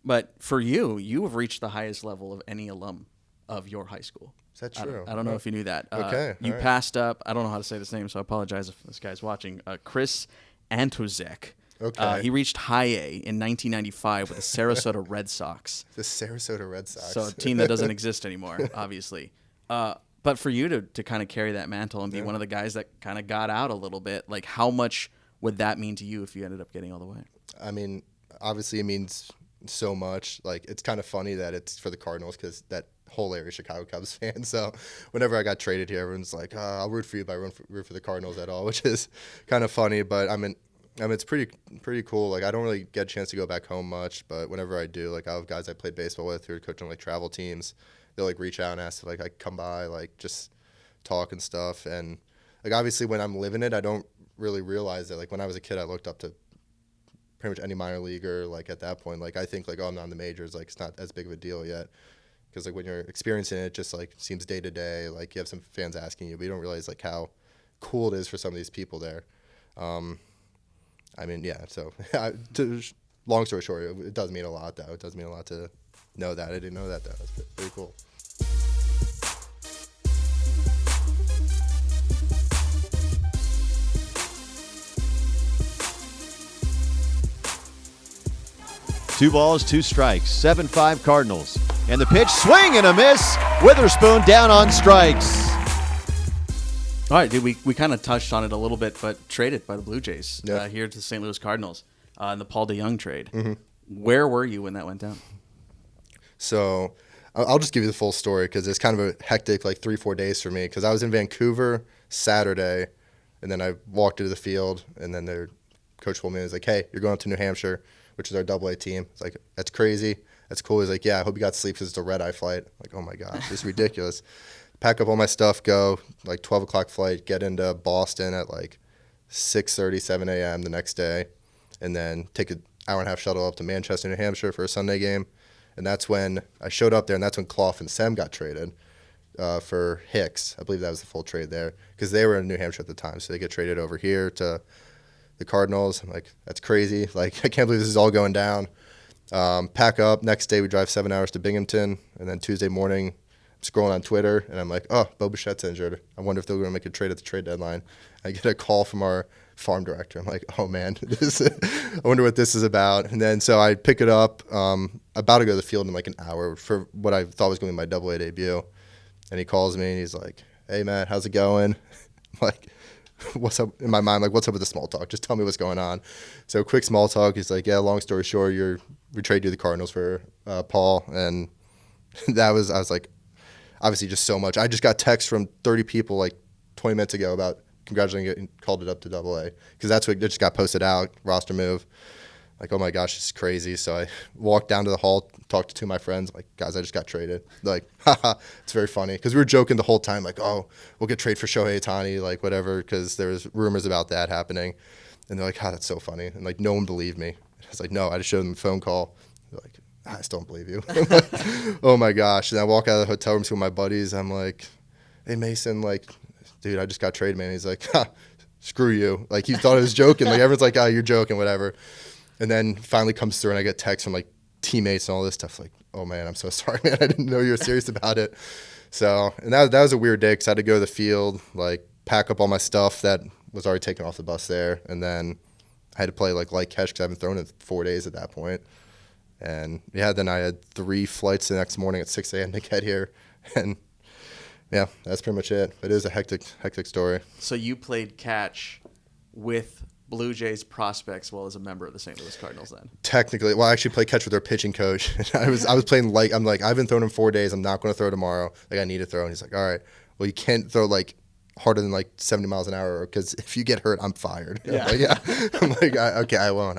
Speaker 6: but for you have reached the highest level of any alum of your high school.
Speaker 7: Is that true?
Speaker 6: I don't know if you knew that.
Speaker 7: Okay.
Speaker 6: You passed up. I don't know how to say this name, so I apologize if this guy's watching. Chris Antozek.
Speaker 7: Okay.
Speaker 6: He reached high A in 1995 with the Sarasota Red Sox.
Speaker 7: The Sarasota Red Sox.
Speaker 6: So a team that doesn't exist anymore, obviously. But for you to kind of carry that mantle and be one of the guys that kind of got out a little bit, like how much would that mean to you if you ended up getting all the way?
Speaker 7: I mean, obviously it means so much. Like it's kind of funny that it's for the Cardinals because that whole area is Chicago Cubs fans. So whenever I got traded here, everyone's like, I'll root for you, but I root for the Cardinals at all, which is kind of funny. But I mean, it's pretty cool. Like I don't really get a chance to go back home much, but whenever I do, like I have guys I played baseball with who are coaching like travel teams. They'll like reach out and ask if like I come by, like just talk and stuff. And like obviously when I'm living it, I don't really realize that. Like when I was a kid, I looked up to pretty much any minor leaguer. Like at that point, like I think like I'm not in the majors. Like it's not as big of a deal yet. Because like when you're experiencing it, it just like seems day to day. Like you have some fans asking you, but you don't realize like how cool it is for some of these people there. I mean, yeah. So long story short, it does mean a lot, though. It does mean a lot to know that. I didn't know that, though. That's pretty cool.
Speaker 3: Two balls, two strikes, 7-5 Cardinals. And the pitch, swing and a miss. Witherspoon down on strikes.
Speaker 6: All right, dude, we kind of touched on it a little bit, but traded by the Blue Jays here to the St. Louis Cardinals in the Paul DeJong trade. Mm-hmm. Where were you when that went down?
Speaker 7: So I'll just give you the full story because it's kind of a hectic like 3-4 days for me because I was in Vancouver Saturday, and then I walked into the field, and then their coach told me, he was like, hey, you're going up to New Hampshire, which is our AA team. It's like, that's crazy. That's cool. He's like, yeah, I hope you got sleep because it's a red-eye flight. I'm like, oh, my gosh, this is ridiculous. Pack up all my stuff, go, like 12 o'clock flight, get into Boston at like 6:30, 7 a.m. the next day, and then take an hour-and-a-half shuttle up to Manchester, New Hampshire for a Sunday game. And that's when I showed up there, and that's when Clough and Sem got traded for Hicks. I believe that was the full trade there because they were in New Hampshire at the time, so they get traded over here to the Cardinals. I'm like, that's crazy. Like, I can't believe this is all going down. Pack up. Next day, we drive 7 hours to Binghamton, and then Tuesday morning, scrolling on Twitter, and I'm like, oh, Bo Bichette's injured. I wonder if they're going to make a trade at the trade deadline. I get a call from our farm director. I'm like, oh, man, I wonder what this is about. And then so I pick it up, about to go to the field in like an hour for what I thought was going to be my AA debut. And he calls me, and he's like, hey, Matt, how's it going? I'm like, what's up? In my mind, like, what's up with the small talk? Just tell me what's going on. So quick small talk. He's like, yeah, long story short, we traded you to the Cardinals for Paul. And I was like, obviously just so much. I just got texts from 30 people like 20 minutes ago about congratulating it and called it up to AA because that's what just got posted out, roster move. Like, oh my gosh, this is crazy. So I walked down to the hall, talked to two of my friends, like, guys, I just got traded. They're like, haha, it's very funny because we were joking the whole time, like, oh, we'll get traded for Shohei Ohtani, like whatever, because there was rumors about that happening. And they're like, that's so funny. And like, no one believed me. I was like, no, I just showed them the phone call. They're like, I still don't believe you. I'm like, oh my gosh. And I walk out of the hotel room to my buddies. I'm like, hey, Mason, like, dude, I just got traded, man. He's like, screw you. Like, he thought I was joking. Like, everyone's like, oh, you're joking, whatever. And then finally comes through, and I get texts from, like, teammates and all this stuff. Like, oh, man, I'm so sorry, man. I didn't know you were serious about it. So, and that was a weird day because I had to go to the field, like, pack up all my stuff that was already taken off the bus there. And then I had to play, like, light catch because I haven't thrown in 4 days at that point. And, yeah, then I had 3 flights the next morning at 6 a.m. to get here. And, yeah, that's pretty much it. It is a hectic story.
Speaker 6: So you played catch with Blue Jays prospects, as well as a member of the St. Louis Cardinals then?
Speaker 7: Technically, well, I actually played catch with their pitching coach. I was playing I'm like, I haven't thrown in 4 days. I'm not going to throw tomorrow. Like, I need to throw. And he's like, all right, well, you can't throw like harder than like 70 miles an hour because if you get hurt, I'm fired.
Speaker 6: Yeah.
Speaker 7: I'm like, yeah. I'm like, okay, I won't.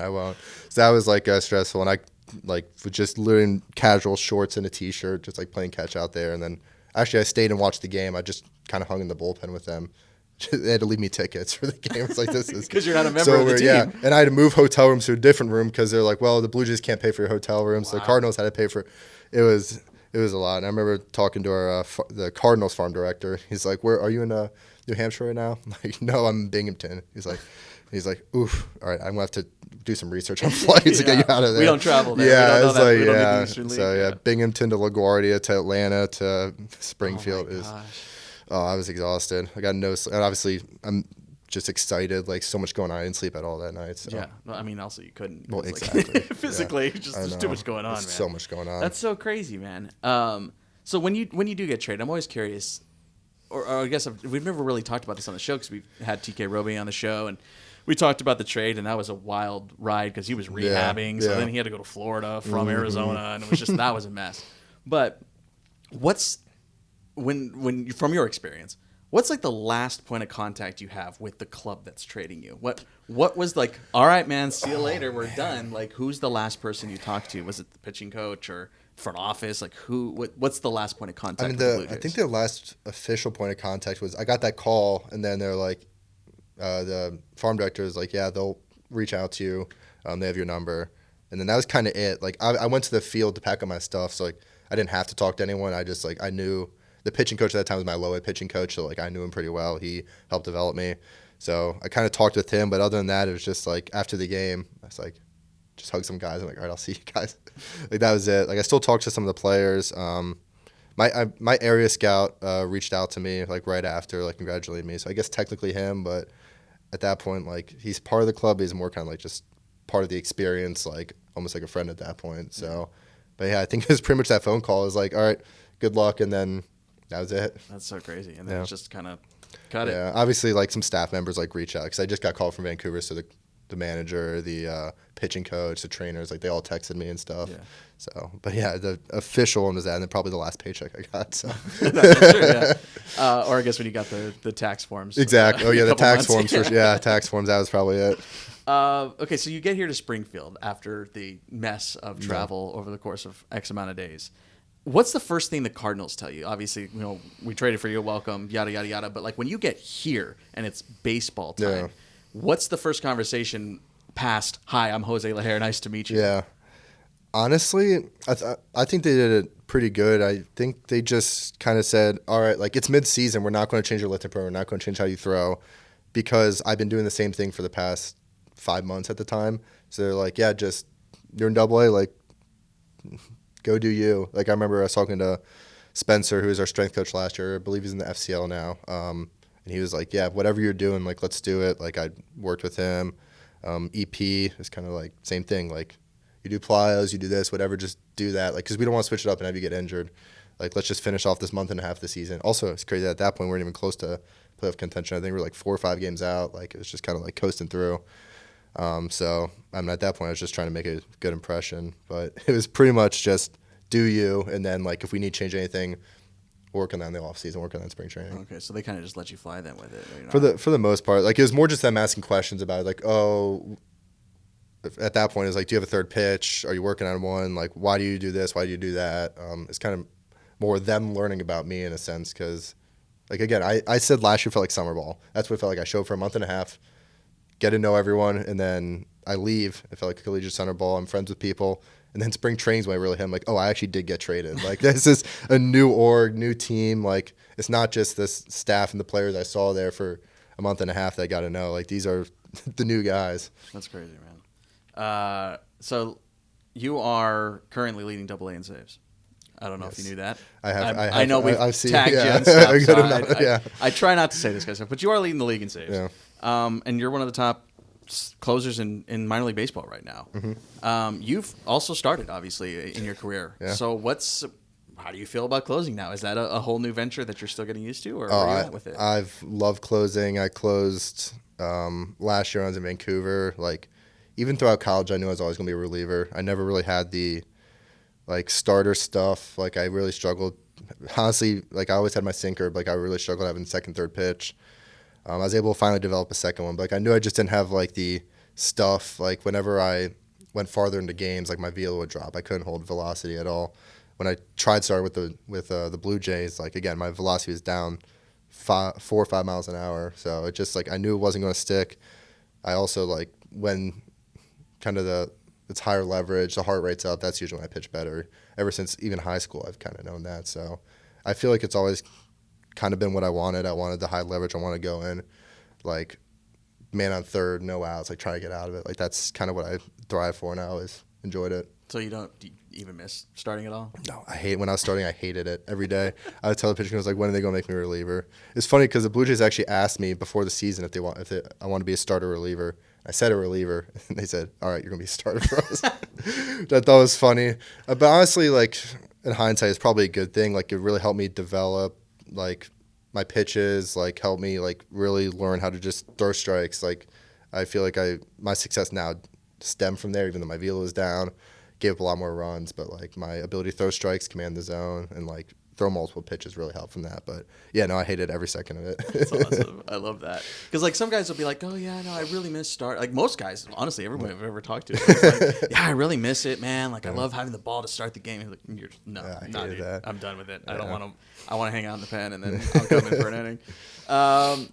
Speaker 7: So that was like stressful. And I like was just literally in casual shorts and a t-shirt, just like playing catch out there. And then actually I stayed and watched the game. I just kind of hung in the bullpen with them. They had to leave me tickets for the game. It's like, this is
Speaker 6: because you're not a member of the team.
Speaker 7: Yeah, and I had to move hotel rooms to a different room because they're like, well, the Blue Jays can't pay for your hotel room, so the Cardinals had to pay for it. It was a lot. And I remember talking to our the Cardinals farm director. He's like, "Where are you in New Hampshire right now?" I'm like, "No, I'm in Binghamton." He's like, "Oof, all right, I'm gonna have to do some research on flights to get you out of there."
Speaker 6: We don't travel there.
Speaker 7: Yeah,
Speaker 6: it's like
Speaker 7: Binghamton to LaGuardia to Atlanta to Springfield
Speaker 6: Oh my
Speaker 7: is.
Speaker 6: gosh.
Speaker 7: Oh, I was exhausted. I got no sleep. And obviously, I'm just excited. Like, so much going on. I didn't sleep at all that night. So.
Speaker 6: Yeah. Well, I mean, also you couldn't.
Speaker 7: Well,
Speaker 6: It's
Speaker 7: exactly.
Speaker 6: physically, just there's too much going on,
Speaker 7: There's
Speaker 6: man.
Speaker 7: so much going on.
Speaker 6: That's so crazy, man. So when you do get traded, I'm always curious, or I guess we've never really talked about this on the show because we've had TK Roby on the show and we talked about the trade, and that was a wild ride because he was rehabbing. So then he had to go to Florida from Arizona, and it was just that was a mess. But when from your experience, what's like the last point of contact you have with the club that's trading you? What was like, all right, man, see you later, we're done. Like, who's the last person you talked to? Was it the pitching coach or front office? Like, what's the last point of contact with the Blue Jays?
Speaker 7: I think the last official point of contact was I got that call, and then they're like, the farm director is like, yeah, they'll reach out to you. They have your number. And then that was kind of it. Like, I went to the field to pack up my stuff, so like I didn't have to talk to anyone. I just like I knew the pitching coach at that time was my low A pitching coach, so like I knew him pretty well. He helped develop me, so I kind of talked with him. But other than that, it was just like after the game, I was like, just hug some guys. I'm like, all right, I'll see you guys. Like that was it. Like I still talk to some of the players. My area scout reached out to me like right after, like congratulating me. So I guess technically him, but at that point, like he's part of the club. He's more kind of like just part of the experience, like almost like a friend at that point. So, but yeah, I think it was pretty much that phone call. It was like, all right, good luck, and then that was it.
Speaker 6: That's so crazy. And then it's just kind of cut it.
Speaker 7: Yeah, obviously, like some staff members like reach out because I just got called from Vancouver, so the manager, the pitching coach, the trainers, like they all texted me and stuff. Yeah. So, but yeah, the official one was that, and then probably the last paycheck I got. So,
Speaker 6: that's true, yeah. Or I guess when you got the tax forms.
Speaker 7: Exactly. Oh yeah, the tax
Speaker 6: months.
Speaker 7: forms. Tax forms. That was probably it.
Speaker 6: Okay, so you get here to Springfield after the mess of travel over the course of X amount of days. What's the first thing the Cardinals tell you? Obviously, we traded for you, welcome, yada, yada, yada. But like when you get here and it's baseball time, what's the first conversation past, hi, I'm Jose Lajer, nice to meet you?
Speaker 7: Yeah. Honestly, I think they did it pretty good. I think they just kind of said, all right, like it's mid-season. We're not going to change your lifting program. We're not going to change how you throw because I've been doing the same thing for the past 5 months at the time. So they're like, yeah, just you're in AA, like go do you. Like I remember I was talking to Spencer, who was our strength coach last year. I believe he's in the FCL now. And he was like, yeah, whatever you're doing, like let's do it. Like I worked with him. EP is kind of like same thing. Like you do plyos, you do this, whatever, just do that. Like because we don't want to switch it up and have you get injured. Like let's just finish off this month and a half of the season. Also, it's crazy at that point we weren't even close to playoff contention. I think we were like 4 or 5 games out. Like it was just kind of like coasting through. So I mean, at that point, I was just trying to make a good impression. But it was pretty much just do you, and then like if we need to change anything, work on that in the off season, work on that in spring training.
Speaker 6: Okay, so they kind of just let you fly then with it.
Speaker 7: For the most part, like it was more just them asking questions about it, like at that point, it's like, do you have a third pitch? Are you working on one? Like, why do you do this? Why do you do that? It's kind of more them learning about me in a sense because, like again, I said last year felt like summer ball. That's what it felt like. I showed for a month and a half. Get to know everyone, and then I leave. I felt like a collegiate center ball. I'm friends with people. And then spring training's when I really hit. I'm like, oh, I actually did get traded. Like, this is a new org, new team. Like, it's not just this staff and the players I saw there for a month and a half that I got to know. Like, these are the new guys.
Speaker 6: That's crazy, man. So you are currently leading AA in saves. I don't know if you knew that. I know we've
Speaker 7: seen,
Speaker 6: tagged you and stuff. I try not to say this kind of stuff, but you are leading the league in saves. Yeah. And you're one of the top closers in minor league baseball right now. Mm-hmm. You've also started, obviously, in your career. Yeah. So how do you feel about closing now? Is that a whole new venture that you're still getting used to, or where are you at with it?
Speaker 7: I've loved closing. I closed Last year when I was in Vancouver, like even throughout college, I knew I was always going to be a reliever. I never really had the like starter stuff. Like I really struggled. Honestly, like I always had my sinker, but like I really struggled having second, third pitch. I was able to finally develop a second one, but like I knew I just didn't have like the stuff. Like whenever I went farther into games, like my velo would drop. I couldn't hold velocity at all. When I tried starting with the Blue Jays, like again, my velocity was down 4 or 5 miles an hour. So it just like I knew it wasn't going to stick. I also like when kind of it's higher leverage, the heart rate's up. That's usually when I pitch better. Ever since even high school, I've kind of known that. So I feel like it's always kind of been what I wanted. I wanted the high leverage. I want to go in, like, man on third, no outs, like, try to get out of it. Like, that's kind of what I thrive for, and I always enjoyed it.
Speaker 6: So do you even miss starting at all?
Speaker 7: No, when I was starting, I hated it every day. I would tell the pitcher, I was like, when are they going to make me a reliever? It's funny because the Blue Jays actually asked me before the season if I want to be a starter or reliever. I said a reliever, and they said, all right, you're going to be a starter for us. Which I thought was funny. But honestly, like, in hindsight, it's probably a good thing. Like, it really helped me develop, like, my pitches, like, helped me, like, really learn how to just throw strikes. Like, I feel like my success now stemmed from there, even though my velo was down. Gave up a lot more runs, but, like, my ability to throw strikes, command the zone, and, like, throw multiple pitches really helped from that. But yeah, no, I hated every second of it.
Speaker 6: That's awesome. I love that. Because like some guys will be like, oh yeah, no, I really miss start. Like most guys, honestly, everybody I've ever talked to, is like, yeah, I really miss it, man. Like I love having the ball to start the game. Like,
Speaker 7: I
Speaker 6: no,
Speaker 7: hated
Speaker 6: dude,
Speaker 7: that.
Speaker 6: I'm done with it.
Speaker 7: Yeah.
Speaker 6: I don't want to. I want to hang out in the pen and then I'll come in for an inning.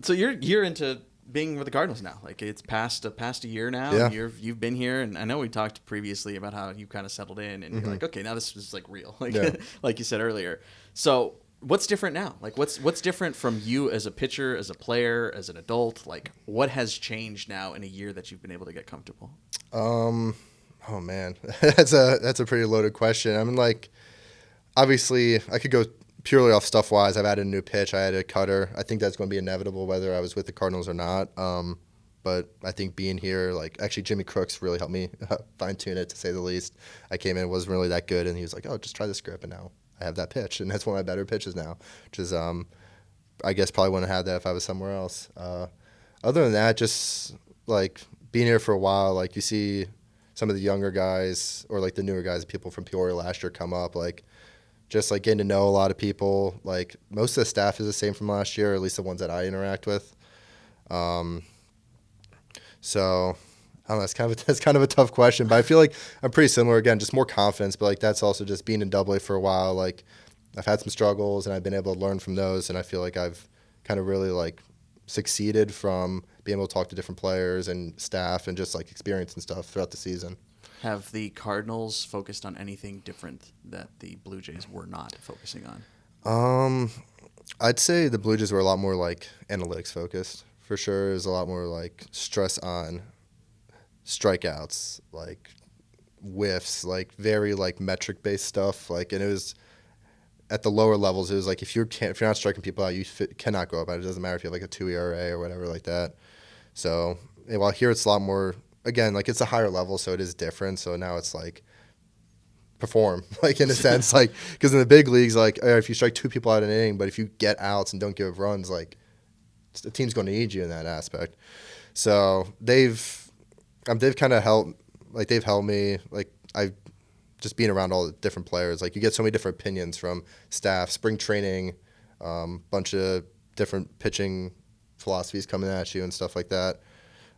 Speaker 6: So you're into being with the Cardinals now. Like it's past a year now.
Speaker 7: Yeah.
Speaker 6: And you've been here, and I know we talked previously about how you kind of settled in, and you're like, okay, now this is like real, like
Speaker 7: Yeah.
Speaker 6: like you said earlier. So what's different now? Like what's different from you as a pitcher, as a player, as an adult? Like what has changed now in a year that you've been able to get comfortable?
Speaker 7: Oh man, that's a pretty loaded question. I mean, like, obviously, I could go purely off stuff wise. I've added a new pitch. I added a cutter. I think that's going to be inevitable whether I was with the Cardinals or not. But I think being here, like, actually Jimmy Crooks really helped me fine tune it, to say the least. I came in, wasn't really that good, and he was like, "Oh, just try this grip," and now I have that pitch, and that's one of my better pitches now, which is I guess probably wouldn't have had that if I was somewhere else. Other than that, just like being here for a while, like you see some of the younger guys or like the newer guys, people from Peoria last year come up, like just like getting to know a lot of people. Like most of the staff is the same from last year, or at least the ones that I interact with. So I don't know, that's kind of a tough question, but I feel like I'm pretty similar. Again, just more confidence, but like that's also just being in Double A for a while. Like I've had some struggles and I've been able to learn from those, and I feel like I've kind of really like succeeded from being able to talk to different players and staff and just like experience and stuff throughout the season.
Speaker 6: Have the Cardinals focused on anything different that the Blue Jays were not focusing on?
Speaker 7: I'd say the Blue Jays were a lot more like analytics focused. For sure, there's a lot more like stress on strikeouts, like whiffs, like very like metric based stuff. Like, and it was at the lower levels. It was like if you're not striking people out, you cannot go up. It doesn't matter if you have like a 2 ERA or whatever like that. So while here it's a lot more. Again, like it's a higher level, so it is different. So now it's like perform, like in a sense, like because in the big leagues, like if you strike 2 people out in an inning, but if you get outs and don't give runs, like the team's going to need you in that aspect. So they've kind of helped, like they've helped me, like I've just being around all the different players. Like you get so many different opinions from staff, spring training, bunch of different pitching philosophies coming at you and stuff like that.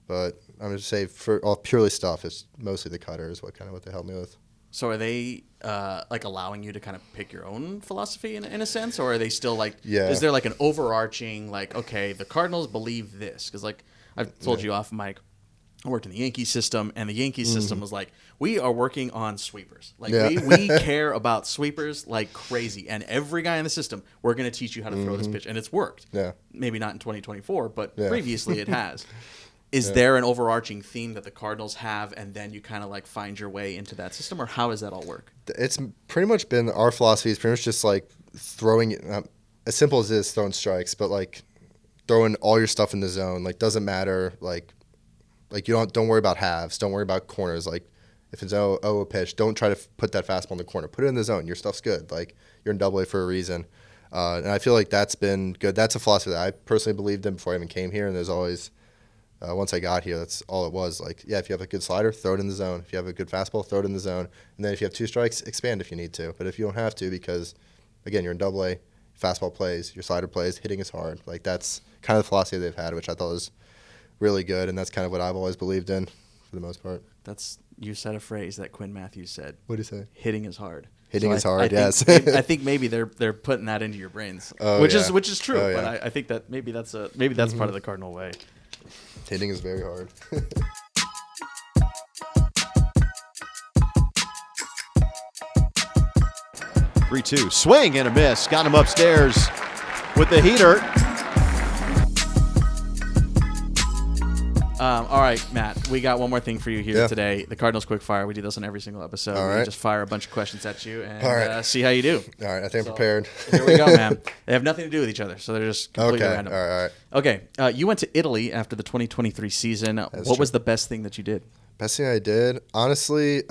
Speaker 7: But I'm going to say for all purely stuff, it's mostly the cutter is what they helped me with.
Speaker 6: So are they like allowing you to kind of pick your own philosophy in a sense, or are they still like?
Speaker 7: Yeah.
Speaker 6: Is there like an overarching like, okay, the Cardinals believe this? Because like I've told you off mic, I worked in the Yankee system, and the Yankee system was like, we are working on sweepers. Like we care about sweepers like crazy, and every guy in the system, we're going to teach you how to throw this pitch, and it's worked.
Speaker 7: Yeah.
Speaker 6: Maybe not in 2024, but previously it has. Is there an overarching theme that the Cardinals have, and then you kind of like find your way into that system, or how does that all work?
Speaker 7: It's pretty much been our philosophy is pretty much just like throwing as simple as it is throwing strikes, but like throwing all your stuff in the zone. Like doesn't matter. Like you don't worry about halves. Don't worry about corners. Like if it's a pitch, don't try to put that fastball in the corner. Put it in the zone. Your stuff's good. Like you're in Double A for a reason. And I feel like that's been good. That's a philosophy that I personally believed in before I even came here, and there's always once I got here, that's all it was. Like, yeah, if you have a good slider, throw it in the zone. If you have a good fastball, throw it in the zone. And then if you have 2 strikes, expand if you need to. But if you don't have to, because, again, you're in AA, fastball plays, your slider plays, hitting is hard. Like, that's kind of the philosophy they've had, which I thought was really good, and that's kind of what I've always believed in for the most part.
Speaker 6: You said a phrase that Quinn Mathews said.
Speaker 7: What did he say?
Speaker 6: Hitting is hard.
Speaker 7: Hitting is hard, yes.
Speaker 6: I think maybe they're putting that into your brains, which is true.
Speaker 7: Oh, yeah.
Speaker 6: But I think that maybe that's part of the Cardinal way.
Speaker 7: Hitting is very hard.
Speaker 3: 3-2. Swing and a miss. Got him upstairs with the heater.
Speaker 6: All right, Matt, we got one more thing for you here
Speaker 7: Yeah.
Speaker 6: today. The Cardinals Quick Fire. We do this on every single episode.
Speaker 7: All
Speaker 6: We
Speaker 7: right.
Speaker 6: just fire a bunch of questions at you and
Speaker 7: All right.
Speaker 6: see how you do.
Speaker 7: All right, I think I'm prepared.
Speaker 6: Here we go, man. They have nothing to do with each other, so they're just completely
Speaker 7: Okay,
Speaker 6: random.
Speaker 7: all right.
Speaker 6: Okay, you went to Italy after the 2023 season. What
Speaker 7: true.
Speaker 6: was the best thing that you did?
Speaker 7: Best thing I did, honestly,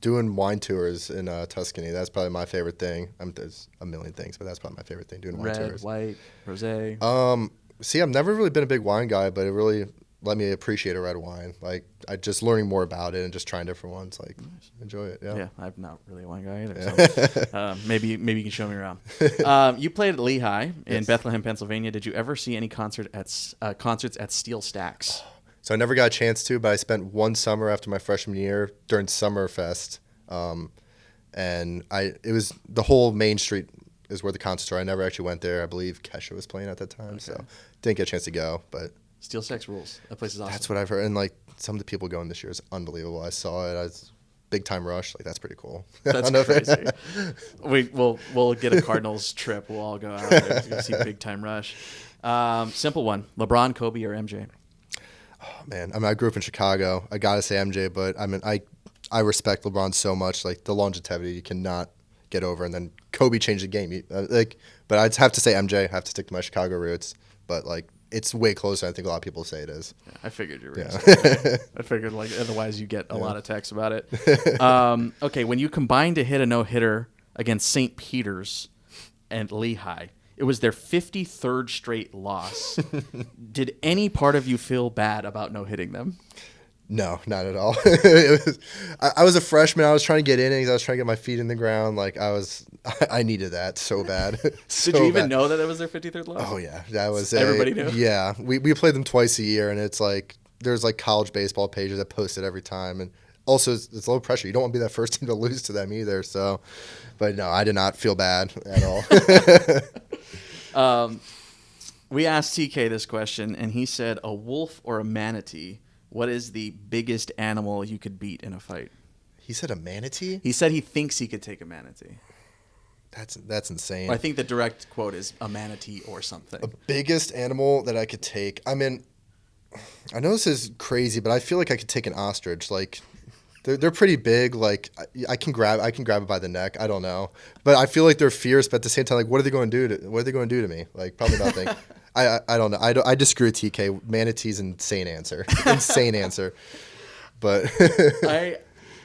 Speaker 7: doing wine tours in Tuscany. That's probably my favorite thing. There's a million things, but that's probably my favorite thing, doing wine
Speaker 6: Red,
Speaker 7: tours.
Speaker 6: white, rosé.
Speaker 7: See, I've never really been a big wine guy, but it really let me appreciate a red wine. Like, I just learning more about it and just trying different ones. Like, enjoy it. Yeah.
Speaker 6: Yeah, I'm not really a wine guy either. So maybe you can show me around. You played at Lehigh in Bethlehem, Pennsylvania. Did you ever see any concerts at Steel Stacks?
Speaker 7: So I never got a chance to, but I spent one summer after my freshman year during Summerfest, and it was the whole Main Street is where the concerts were. I never actually went there. I believe Kesha was playing at that time, so didn't get a chance to go. But
Speaker 6: Steel Stacks rules. That place is awesome.
Speaker 7: that's what I've heard, and like some of the people going this year is unbelievable. I saw it. I was big time rush. Like, that's pretty cool.
Speaker 6: That's crazy. We'll get a Cardinals trip. We'll all go out there to go see Big Time Rush. Simple one: LeBron, Kobe, or MJ?
Speaker 7: Oh, man, I mean, I grew up in Chicago. I gotta say MJ, but I mean, I respect LeBron so much. Like, the longevity you cannot get over, and then Kobe changed the game. But I'd have to say MJ. I have to stick to my Chicago roots. But like, it's way closer than I think a lot of people say it is.
Speaker 6: Yeah, I figured you were.
Speaker 7: Yeah.
Speaker 6: I figured, like, otherwise you get a lot of texts about it. Okay, when you combined to hit a no-hitter against St. Peter's and Lehigh, it was their 53rd straight loss. Did any part of you feel bad about no-hitting them?
Speaker 7: No, not at all. I was a freshman. I was trying to get innings. I was trying to get my feet in the ground. Like, I needed that so bad. So
Speaker 6: Did you even
Speaker 7: bad.
Speaker 6: know that it was their 53rd loss?
Speaker 7: Oh yeah, that was
Speaker 6: Everybody knew?
Speaker 7: Yeah, we played them twice a year, and it's like there's like college baseball pages that post it every time, and also it's low pressure. You don't want to be that first team to lose to them either. So, but no, I did not feel bad at all.
Speaker 6: We asked TK this question, and he said, a wolf or a manatee, what is the biggest animal you could beat in a fight?
Speaker 7: He said a manatee.
Speaker 6: He said he thinks he could take a manatee.
Speaker 7: That's insane.
Speaker 6: I think the direct quote is a manatee or something.
Speaker 7: The biggest animal that I could take. I mean, I know this is crazy, but I feel like I could take an ostrich. Like, they're pretty big. Like, I can grab it by the neck. I don't know, but I feel like they're fierce. But at the same time, like, what are they going to do to me? Like, probably nothing. I don't know. I disagree with TK. Manatee's insane answer. Insane answer. But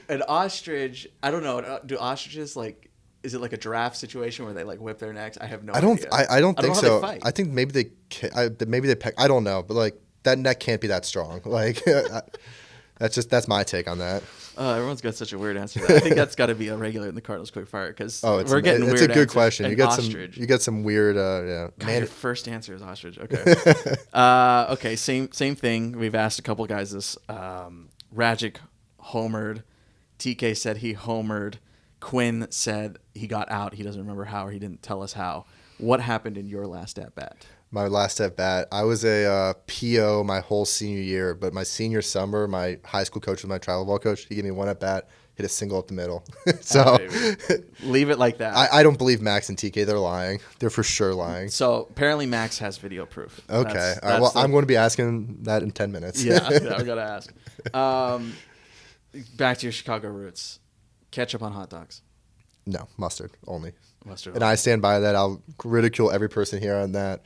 Speaker 6: an ostrich. I don't know. Do ostriches like? Is it like a giraffe situation where they like whip their necks? I have no idea.
Speaker 7: I don't think
Speaker 6: know how
Speaker 7: so.
Speaker 6: they fight.
Speaker 7: I think maybe they peck. I don't know, but like that neck can't be that strong. Like that's my take on that.
Speaker 6: Everyone's got such a weird answer to that. I think that's got to be a regular in the Cardinals Quick Fire because we're getting weird.
Speaker 7: It's a good
Speaker 6: answers.
Speaker 7: question.
Speaker 6: An
Speaker 7: You get
Speaker 6: ostrich.
Speaker 7: some weird. Yeah.
Speaker 6: God, your first answer is ostrich. Okay. Okay. Same thing. We've asked a couple guys this. Rajcic homered. TK said he homered. Quinn said he got out. He doesn't remember how, or he didn't tell us how. What happened in your last at bat?
Speaker 7: My last at bat, I was a PO my whole senior year, but my senior summer, my high school coach was my travel ball coach. He gave me one at bat, hit a single up the middle. So
Speaker 6: leave it like that.
Speaker 7: I don't believe Max and TK. They're lying. They're for sure lying.
Speaker 6: So apparently Max has video proof.
Speaker 7: Okay. All right. Well, I'm going to be asking that in 10 minutes.
Speaker 6: Yeah, I gotta ask. Back to your Chicago roots. Ketchup on hot dogs.
Speaker 7: No, mustard only.
Speaker 6: Mustard.
Speaker 7: And I stand by that. I'll ridicule every person here on that.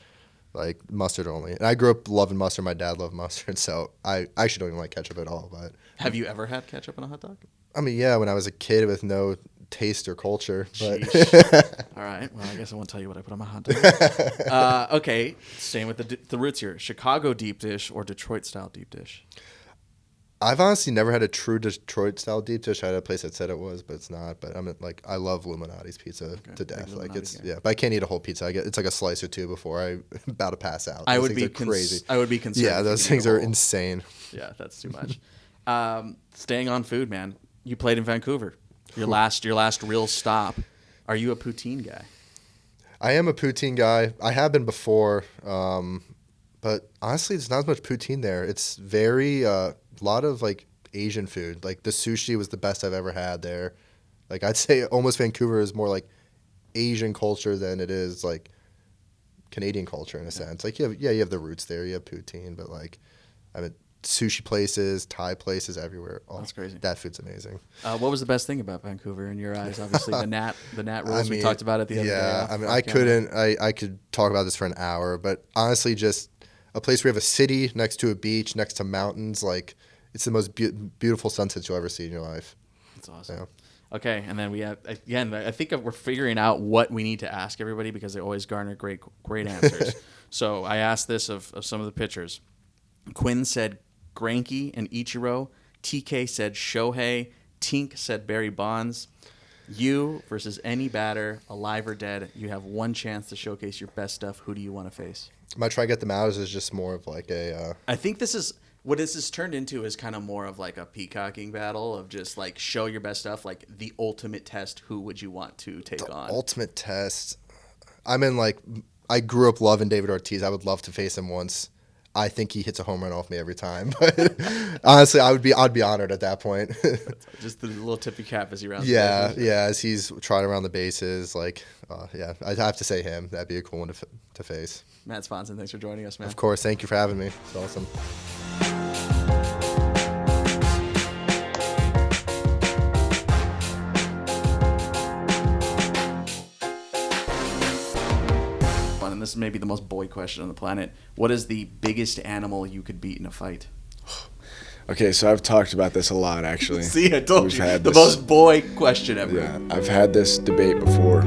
Speaker 7: Like, mustard only. And I grew up loving mustard. My dad loved mustard, so I actually don't even like ketchup at all. But
Speaker 6: have you ever had ketchup on a hot dog?
Speaker 7: I mean, yeah, when I was a kid with no taste or culture. But
Speaker 6: All right. Well, I guess I won't tell you what I put on my hot dog. Okay. Staying with the roots here. Chicago deep dish or Detroit style deep dish?
Speaker 7: I've honestly never had a true Detroit style deep dish. I had a place that said it was, but it's not. But I love Illuminati's pizza to death. Like it's but I can't eat a whole pizza. It's like a slice or two before I'm about to pass out.
Speaker 6: I would be crazy. I would be concerned.
Speaker 7: Yeah, those things are insane.
Speaker 6: Yeah, that's too much. Staying on food, man. You played in Vancouver. Your last real stop. Are you a poutine guy?
Speaker 7: I am a poutine guy. I have been before, but honestly, there's not as much poutine there. It's very a lot of like Asian food. Like the sushi was the best I've ever had there. Like I'd say almost Vancouver is more like Asian culture than it is like Canadian culture in a sense. Like you have the roots there. You have poutine, but like sushi places, Thai places everywhere. Oh, that's crazy. That food's amazing.
Speaker 6: What was the best thing about Vancouver in your eyes? Obviously, the Nat rules we talked about it the other day.
Speaker 7: Yeah, I could talk about this for an hour, but honestly, just a place where you have a city next to a beach, next to mountains. Like it's the most beautiful sunsets you'll ever see in your life.
Speaker 6: That's awesome. Yeah. Okay, and then we have again. I think we're figuring out what we need to ask everybody because they always garner great answers. So I asked this of some of the pitchers. Quinn said Greinke and Ichiro. TK said Shohei. Tink said Barry Bonds. You versus any batter, alive or dead, you have one chance to showcase your best stuff. Who do you want to face?
Speaker 7: My try to get them out is just more of like a...
Speaker 6: I think this is... What this has turned into is kind of more of like a peacocking battle of just like show your best stuff, like the ultimate test. Who would you want to take on?
Speaker 7: Ultimate test. I grew up loving David Ortiz. I would love to face him once. I think he hits a home run off me every time. But honestly, I'd be honored at that point.
Speaker 6: Just the little tippy cap as he rounds.
Speaker 7: Yeah, as he's trotting around the bases. Like, I'd have to say him. That'd be a cool one to face.
Speaker 6: Matt Svanson, thanks for joining us, man.
Speaker 7: Of course, thank you for having me. It's awesome.
Speaker 6: And this is maybe the most boy question on the planet. What is the biggest animal you could beat in a fight?
Speaker 8: Okay, so I've talked about this a lot, actually.
Speaker 6: See, I told you. The most boy question ever.
Speaker 8: Yeah, I've had this debate before.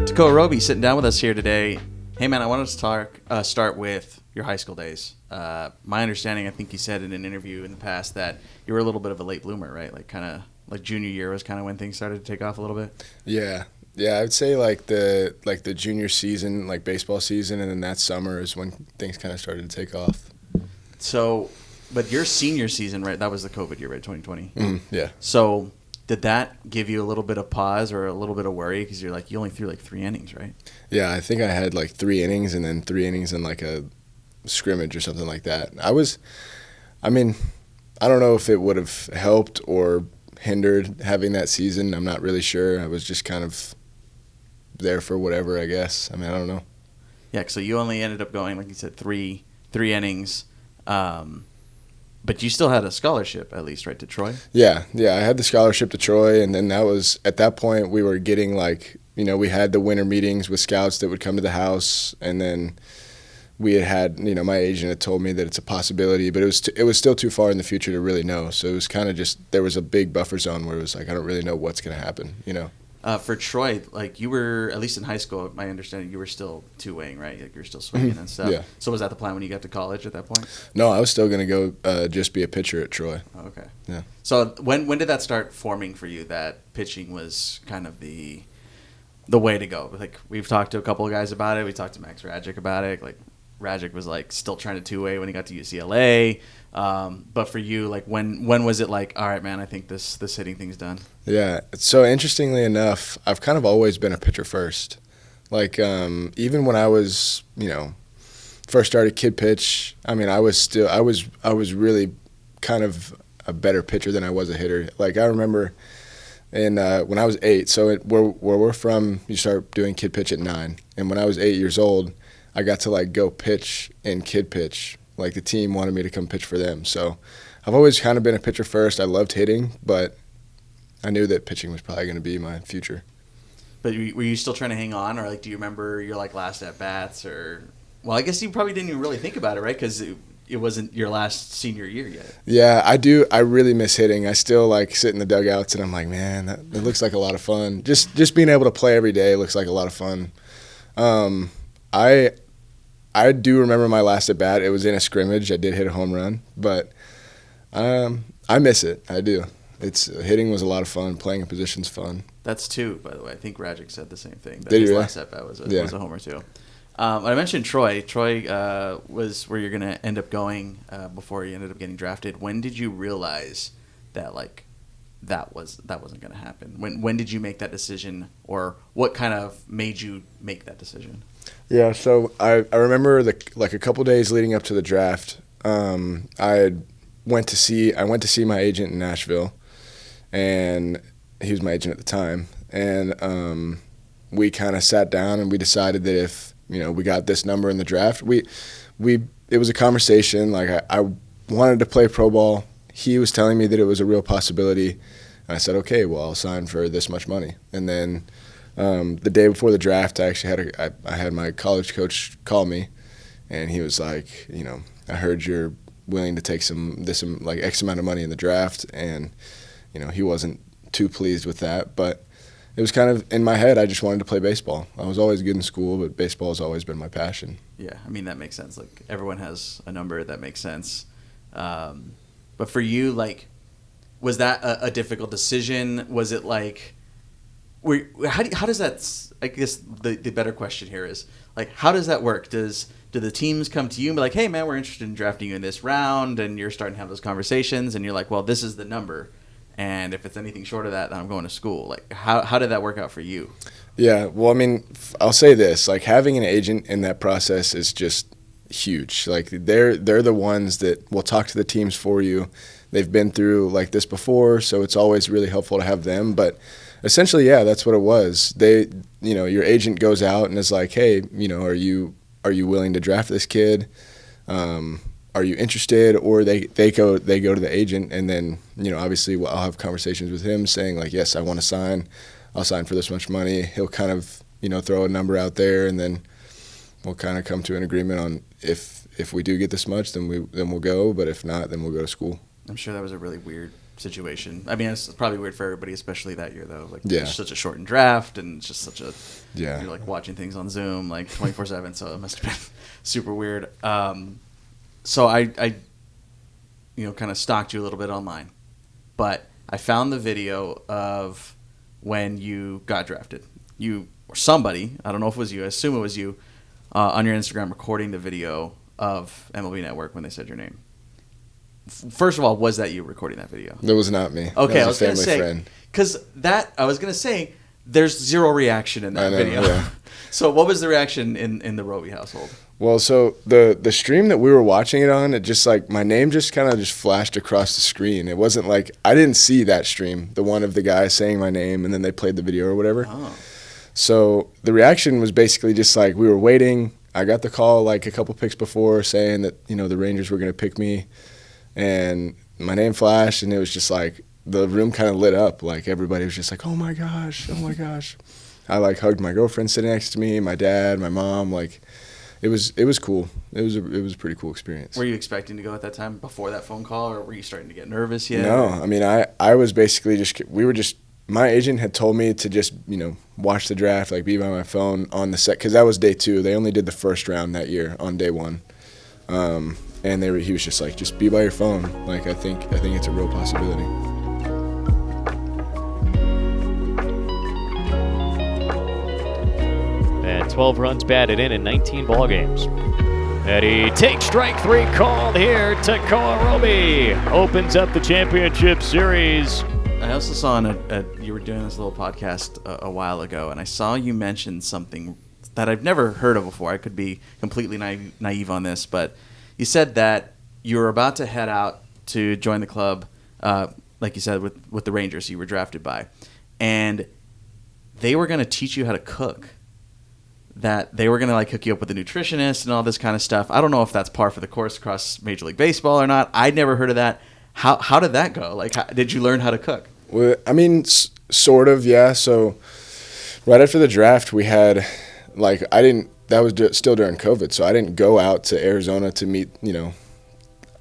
Speaker 6: Tekoah Roby sitting down with us here today. Hey, man, I wanted to start with your high school days. My understanding, I think you said in an interview in the past that you were a little bit of a late bloomer, right? Like kind of like junior year was kind of when things started to take off a little bit.
Speaker 8: Yeah, I would say like the junior season, like baseball season, and then that summer is when things kind of started to take off.
Speaker 6: So, but your senior season, right? That was the COVID year, right? 2020.
Speaker 8: Yeah.
Speaker 6: So, did that give you a little bit of pause or a little bit of worry because you only threw like 3 innings, right?
Speaker 8: Yeah, I think I had like 3 innings and then 3 innings in like a scrimmage or something like that. I don't know if it would have helped or hindered having that season. I'm not really sure. I was just kind of there for whatever, I guess. I don't know.
Speaker 6: Yeah, so you only ended up going, like you said, three innings. But you still had a scholarship, at least, right, to Troy? Yeah,
Speaker 8: I had the scholarship to Troy, and then that was, at that point, we were getting we had the winter meetings with scouts that would come to the house, and then we had my agent had told me that it's a possibility, but it was still too far in the future to really know. So it was kind of just, there was a big buffer zone where it was like, I don't really know what's going to happen,
Speaker 6: For Troy, you were, at least in high school, my understanding, you were still two-waying, right? Like you were still swinging and stuff.
Speaker 8: Yeah.
Speaker 6: So was that the plan when you got to college at that point?
Speaker 8: No, I was still going to go just be a pitcher at Troy.
Speaker 6: Oh, okay.
Speaker 8: Yeah.
Speaker 6: So when did that start forming for you, that pitching was kind of the way to go? Like we've talked to a couple of guys about it. We talked to Max Rajcic about it. Like Rajcic was still trying to two-way when he got to UCLA. But for you, when was it like, all right, man, I think this hitting thing's done?
Speaker 8: Yeah. So interestingly enough, I've kind of always been a pitcher first. Even when I was, first started kid pitch, I was really kind of a better pitcher than I was a hitter. I remember when I was 8, so where we're from, you start doing kid pitch at 9. And when I was 8 years old, I got to go pitch in kid pitch. The team wanted me to come pitch for them. So I've always kind of been a pitcher first. I loved hitting, but I knew that pitching was probably going to be my future.
Speaker 6: But were you still trying to hang on, or do you remember your last at bats, or Well, I guess you probably didn't even really think about it, right? Because it wasn't your last senior year yet.
Speaker 8: Yeah, I do. I really miss hitting. I still like sit in the dugouts, and I'm like, man, that looks like a lot of fun. Just being able to play every day looks like a lot of fun. I do remember my last at bat. It was in a scrimmage. I did hit a home run, but I miss it. I do. Hitting was a lot of fun. Playing a position's fun.
Speaker 6: That's two, by the way. I think Rajcic said the same thing. That
Speaker 8: Did
Speaker 6: his
Speaker 8: he really?
Speaker 6: last at bat was a homer too. I mentioned Troy. Troy was where you're going to end up going before you ended up getting drafted. When did you realize that that wasn't going to happen? When did you make that decision, or what kind of made you make that decision?
Speaker 8: Yeah, so I remember a couple days leading up to the draft. I went to see my agent in Nashville, and he was my agent at the time. And we kind of sat down and we decided that if we got this number in the draft, it was a conversation. Like I wanted to play pro ball. He was telling me that it was a real possibility, and I said, okay, well, I'll sign for this much money. And then the day before the draft, I actually had my college coach call me, and he was like, I heard you're willing to take some like X amount of money in the draft, and he wasn't too pleased with that, but it was kind of in my head. I just wanted to play baseball. I was always good in school, but baseball has always been my passion.
Speaker 6: Yeah, I mean, that makes sense. Like, everyone has a number that makes sense. But for you, like, was that a difficult decision? Was it like, how does that, I guess the better question here is, like, how does that work? Do the teams come to you and be like, hey, man, we're interested in drafting you in this round, and you're starting to have those conversations, and you're like, well, this is the number, and if it's anything short of that, then I'm going to school. Like, how did that work out for you?
Speaker 8: Yeah, well, I mean, I'll say this. Like, having an agent in that process is just huge. Like, they're the ones that will talk to the teams for you. They've been through like this before, so it's always really helpful to have them. But essentially, yeah, that's what it was. Your agent goes out and is like, hey, are you willing to draft this kid? Are you interested? Or they go to the agent, and then obviously I'll have conversations with him saying like, yes, I want to sign. I'll sign for this much money. He'll kind of throw a number out there, and then we'll kind of come to an agreement on if we do get this much, then we'll go. But if not, then we'll go to school.
Speaker 6: I'm sure that was a really weird situation. I mean, it's probably weird for everybody, especially that year though. Like,
Speaker 8: yeah.
Speaker 6: It's such a shortened draft, and it's just such a
Speaker 8: yeah.
Speaker 6: You're like watching things on Zoom like 24/7, so it must have been super weird. So I kind of stalked you a little bit online, but I found the video of when you got drafted. You or somebody, I don't know if it was you, I assume it was you, on your Instagram recording the video of MLB Network when they said your name. First of all, was that you recording that video?
Speaker 8: That was not me.
Speaker 6: Okay,
Speaker 8: that was a family friend.
Speaker 6: Because I was going to say, there's zero reaction in that video.
Speaker 8: Yeah.
Speaker 6: So what was the reaction in the Roby household?
Speaker 8: Well, so the stream that we were watching it on, it just like my name just kind of just flashed across the screen. It wasn't like I didn't see that stream, the one of the guy saying my name and then they played the video or whatever.
Speaker 6: Oh.
Speaker 8: So the reaction was basically just like we were waiting. I got the call like a couple picks before saying that the Rangers were going to pick me, and my name flashed, and it was just like the room kind of lit up. Like everybody was just like, oh my gosh. I like hugged my girlfriend sitting next to me, my dad, my mom. Like it was cool. It was a pretty cool experience.
Speaker 6: Were you expecting to go at that time before that phone call, or were you starting to get nervous yet?
Speaker 8: No, I mean I was basically my agent had told me to just watch the draft, like be by my phone on the set, because that was day 2. They only did the first round that year on day 1. And he was just like, just be by your phone. Like I think it's a real possibility.
Speaker 9: And 12 runs batted in 19 ball games. And he takes strike 3 called here. Tekoah Roby opens up the championship series.
Speaker 6: I also saw you were doing this little podcast a while ago, and I saw you mention something that I've never heard of before. I could be completely naive on this, but you said that you were about to head out to join the club, like you said, with the Rangers you were drafted by, and they were going to teach you how to cook. That they were going to like hook you up with a nutritionist and all this kind of stuff. I don't know if that's par for the course across Major League Baseball or not. I'd never heard of that. How did that go? Like, did you learn how to cook?
Speaker 8: Well, I mean, sort of, yeah. So right after the draft, we had, like, the that was still during COVID, so I didn't go out to Arizona to meet,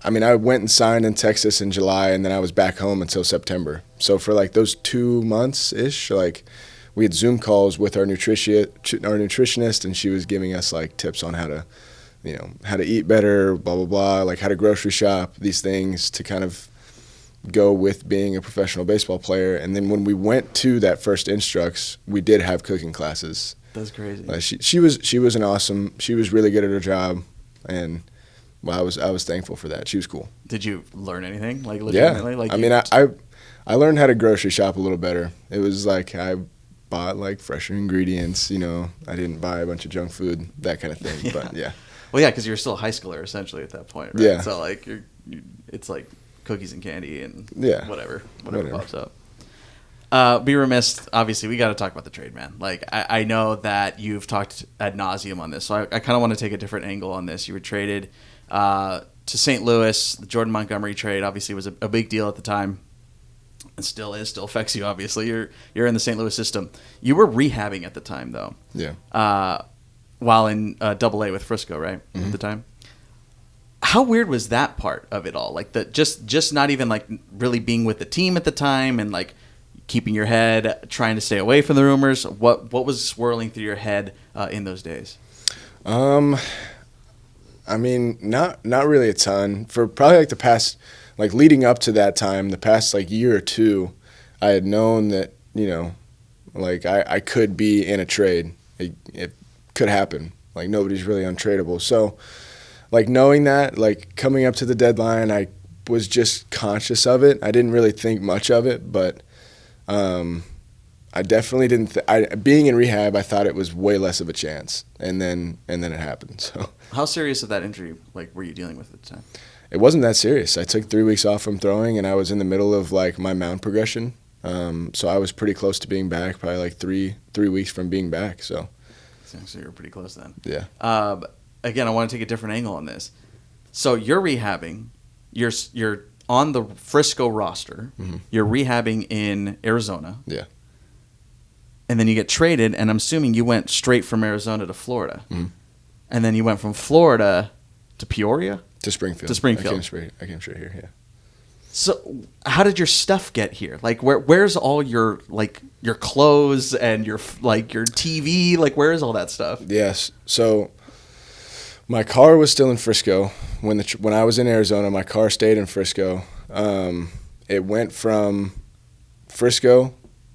Speaker 8: I went and signed in Texas in July, and then I was back home until September. So for like those 2 months-ish, like we had Zoom calls with our nutritionist, and she was giving us like tips on how to eat better, blah, blah, blah, like how to grocery shop, these things to kind of go with being a professional baseball player. And then when we went to that first Instructs, we did have cooking classes.
Speaker 6: That's crazy.
Speaker 8: She was she was really good at her job, and well, I was thankful for that. She was cool.
Speaker 6: Did you learn anything? Like legitimately?
Speaker 8: Yeah.
Speaker 6: Like
Speaker 8: I learned how to grocery shop a little better. It was like I bought like fresher ingredients. I didn't buy a bunch of junk food, that kind of thing.
Speaker 6: Yeah.
Speaker 8: But yeah.
Speaker 6: Well, yeah, because you're still a high schooler essentially at that point, right?
Speaker 8: Yeah.
Speaker 6: So like it's like cookies and candy and whatever pops up. Be remiss, obviously, we got to talk about the trade, man. Like, I know that you've talked ad nauseum on this, so I kind of want to take a different angle on this. You were traded to St. Louis. The Jordan Montgomery trade obviously was a big deal at the time, and still affects you, obviously. You're in the St. Louis system. You were rehabbing at the time, though.
Speaker 8: Yeah.
Speaker 6: While in Double-A with Frisco, right, at the time? How weird was that part of it all? Like, just not even, like, really being with the team at the time and, like, keeping your head, trying to stay away from the rumors. What was swirling through your head in those days?
Speaker 8: Not really a ton. For probably like the past, like leading up to that time, the past like year or two, I had known that, like I could be in a trade. It could happen. Like nobody's really untradeable. So like knowing that, like coming up to the deadline, I was just conscious of it. I didn't really think much of it, but I definitely didn't. Being in rehab, I thought it was way less of a chance, and then it happened. So,
Speaker 6: how serious of that injury were you dealing with at the time?
Speaker 8: It wasn't that serious. I took 3 weeks off from throwing, and I was in the middle of like my mound progression. So I was pretty close to being back, probably like three weeks from being back. So
Speaker 6: you were pretty close then.
Speaker 8: Yeah.
Speaker 6: Again, I want to take a different angle on this. So you're rehabbing. You're on the Frisco roster.
Speaker 8: Mm-hmm.
Speaker 6: You're rehabbing in Arizona.
Speaker 8: Yeah.
Speaker 6: And then you get traded, and I'm assuming you went straight from Arizona to Florida.
Speaker 8: Mm-hmm.
Speaker 6: And then you went from Florida to Peoria?
Speaker 8: To Springfield. I came straight here, yeah.
Speaker 6: So how did your stuff get here? Like, where's all your clothes and your TV? Like, where is all that stuff?
Speaker 8: Yes. So my car was still in Frisco. When I was in Arizona, my car stayed in Frisco. It went from Frisco,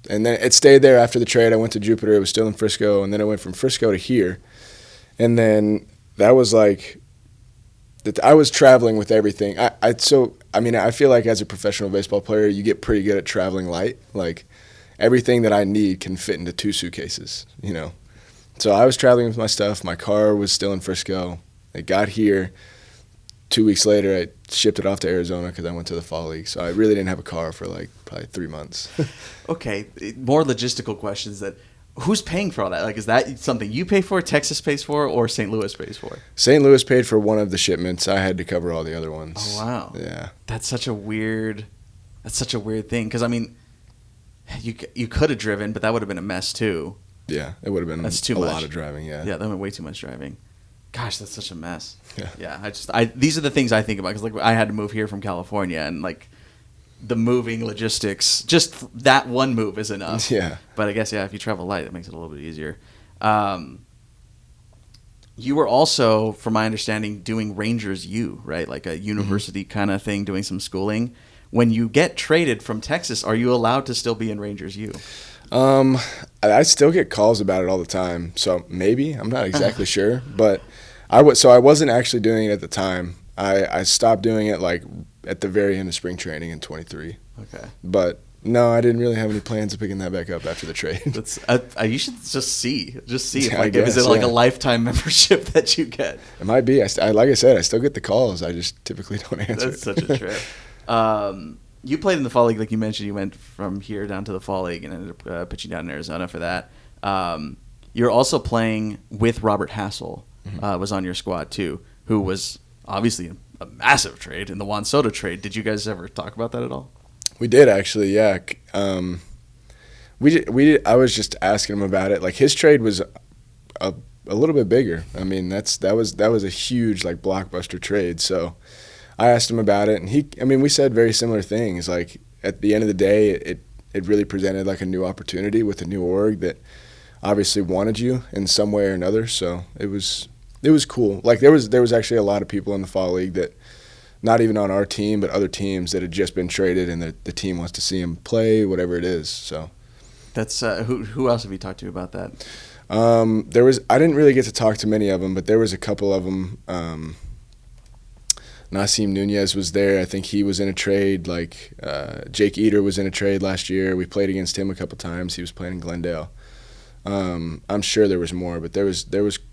Speaker 8: and then it stayed there after the trade. I went to Jupiter. It was still in Frisco, and then it went from Frisco to here. And then that was like I was traveling with everything. I feel like as a professional baseball player, you get pretty good at traveling light. Like everything that I need can fit into 2 suitcases, So I was traveling with my stuff. My car was still in Frisco. It got here. 2 weeks later, I shipped it off to Arizona because I went to the Fall League. So I really didn't have a car for like probably 3 months.
Speaker 6: Okay, more logistical questions. Who's paying for all that? Like, is that something you pay for, Texas pays for, or St. Louis pays for?
Speaker 8: St. Louis paid for one of the shipments. I had to cover all the other ones.
Speaker 6: Oh, wow.
Speaker 8: Yeah.
Speaker 6: That's such a weird thing. Because, you could have driven, but that would have been a mess, too.
Speaker 8: Yeah, it would have been a lot of driving, yeah.
Speaker 6: Yeah, that went way too much driving. Gosh, that's such a mess.
Speaker 8: Yeah.
Speaker 6: Yeah, these are the things I think about. Because, I had to move here from California, and, the moving logistics, just that one move is enough.
Speaker 8: Yeah.
Speaker 6: But I guess, if you travel light, that makes it a little bit easier. You were also, from my understanding, doing Rangers U, right? Like a university kind of thing, doing some schooling. When you get traded from Texas, are you allowed to still be in Rangers U?
Speaker 8: I still get calls about it all the time. So maybe, I'm not exactly sure. But I wasn't actually doing it at the time. I stopped doing it at the very end of spring training in 23.
Speaker 6: Okay.
Speaker 8: But no, I didn't really have any plans of picking that back up after the trade.
Speaker 6: You should just see.
Speaker 8: Yeah,
Speaker 6: Is it a lifetime membership that you get?
Speaker 8: It might be. Like I said, I still get the calls. I just typically don't answer.
Speaker 6: That's such a trip. You played in the Fall League, like you mentioned. You went from here down to the Fall League and ended up pitching down in Arizona for that. You're also playing with Robert Hassel, was on your squad too, who was obviously a massive trade in the Juan Soto trade. Did you guys ever talk about that at all?
Speaker 8: We did actually, yeah. We did. I was just asking him about it. Like his trade was a little bit bigger. I mean, that was a huge like blockbuster trade. So I asked him about it, and we said very similar things. Like at the end of the day, it really presented like a new opportunity with a new org that obviously wanted you in some way or another. So it was cool. Like there was actually a lot of people in the fall league that, not even on our team, but other teams that had just been traded, and the team wants to see him play, whatever it is. So
Speaker 6: that's who else have you talked to about that?
Speaker 8: I didn't really get to talk to many of them, but there was a couple of them. Nasim Nunez was there. I think he was in a trade. Like Jake Eater was in a trade last year. We played against him a couple times. He was playing in Glendale. I'm sure there was more, but there was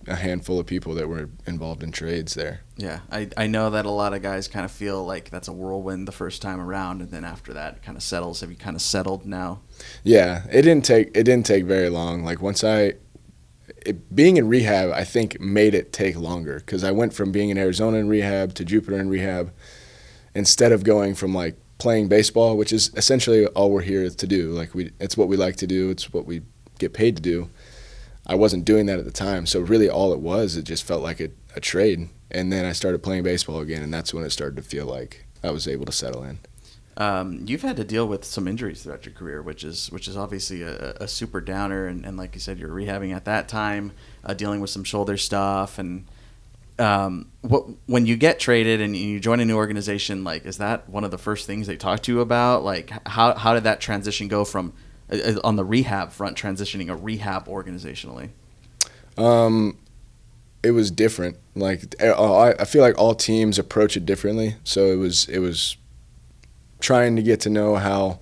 Speaker 8: a handful of people that were involved in trades there.
Speaker 6: Yeah, I know that a lot of guys kind of feel like that's a whirlwind the first time around, and then after that it kind of settles. Have you kind of settled now?
Speaker 8: Yeah, it didn't take very long. Like being in rehab, I think made it take longer, because I went from being in Arizona in rehab to Jupiter in rehab, instead of going from like playing baseball, which is essentially all we're here to do. Like it's what we like to do. It's what we get paid to do. I wasn't doing that at the time, so really all it just felt like a trade. And then I started playing baseball again, and that's when it started to feel like I was able to settle in.
Speaker 6: You've had to deal with some injuries throughout your career, which is obviously a super downer, and like you said, you're rehabbing at that time, dealing with some shoulder stuff, and when you get traded and you join a new organization, like, is that one of the first things they talk to you about? Like, how did that transition go from on the rehab front, transitioning a rehab organizationally?
Speaker 8: It was different. Like I feel like all teams approach it differently. So it was trying to get to know how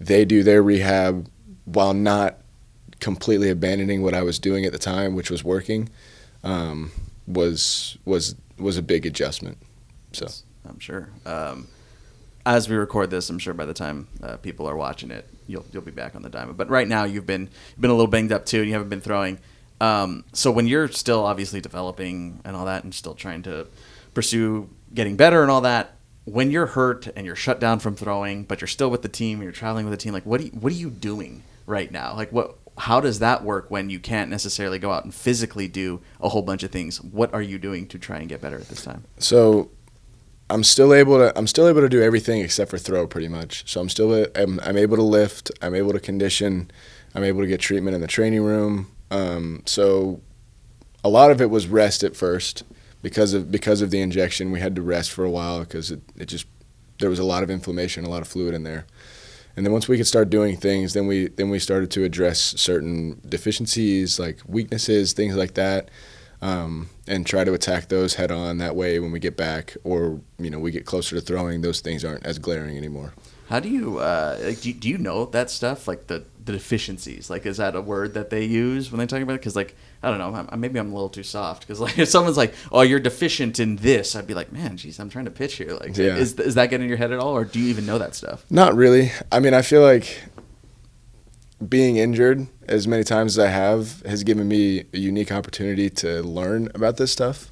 Speaker 8: they do their rehab while not completely abandoning what I was doing at the time, which was working, was a big adjustment. So
Speaker 6: I'm sure. As we record this, I'm sure by the time people are watching it, you'll be back on the diamond. But right now, you've been a little banged up too, and you haven't been throwing. So when you're still obviously developing and all that, and still trying to pursue getting better and all that, when you're hurt and you're shut down from throwing, but you're still with the team, and you're traveling with the team, like what are you doing right now? Like how does that work when you can't necessarily go out and physically do a whole bunch of things? What are you doing to try and get better at this time?
Speaker 8: So I'm still able to do everything except for throw, pretty much. So I'm able to lift, I'm able to condition, I'm able to get treatment in the training room. So a lot of it was rest at first because of the injection. We had to rest for a while because there was a lot of inflammation, a lot of fluid in there. And then once we could start doing things, then we started to address certain deficiencies, like weaknesses, things like that. And try to attack those head on. That way, when we get back, or we get closer to throwing, those things aren't as glaring anymore.
Speaker 6: How do you do you know that stuff, like the deficiencies? Like, is that a word that they use when they talk about it? Because, like, I don't know, maybe I'm a little too soft. Because, like, if someone's like, "Oh, you're deficient in this," I'd be like, "Man, geez, I'm trying to pitch here." Like,
Speaker 8: yeah.
Speaker 6: Is that getting in your head at all, or do you even know that stuff?
Speaker 8: Not really. I mean, I feel like being injured as many times as I have has given me a unique opportunity to learn about this stuff.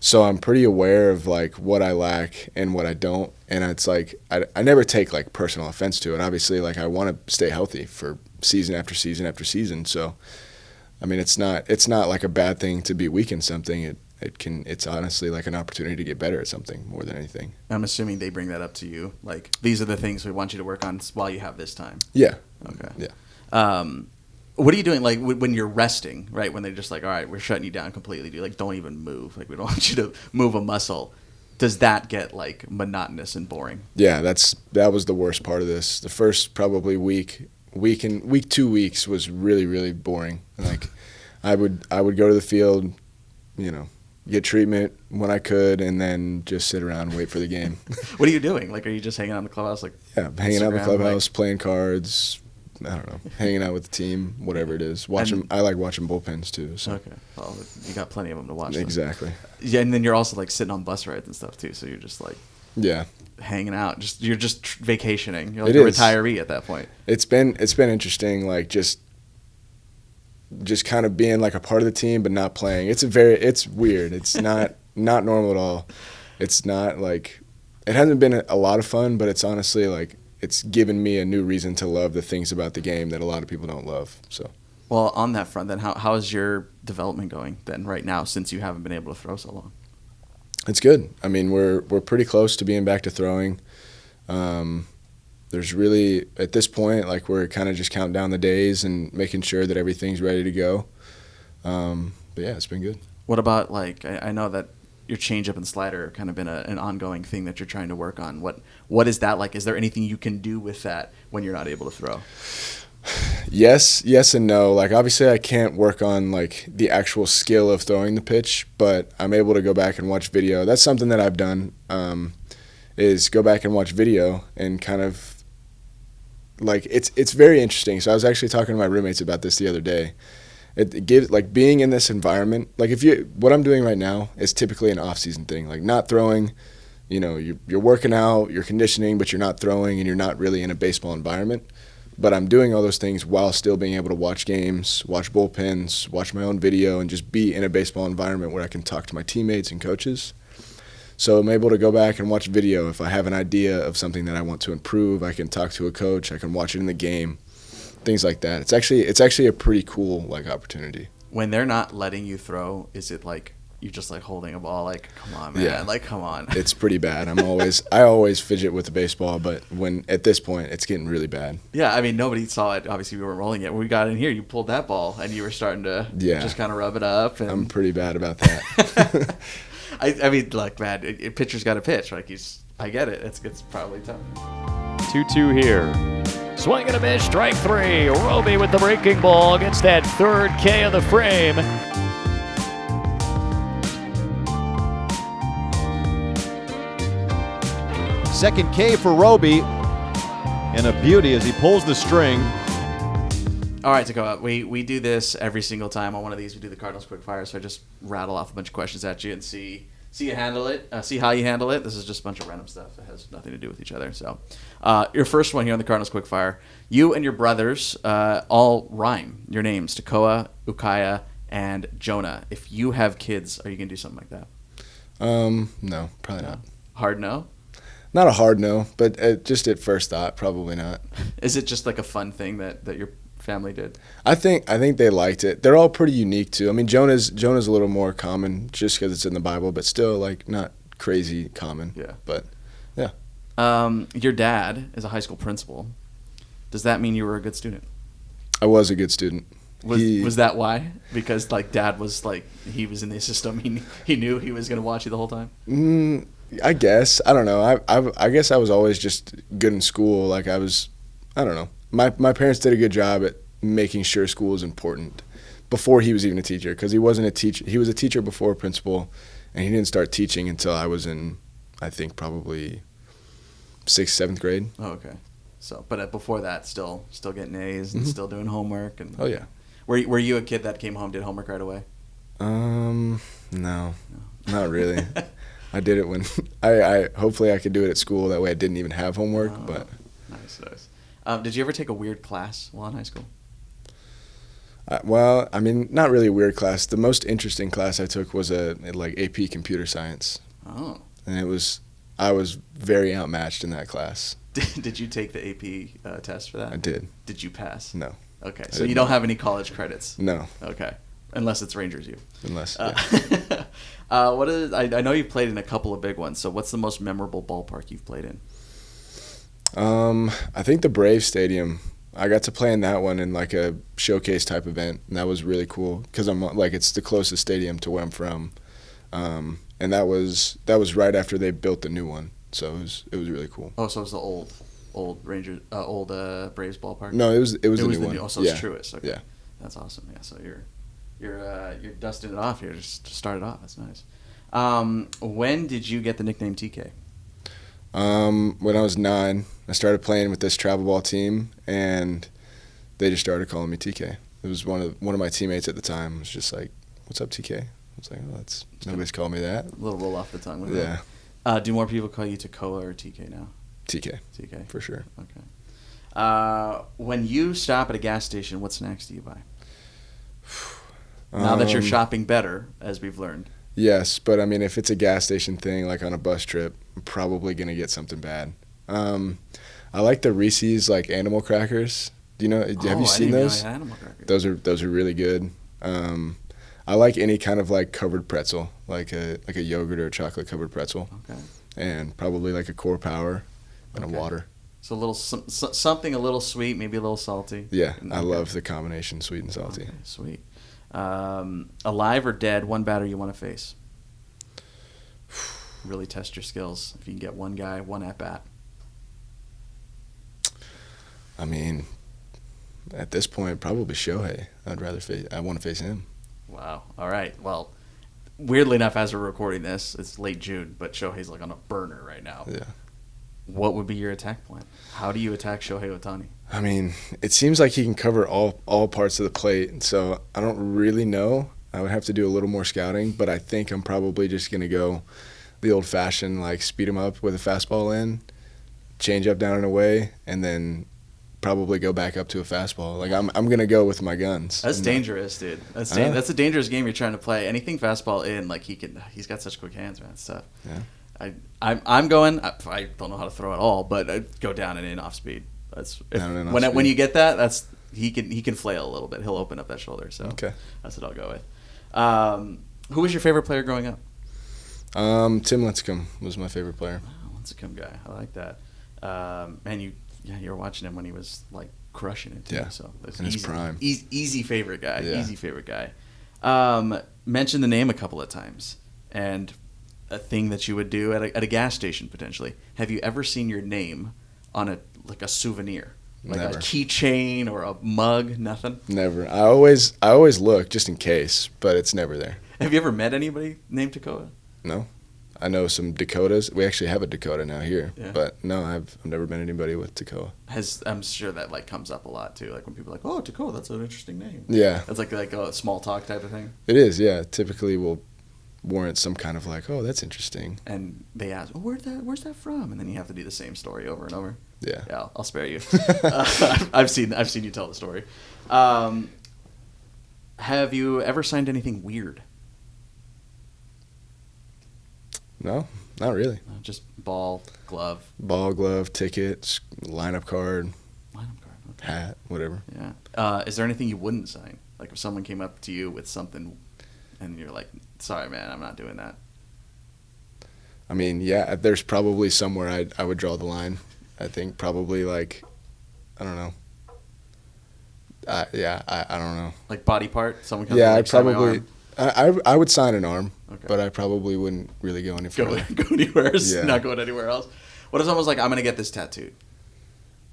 Speaker 8: So I'm pretty aware of like what I lack and what I don't. And it's like, I never take like personal offense to it. Obviously, like I want to stay healthy for season after season after season. So, I mean, it's not like a bad thing to be weak in something. It's honestly like an opportunity to get better at something more than anything.
Speaker 6: I'm assuming they bring that up to you. Like, these are the things we want you to work on while you have this time.
Speaker 8: Yeah.
Speaker 6: Okay.
Speaker 8: Yeah.
Speaker 6: What are you doing, like, when you're resting, right? When they're just like, all right, we're shutting you down completely. Do you, like, don't even move. Like, we don't want you to move a muscle. Does that get, like, monotonous and boring?
Speaker 8: Yeah, that was the worst part of this. The first probably week, 2 weeks was really, really boring. Like, I would go to the field, get treatment when I could, and then just sit around and wait for the game.
Speaker 6: What are you doing? Like, are you just hanging out in the clubhouse? Like,
Speaker 8: yeah, hanging out in the clubhouse, playing cards. I don't know, hanging out with the team, whatever it is. I like watching bullpens too. So.
Speaker 6: Okay, well, you got plenty of them to watch.
Speaker 8: Exactly.
Speaker 6: Yeah, and then you're also like sitting on bus rides and stuff too. So you're just like,
Speaker 8: yeah,
Speaker 6: hanging out. You're just vacationing. You're like a retiree at that point. It's
Speaker 8: been interesting, like just kind of being like a part of the team but not playing. It's weird. It's not normal at all. It's not like, it hasn't been a lot of fun, but it's honestly like, it's given me a new reason to love the things about the game that a lot of people don't love. So
Speaker 6: Well, on that front, then, how is your development going then right now since you haven't been able to throw so long?
Speaker 8: It's good. I mean, we're pretty close to being back to throwing. There's really, at this point, like we're kind of just counting down the days and making sure that everything's ready to go. But yeah, it's been good.
Speaker 6: What about, like, I know that your changeup and slider have kind of been an ongoing thing that you're trying to work on. What is that like? Is there anything you can do with that when you're not able to throw?
Speaker 8: Yes and no. Like, obviously I can't work on like the actual skill of throwing the pitch, but I'm able to go back and watch video. That's something that I've done, is go back and watch video and kind of like it's very interesting. So I was actually talking to my roommates about this the other day. It gives, like, being in this environment, like what I'm doing right now is typically an off-season thing, like not throwing, you're working out, you're conditioning, but you're not throwing and you're not really in a baseball environment. But I'm doing all those things while still being able to watch games, watch bullpens, watch my own video, and just be in a baseball environment where I can talk to my teammates and coaches. So I'm able to go back and watch video. If I have an idea of something that I want to improve, I can talk to a coach, I can watch it in the game, things like that. It's actually a pretty cool, like, opportunity.
Speaker 6: When they're not letting you throw, is it like you're just like holding a ball, like, come on, man,
Speaker 8: Yeah.
Speaker 6: like, come on?
Speaker 8: It's pretty bad. I always fidget with the baseball, but at this point, it's getting really bad.
Speaker 6: Yeah, I mean, nobody saw it. Obviously, we weren't rolling it. When we got in here, you pulled that ball, and you were starting to just kind of rub it up. And
Speaker 8: I'm pretty bad about that.
Speaker 6: I mean, look, man, a pitcher's got to pitch. Like, I get it. It's probably tough.
Speaker 9: 2-2 here. Swing and a miss, strike three. Roby with the breaking ball gets that third K of the frame.
Speaker 3: Second K for Roby, and a beauty as he pulls the string.
Speaker 6: All right, Tekoah, we do this every single time on one of these. We do the Cardinals quick fire, so I just rattle off a bunch of questions at you and see you handle it, see how you handle it. This is just a bunch of random stuff that has nothing to do with each other. So your first one here on the Cardinals quick fire, you and your brothers all rhyme your names, Tekoah, Ukiah, and Jonah. If you have kids, are you going to do something like that?
Speaker 8: No, probably not.
Speaker 6: Hard no?
Speaker 8: Not a hard no, but just at first thought, probably not.
Speaker 6: Is it just like a fun thing that your family did?
Speaker 8: I think they liked it. They're all pretty unique too. I mean, Jonah's a little more common just because it's in the Bible, but still, like, not crazy common.
Speaker 6: Yeah.
Speaker 8: But yeah.
Speaker 6: Your dad is a high school principal. Does that mean you were a good student?
Speaker 8: I was a good student.
Speaker 6: Was that why? Because, like, dad was like, he was in the system. He knew he was going to watch you the whole time.
Speaker 8: I guess. I don't know. I guess I was always just good in school. Like, I don't know. My parents did a good job at making sure school was important before he was even a teacher, because he wasn't a teacher. He was a teacher before principal, and he didn't start teaching until I was in, I think, probably 6th, 7th grade.
Speaker 6: Oh, okay. So, but before that, still getting A's and still doing homework. And
Speaker 8: oh yeah.
Speaker 6: Were you a kid that came home, did homework right away?
Speaker 8: No, not really. I did it when I hopefully I could do it at school. That way I didn't even have homework. But
Speaker 6: nice. Did you ever take a weird class while in high school?
Speaker 8: Well, I mean, not really a weird class. The most interesting class I took was like AP Computer Science.
Speaker 6: Oh.
Speaker 8: And I was very outmatched in that class.
Speaker 6: Did you take the AP test for that?
Speaker 8: I did.
Speaker 6: Did you pass?
Speaker 8: No.
Speaker 6: Okay, so you don't have any college credits?
Speaker 8: No.
Speaker 6: Okay, unless it's Rangers U.
Speaker 8: Unless,
Speaker 6: yeah. I know you've played in a couple of big ones, so what's the most memorable ballpark you've played in?
Speaker 8: I think the Braves Stadium. I got to play in that one in like a showcase type event, and that was really cool because it's the closest stadium to where I'm from, and that was right after they built the new one, so it was really cool.
Speaker 6: Oh, so it was the old Rangers, Braves ballpark?
Speaker 8: No, it was the new one.
Speaker 6: Oh, so it's Truist. Okay.
Speaker 8: Yeah,
Speaker 6: that's awesome. Yeah, so you're dusting it off here just to start it off. That's nice. When did you get the nickname TK?
Speaker 8: When I was 9, I started playing with this travel ball team, and they just started calling me TK. It was one of my teammates at the time was just like, "What's up, TK?" I was like, "Oh, nobody's called me that."
Speaker 6: A little roll off the tongue.
Speaker 8: Yeah.
Speaker 6: Do more people call you Tekoah or TK now?
Speaker 8: TK.
Speaker 6: TK.
Speaker 8: For sure.
Speaker 6: Okay. When you stop at a gas station, what snacks do you buy? Now that you're shopping better, as we've learned.
Speaker 8: Yes, but I mean, if it's a gas station thing, like on a bus trip, I'm probably going to get something bad. I like the Reese's, like, animal crackers. Do you know? Have you seen those? Those are really good. I like any kind of like covered pretzel, like a yogurt or a chocolate covered pretzel.
Speaker 6: Okay.
Speaker 8: And probably like a Core Power and a water.
Speaker 6: So a little something a little sweet, maybe a little salty.
Speaker 8: Yeah, I love the combination sweet and salty.
Speaker 6: Okay, sweet. Alive or dead, one batter you want to face? Really test your skills. If you can get one guy, one at bat.
Speaker 8: I mean, at this point, probably Shohei. I want to face him.
Speaker 6: Wow. All right. Well, weirdly enough, as we're recording this, it's late June, but Shohei's like on a burner right now.
Speaker 8: Yeah.
Speaker 6: What would be your attack plan? How do you attack Shohei Ohtani?
Speaker 8: I mean, it seems like he can cover all parts of the plate, so I don't really know. I would have to do a little more scouting, but I think I'm probably just going to go the old-fashioned, like, speed him up with a fastball in, change up down and away, and then probably go back up to a fastball. Like, I'm going to go with my guns.
Speaker 6: That's dangerous, dude. That's a dangerous game you're trying to play. Anything fastball in, like, he's got such quick hands, man. It's tough.
Speaker 8: Yeah.
Speaker 6: I'm going. I don't know how to throw at all, but I'd go down and in off speed. When you get that, he can flail a little bit. He'll open up that shoulder. So
Speaker 8: okay.
Speaker 6: That's what I'll go with. Who was your favorite player growing up?
Speaker 8: Tim Lincecum was my favorite player.
Speaker 6: Wow, Lincecum guy. I like that. Man, you were watching him when he was like crushing it too.
Speaker 8: Yeah.
Speaker 6: So
Speaker 8: in his prime.
Speaker 6: Easy favorite guy.
Speaker 8: Yeah.
Speaker 6: Easy favorite guy. Mentioned the name a couple of times, and a thing that you would do at a gas station potentially. Have you ever seen your name on a souvenir, like
Speaker 8: Never.
Speaker 6: a keychain or a mug? Nothing.
Speaker 8: Never. I always look just in case, but it's never there.
Speaker 6: Have you ever met anybody named Tekoah?
Speaker 8: No. I know some Dakotas. We actually have a Dakota now here,
Speaker 6: Yeah.
Speaker 8: but no, I've never met anybody with Tekoah.
Speaker 6: I'm sure that like comes up a lot too, like when people are like, "Oh, Tekoah, that's an interesting name."
Speaker 8: Yeah.
Speaker 6: That's like a small talk type of thing.
Speaker 8: It is, yeah. Typically will warrant some kind of like, oh, that's interesting.
Speaker 6: And they ask, "Oh, where's that from?" And then you have to do the same story over and over.
Speaker 8: Yeah.
Speaker 6: Yeah, I'll spare you. I've seen you tell the story. Have you ever signed anything weird?
Speaker 8: No, not really.
Speaker 6: Just ball, glove.
Speaker 8: Ball, glove, ticket, lineup card,
Speaker 6: Lineup card. Okay.
Speaker 8: hat, whatever.
Speaker 6: Yeah. Is there anything you wouldn't sign? Like if someone came up to you with something and you're like, "Sorry, man, I'm not doing that."
Speaker 8: I mean, yeah, there's probably somewhere I would draw the line. I think probably like, I don't know. I don't know.
Speaker 6: Like body part? Someone comes
Speaker 8: Yeah,
Speaker 6: like,
Speaker 8: I probably, I would sign an arm,
Speaker 6: Okay.
Speaker 8: but I probably wouldn't really go any further.
Speaker 6: Go anywhere else,
Speaker 8: Yeah.
Speaker 6: not going anywhere else. What if someone's like, "I'm going to get this tattooed"?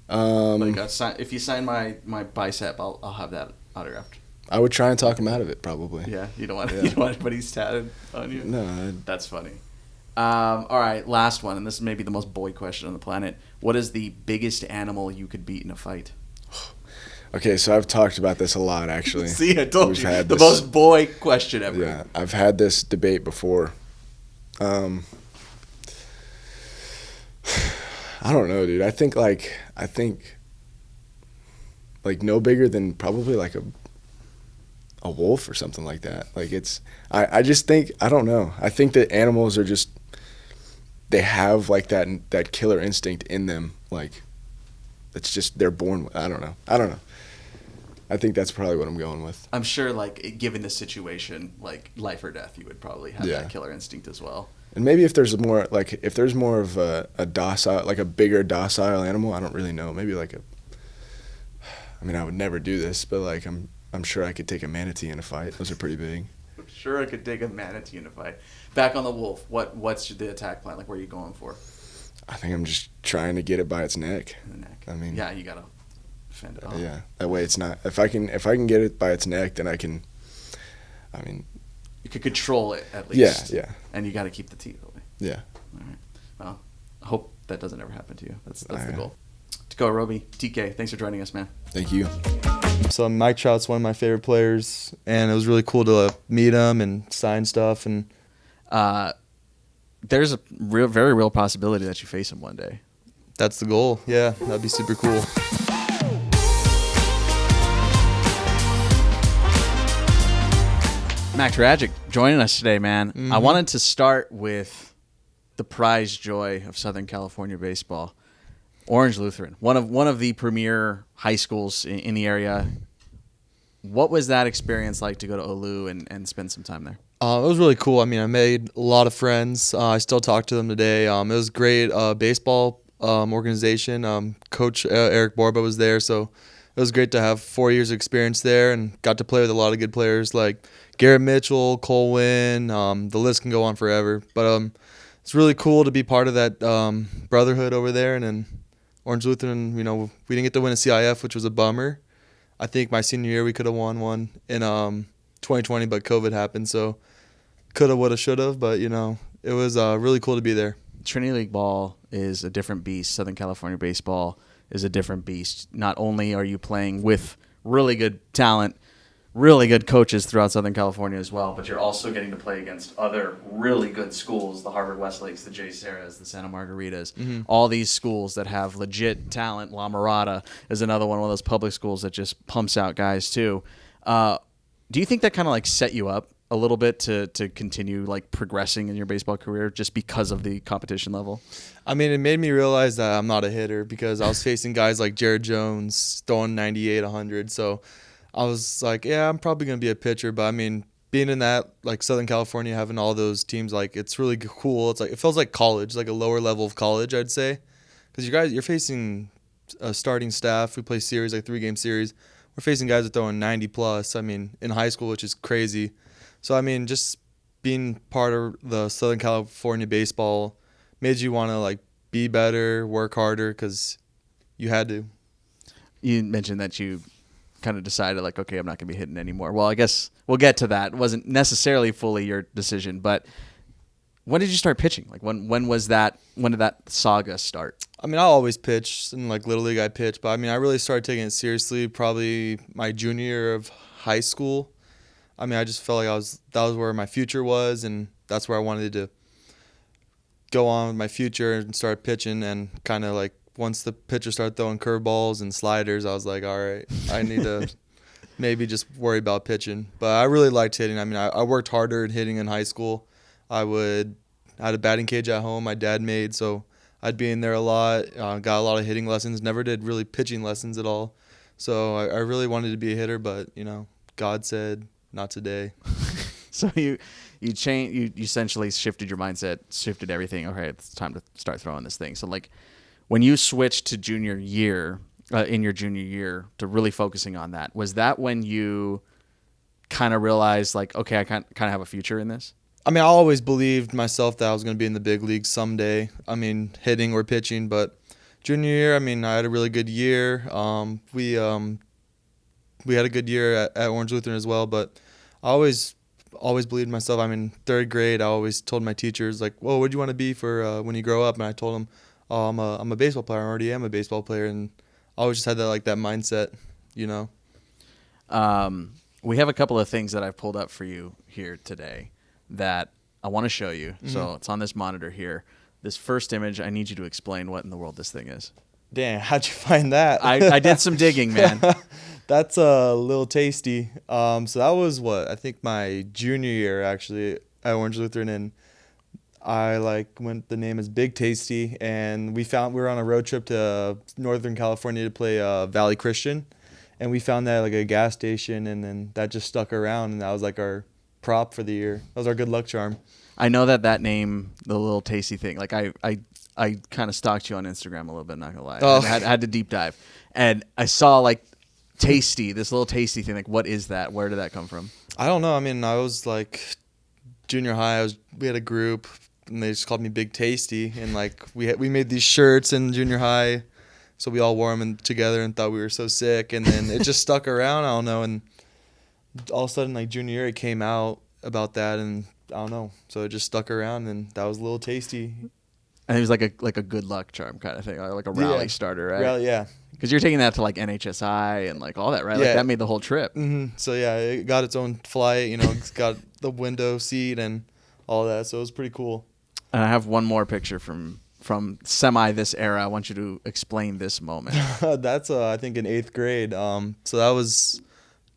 Speaker 6: Like if you sign my bicep, I'll have that autographed.
Speaker 8: I would try and talk him out of it, probably.
Speaker 6: Yeah, you don't want anybody's tatted on you.
Speaker 8: No.
Speaker 6: That's funny. All right, last one, and this is maybe the most boy question on the planet. What is the biggest animal you could beat in a fight?
Speaker 8: Okay, so I've talked about this a lot, actually.
Speaker 6: See, I told
Speaker 8: We've
Speaker 6: you,
Speaker 8: had
Speaker 6: the
Speaker 8: this-
Speaker 6: most boy question ever.
Speaker 8: Yeah, I've had this debate before. I don't know, dude. I think no bigger than probably like a wolf or something like that. Like I just think, I don't know. I think that animals are just, they have like that killer instinct in them. Like it's just, they're born with. I don't know. I think that's probably what I'm going with.
Speaker 6: I'm sure, like, given the situation, like life or death, you would probably have
Speaker 8: Yeah.
Speaker 6: that killer instinct as well.
Speaker 8: And maybe if there's more of a docile, like a bigger docile animal, I don't really know. Maybe like I mean, I would never do this, but like I'm sure I could take a manatee in a fight. Those are pretty big.
Speaker 6: I'm sure I could take a manatee in a fight. Back on the wolf, what's the attack plan? Like, where are you going for?
Speaker 8: I think I'm just trying to get it by its neck.
Speaker 6: In the neck.
Speaker 8: I mean,
Speaker 6: yeah, you gotta fend it off.
Speaker 8: Yeah, that way it's not. If I can get it by its neck, then I can. I mean,
Speaker 6: you could control it at least.
Speaker 8: Yeah.
Speaker 6: And you got to keep the teeth away.
Speaker 8: Yeah.
Speaker 6: All right. Well, I hope that doesn't ever happen to you. That's the goal. Tekoah, Roby, TK, thanks for joining us, man.
Speaker 8: Thank you.
Speaker 10: So Mike Trout's one of my favorite players, and it was really cool to meet him and sign stuff. And
Speaker 6: there's a very real possibility that you face him one day.
Speaker 10: That's the goal. Yeah, that'd be super cool.
Speaker 6: Max Rajcic joining us today, man.
Speaker 10: Mm-hmm.
Speaker 6: I wanted to start with the prized joy of Southern California baseball. Orange Lutheran, one of the premier high schools in the area. What was that experience like to go to OLU and spend some time there?
Speaker 10: It was really cool. I mean, I made a lot of friends. I still talk to them today. It was great. Baseball organization. Coach Eric Borba was there, so it was great to have 4 years of experience there and got to play with a lot of good players like Garrett Mitchell, Cole Wynn. The list can go on forever. But it's really cool to be part of that brotherhood over there. And then Orange Lutheran, we didn't get to win a CIF, which was a bummer. I think my senior year we could have won one in 2020, but COVID happened, so coulda, woulda, shoulda. But it was really cool to be there.
Speaker 6: Trinity League ball is a different beast. Southern California baseball is a different beast. Not only are you playing with really good talent, really good coaches throughout Southern California as well, but you're also getting to play against other really good schools, the Harvard Westlakes, the J. Sarahs, the Santa Margaritas, all these schools that have legit talent. La Mirada is another one of those public schools that just pumps out guys too. Do you think that kind of like set you up a little bit to continue like progressing in your baseball career just because of the competition level?
Speaker 10: I mean, it made me realize that I'm not a hitter because I was facing guys like Jared Jones throwing 98, 100. So I was like, yeah, I'm probably going to be a pitcher. But I mean, being in that like Southern California, having all those teams, like it's really cool. It's like it feels like college, like a lower level of college, I'd say, because you're facing a starting staff. We play series, like 3-game series. We're facing guys that are throwing 90 plus. I mean, in high school, which is crazy. So I mean, just being part of the Southern California baseball made you want to like be better, work harder, because you had to.
Speaker 6: You mentioned that you kind of decided like, okay, I'm not going to be hitting anymore. Well, I guess we'll get to that. It wasn't necessarily fully your decision, but when did you start pitching? Like when was that? When did that saga start?
Speaker 10: I mean, I always pitched in like Little League. I pitched, but I mean, I really started taking it seriously probably my junior year of high school. I mean, I just felt like that was where my future was, and that's where I wanted to go on with my future and start pitching. And kind of like once the pitcher started throwing curveballs and sliders, I was like, all right, I need to maybe just worry about pitching. But I really liked hitting. I mean, I worked harder at hitting in high school. I had a batting cage at home my dad made, so I'd be in there a lot. Got a lot of hitting lessons. Never did really pitching lessons at all. So I really wanted to be a hitter, but God said, not today.
Speaker 6: So you essentially shifted your mindset, shifted everything. Okay, it's time to start throwing this thing. So like when you switched to junior year, in your junior year to really focusing on that, was that when you kind of realized like, okay, I kind of have a future in this?
Speaker 10: I mean, I always believed myself that I was going to be in the big leagues someday. I mean, hitting or pitching, but junior year, I mean, I had a really good year. We had a good year at Orange Lutheran as well, but I always believed in myself. I mean, third grade, I always told my teachers, like, "Whoa, what do you want to be for when you grow up?" And I told them, "Oh, I'm a baseball player. I already am a baseball player." And I always just had that mindset,
Speaker 6: We have a couple of things that I've pulled up for you here today that I want to show you. Mm-hmm. So it's on this monitor here. This first image, I need you to explain what in the world this thing is.
Speaker 10: Damn, how'd you find that?
Speaker 6: I did some digging, man.
Speaker 10: That's a little tasty. So that was I think my junior year actually at Orange Lutheran, and the name is Big Tasty, and we were on a road trip to Northern California to play Valley Christian, and we found that like a gas station, and then that just stuck around, and that was like our prop for the year. That was our good luck charm.
Speaker 6: I know that name, the little tasty thing. Like I kind of stalked you on Instagram a little bit. Not gonna lie, I had to deep dive, and I saw like tasty, this little tasty thing. Like, what is that? Where did that come from?
Speaker 10: I don't know. I mean, I was like junior high. We had a group, and they just called me Big Tasty, and like we made these shirts in junior high, so we all wore them together and thought we were so sick, and then it just stuck around. I don't know, and all of a sudden, like junior year, it came out about that, and I don't know. So it just stuck around, and that was a little tasty.
Speaker 6: And it was like a good luck charm kind of thing, like a rally starter, right?
Speaker 10: Rally, yeah.
Speaker 6: Because you're taking that to like NHSI and like all that, right? Like that made the whole trip.
Speaker 10: Mm-hmm. So yeah, it got its own flight. It's got the window seat and all that. So it was pretty cool.
Speaker 6: And I have one more picture from semi this era. I want you to explain this moment.
Speaker 10: That's I think in 8th grade. So that was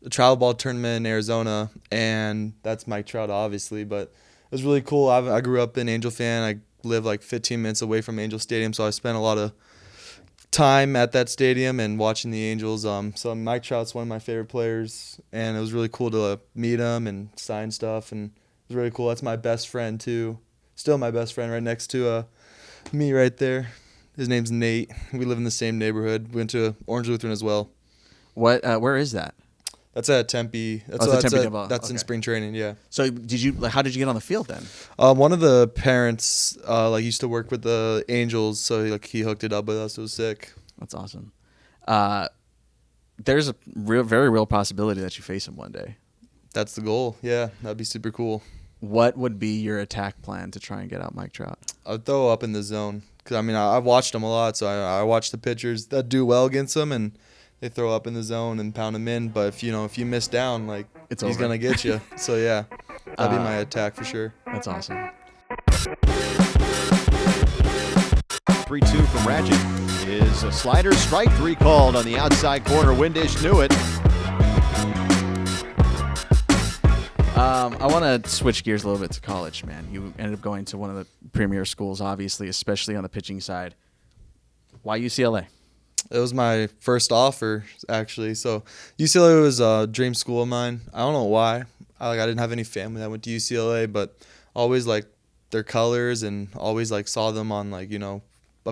Speaker 10: a travel ball tournament in Arizona, and that's Mike Trout, obviously. But it was really cool. I grew up in Angel fan. I live like 15 minutes away from Angel Stadium, so I spent a lot of time at that stadium and watching the Angels. So Mike Trout's one of my favorite players, and it was really cool to meet him and sign stuff, and it was really cool. That's my best friend too, still my best friend, right next to me right there. His name's Nate. We live in the same neighborhood. We went to Orange Lutheran as well.
Speaker 6: What? Where is that?
Speaker 10: That's at Tempe. That's in spring training. Yeah.
Speaker 6: So how did you get on the field then?
Speaker 10: One of the parents used to work with the Angels, so he hooked it up with us. It was sick.
Speaker 6: That's awesome. There's a very real possibility that you face him one day.
Speaker 10: That's the goal. Yeah, that'd be super cool.
Speaker 6: What would be your attack plan to try and get out Mike Trout?
Speaker 10: I'd throw up in the zone because I've watched him a lot, so I watch the pitchers that do well against him and they throw up in the zone and pound him in. But if you miss down, he's gonna get you. So yeah, that'd be my attack for sure.
Speaker 6: That's awesome.
Speaker 3: 3-2 from Rajcic is a slider. Strike 3 called on the outside corner. Windish knew it.
Speaker 6: I want to switch gears a little bit to college, man. You ended up going to one of the premier schools, obviously, especially on the pitching side. Why UCLA?
Speaker 10: It was my first offer, actually. So UCLA was a dream school of mine. I don't know why. I didn't have any family that went to UCLA, but always liked their colors and always saw them on I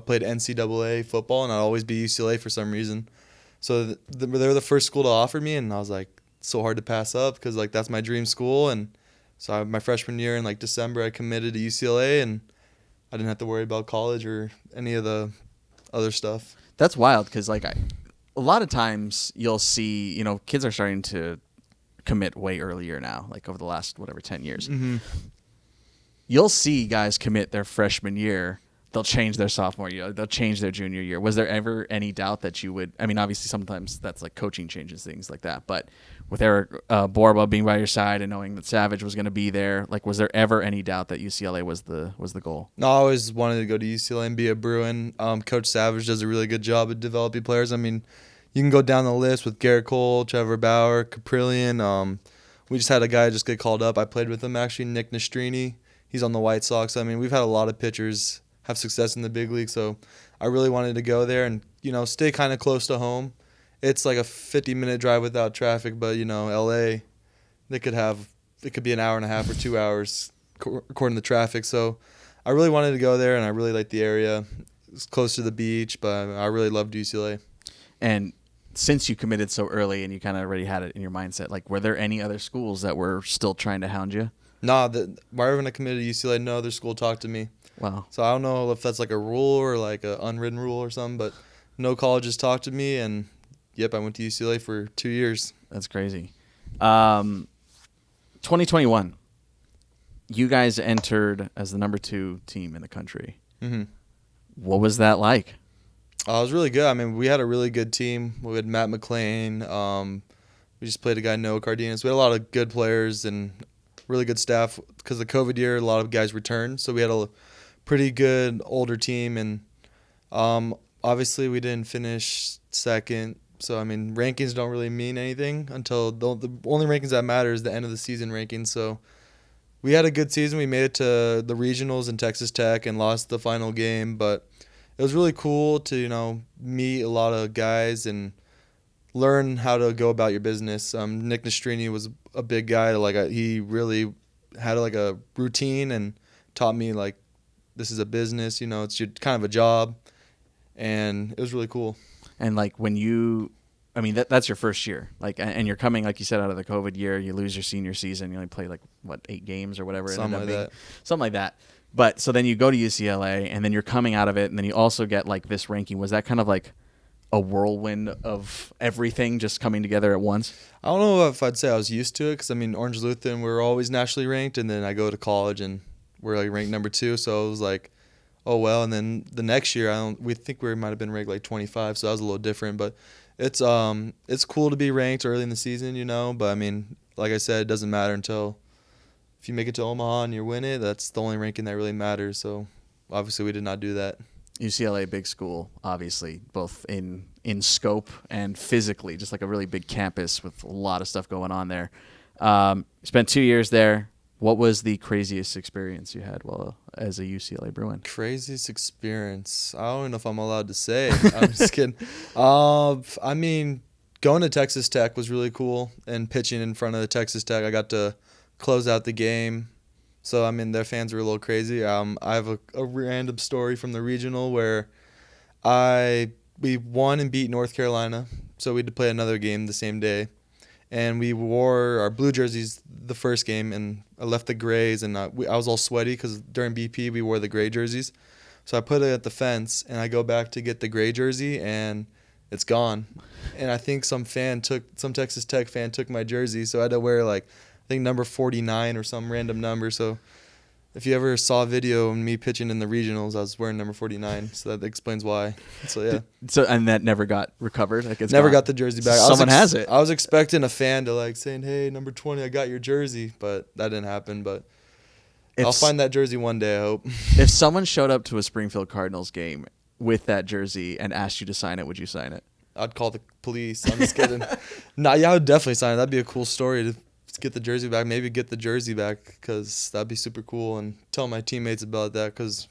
Speaker 10: played NCAA football and I'd always be UCLA for some reason. So they were the first school to offer me, and I was like, so hard to pass up because that's my dream school. And so my freshman year in December, I committed to UCLA, and I didn't have to worry about college or any of the other stuff.
Speaker 6: That's wild because a lot of times you'll see kids are starting to commit way earlier now, over the last 10 years.
Speaker 10: Mm-hmm.
Speaker 6: You'll see guys commit their freshman year. They'll change their sophomore year. They'll change their junior year. Was there ever any doubt that you would? Obviously sometimes that's coaching changes things like that. But with Eric Borba being by your side and knowing that Savage was going to be there, was there ever any doubt that UCLA was the goal?
Speaker 10: No, I always wanted to go to UCLA and be a Bruin. Coach Savage does a really good job of developing players. You can go down the list with Garrett Cole, Trevor Bauer, Caprillion. We just had a guy just get called up. I played with him actually, Nick Nastrini. He's on the White Sox. We've had a lot of pitchers have success in the big league, so I really wanted to go there and stay kind of close to home. It's a 50-minute drive without traffic, but LA, it could be an hour and a half or 2 hours according to traffic. So I really wanted to go there, and I really liked the area. It's close to the beach, but I really loved UCLA.
Speaker 6: And since you committed so early and you kind of already had it in your mindset, were there any other schools that were still trying to hound you?
Speaker 10: Nah, right when I committed to UCLA, no other school talked to me.
Speaker 6: Wow.
Speaker 10: So I don't know if that's a rule or an unwritten rule or something, but no colleges talked to me, and yep, I went to UCLA for 2 years.
Speaker 6: That's crazy. 2021, you guys entered as the number 2 team in the country.
Speaker 10: Mm-hmm.
Speaker 6: What was that like?
Speaker 10: It was really good. We had a really good team. We had Matt McClain. We just played a guy, Noah Cardenas. We had a lot of good players and really good staff. Because of the COVID year, a lot of guys returned, so we had a pretty good older team. And obviously, we didn't finish second. So, rankings don't really mean anything until the only rankings that matter is the end of the season rankings. So, we had a good season. We made it to the regionals in Texas Tech and lost the final game. But it was really cool to, meet a lot of guys and learn how to go about your business. Nick Nastrini was a big guy. He really had a routine and taught me, this is a business. It's kind of a job. And it was really cool.
Speaker 6: And when you, that's your first year, and you're coming, like you said, out of the COVID year, you lose your senior season, you only play 8 games or whatever.
Speaker 10: Something like that.
Speaker 6: But so then you go to UCLA, and then you're coming out of it, and then you also get this ranking. Was that kind of a whirlwind of everything just coming together at once?
Speaker 10: I don't know if I'd say I was used to it because, Orange Lutheran, we're always nationally ranked, and then I go to college and we're ranked number 2, so it was oh well. And then the next year, we think we might have been ranked 25, so that was a little different. But it's cool to be ranked early in the season, But like I said, it doesn't matter until if you make it to Omaha and you win it. That's the only ranking that really matters. So obviously, we did not do that.
Speaker 6: UCLA, big school, obviously, both in scope and physically, just a really big campus with a lot of stuff going on there. Spent 2 years there. What was the craziest experience you had while as a UCLA Bruin?
Speaker 10: Craziest experience. I don't even know if I'm allowed to say. I'm just kidding. I mean, going to Texas Tech was really cool, and pitching in front of the Texas Tech, I got to close out the game. So, I mean, their fans were a little crazy. I have a random story from the regional where we won and beat North Carolina, so we had to play another game the same day. And we wore our blue jerseys the first game, and I left the grays, and I was all sweaty because during BP we wore the gray jerseys. So I put it at the fence, and I go back to get the gray jersey, and it's gone. And I think some Texas Tech fan took my jersey, so I had to wear I think number 49 or some random number. So if you ever saw a video of me pitching in the regionals, I was wearing number 49, so that explains why. So yeah.
Speaker 6: And that never got recovered. It's
Speaker 10: never
Speaker 6: gone.
Speaker 10: got the jersey back.
Speaker 6: Someone has it.
Speaker 10: I was expecting a fan to saying, "Hey, number 20, I got your jersey," but that didn't happen. But I'll find that jersey one day, I hope.
Speaker 6: If someone showed up to a Springfield Cardinals game with that jersey and asked you to sign it, would you sign it?
Speaker 10: I'd call the police. I'm just kidding. Yeah, I would definitely sign it. That'd be a cool story to get the jersey back. Maybe get the jersey back because that'd be super cool, and tell my teammates about that because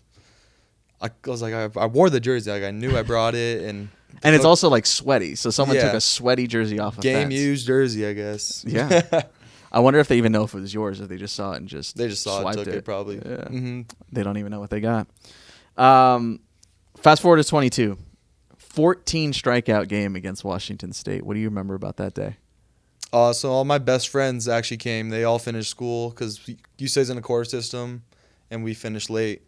Speaker 10: I was I wore the jersey. I knew I brought it, and
Speaker 6: it's also sweaty. So someone took a sweaty jersey off a
Speaker 10: game
Speaker 6: fence.
Speaker 10: used jersey, I guess.
Speaker 6: Yeah. I wonder if they even know if it was yours, if they just saw it and just
Speaker 10: saw it, took
Speaker 6: it.
Speaker 10: it probably.
Speaker 6: Yeah.
Speaker 10: Mm-hmm.
Speaker 6: They don't even know what they got. Fast forward to 22. 14 strikeout game against Washington State. What do you remember about that day?
Speaker 10: So all my best friends actually came. They all finished school because UCLA's in a quarter system, and we finished late.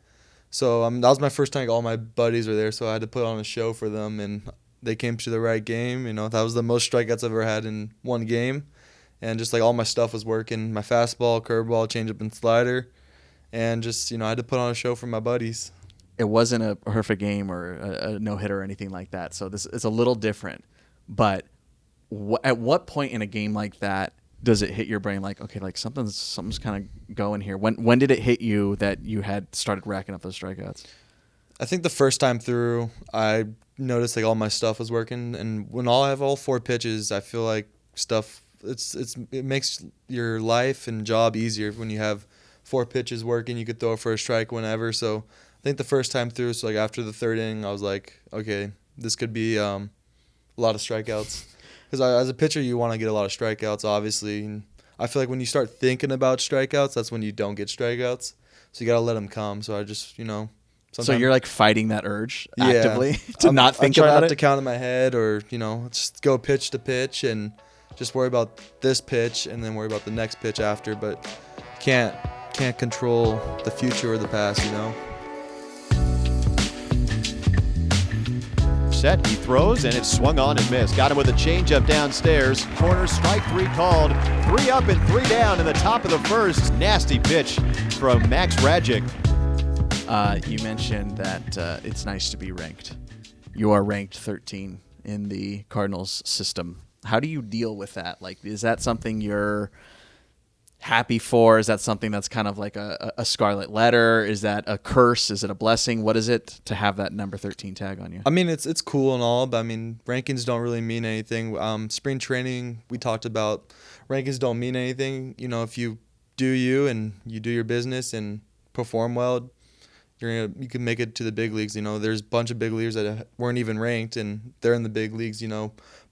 Speaker 10: So that was my first time. All my buddies were there, so I had to put on a show for them, and they came to the right game. That was the most strikeouts I've ever had in one game, and just all my stuff was working. My fastball, curveball, changeup, and slider, and just I had to put on a show for my buddies.
Speaker 6: It wasn't a perfect game or a no-hitter or anything like that, so this is a little different. But at what point in a game like that does it hit your brain okay, something's kind of going here? When did it hit you that you had started racking up those strikeouts?
Speaker 10: I think the first time through, I noticed all my stuff was working, and when I have all 4 pitches, I feel like stuff. It makes your life and job easier when you have 4 pitches working. You could throw it for a strike whenever. So I think the first time through, so after the 3rd inning, I was like, okay, this could be a lot of strikeouts. Because as a pitcher, you want to get a lot of strikeouts, obviously. And I feel like when you start thinking about strikeouts, that's when you don't get strikeouts. So you got to let them come. So I just,
Speaker 6: So you're fighting that urge actively to not think
Speaker 10: about it? I try
Speaker 6: about
Speaker 10: not to count in my head or, just go pitch to pitch and just worry about this pitch and then worry about the next pitch after. But can't control the future or the past,
Speaker 3: Set, he throws, and it's swung on and missed. Got him with a changeup downstairs. Corner, strike 3 called. 3 up and 3 down in the top of the first. Nasty pitch from Max Rajcic.
Speaker 6: You mentioned that it's nice to be ranked. You are ranked 13 in the Cardinals system. How do you deal with that? Is that something you're happy for? Is that something that's kind of a scarlet letter? Is that a curse? Is it a blessing? What is it to have that number 13 tag on you?
Speaker 10: I mean, it's cool and all, but rankings don't really mean anything. Spring training, we talked about rankings don't mean anything. If you do you and you do your business and perform well, you can make it to the big leagues. There's a bunch of big leaguers that weren't even ranked, and they're in the big leagues,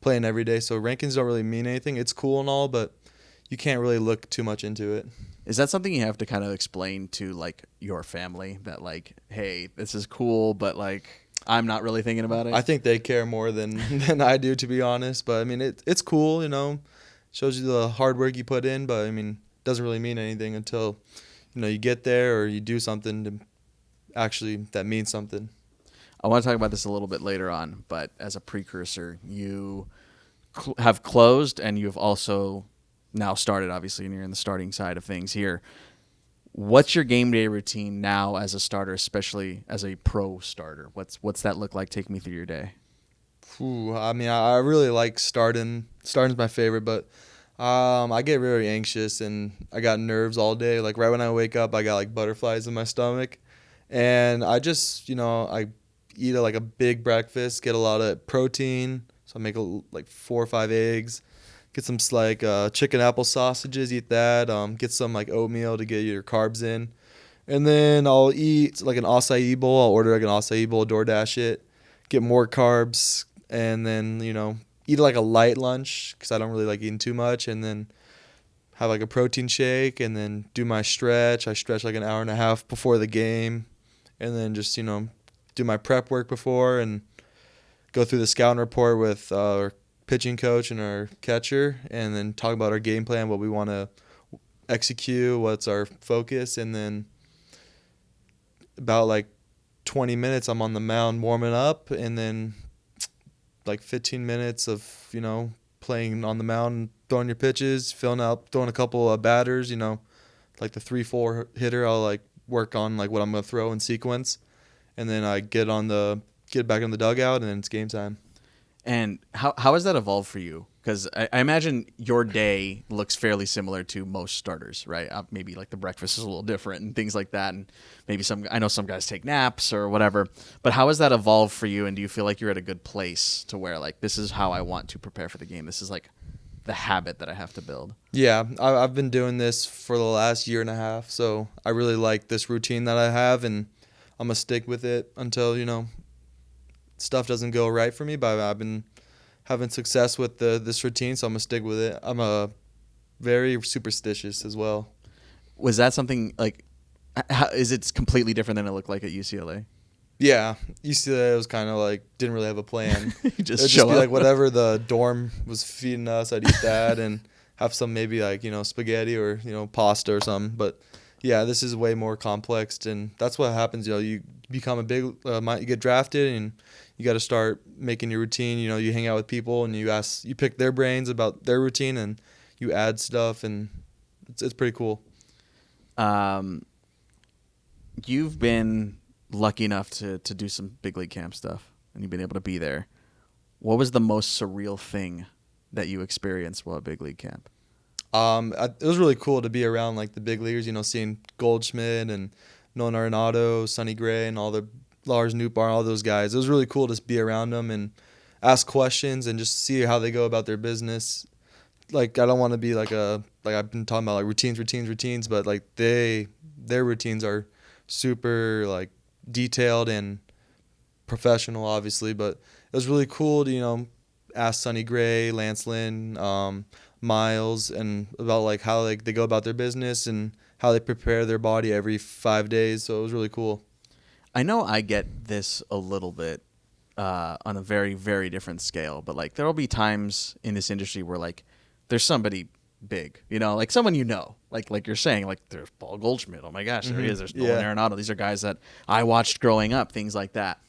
Speaker 10: playing every day. So rankings don't really mean anything. It's cool and all, but you can't really look too much into it.
Speaker 6: Is that something you have to kind of explain to your family that hey, this is cool, but I'm not really thinking about it?
Speaker 10: I think they care more than I do, to be honest. But it's cool, shows you the hard work you put in. But it doesn't really mean anything until you get there or you do something to actually that means something.
Speaker 6: I want to talk about this a little bit later on, but as a precursor, you have closed and you've also now started, obviously, and you're in the starting side of things here. What's your game day routine now as a starter, especially as a pro starter? What's that look like? Take me through your day.
Speaker 10: I really like starting. Starting's my favorite, but I get very anxious and I got nerves all day. Right when I wake up, I got butterflies in my stomach, and I just I eat a big breakfast, get a lot of protein. So I make 4 or 5 eggs. get some like chicken apple sausages, eat that. Get some like oatmeal to get your carbs in. And then I'll eat like an acai bowl. I'll order like an acai bowl, DoorDash it, get more carbs, and then, eat like a light lunch because I don't really like eating too much. And then have like a protein shake and then do my stretch. I stretch like an hour and a half before the game. And then just, do my prep work before and go through the scouting report with our pitching coach and our catcher, and then talk about our game plan, what we want to execute, what's our focus. And then about like 20 minutes I'm on the mound warming up, and then like 15 minutes of, playing on the mound, throwing your pitches, filling out, throwing a couple of batters, like the 3-4 hitter, I'll like work on like what I'm going to throw in sequence. And then I get back in the dugout, and then it's game time.
Speaker 6: And how has that evolved for you? Because I imagine your day looks fairly similar to most starters, right? Maybe like the breakfast is a little different and things like that. And maybe I know some guys take naps or whatever. But how has that evolved for you? And do you feel like you're at a good place to where like this is how I want to prepare for the game? This is like the habit that I have to build.
Speaker 10: Yeah, I've been doing this for the last year and a half. So I really like this routine that I have, and I'm going to stick with it until, stuff doesn't go right for me. But I've been having success with this routine, so I'm going to stick with it. I'm very superstitious as well.
Speaker 6: Was that something like, is it completely different than it looked like at UCLA?
Speaker 10: Yeah, UCLA was kind of like, didn't really have a plan.
Speaker 6: You just
Speaker 10: It'd
Speaker 6: show
Speaker 10: just be
Speaker 6: up.
Speaker 10: like whatever the dorm was feeding us, I'd eat that and have some maybe like, spaghetti or, pasta or something. But yeah, this is way more complex, and that's what happens. You become a big, you get drafted, and you got to start making your routine. You hang out with people, and you pick their brains about their routine, and you add stuff, and it's pretty cool.
Speaker 6: You've been lucky enough to do some big league camp stuff, and you've been able to be there. What was the most surreal thing that you experienced while at big league camp?
Speaker 10: It was really cool to be around like the big leaguers, seeing Goldschmidt and Nolan Arenado, Sonny Gray, and all the Lars Nootbaar, all those guys. It was really cool to be around them and ask questions and just see how they go about their business. Like, I don't want to be like I've been talking about like routines, but like their routines are super like detailed and professional, obviously. But it was really cool to, ask Sonny Gray, Lance Lynn, Miles, and about like how like they go about their business and how they prepare their body every 5 days. So it was really cool.
Speaker 6: I know I get this a little bit on a very, very different scale, but like there will be times in this industry where like there's somebody big, like someone like you're saying, like there's Paul Goldschmidt. Oh my gosh, there he is. There's Nolan Arenado. These are guys that I watched growing up, things like that.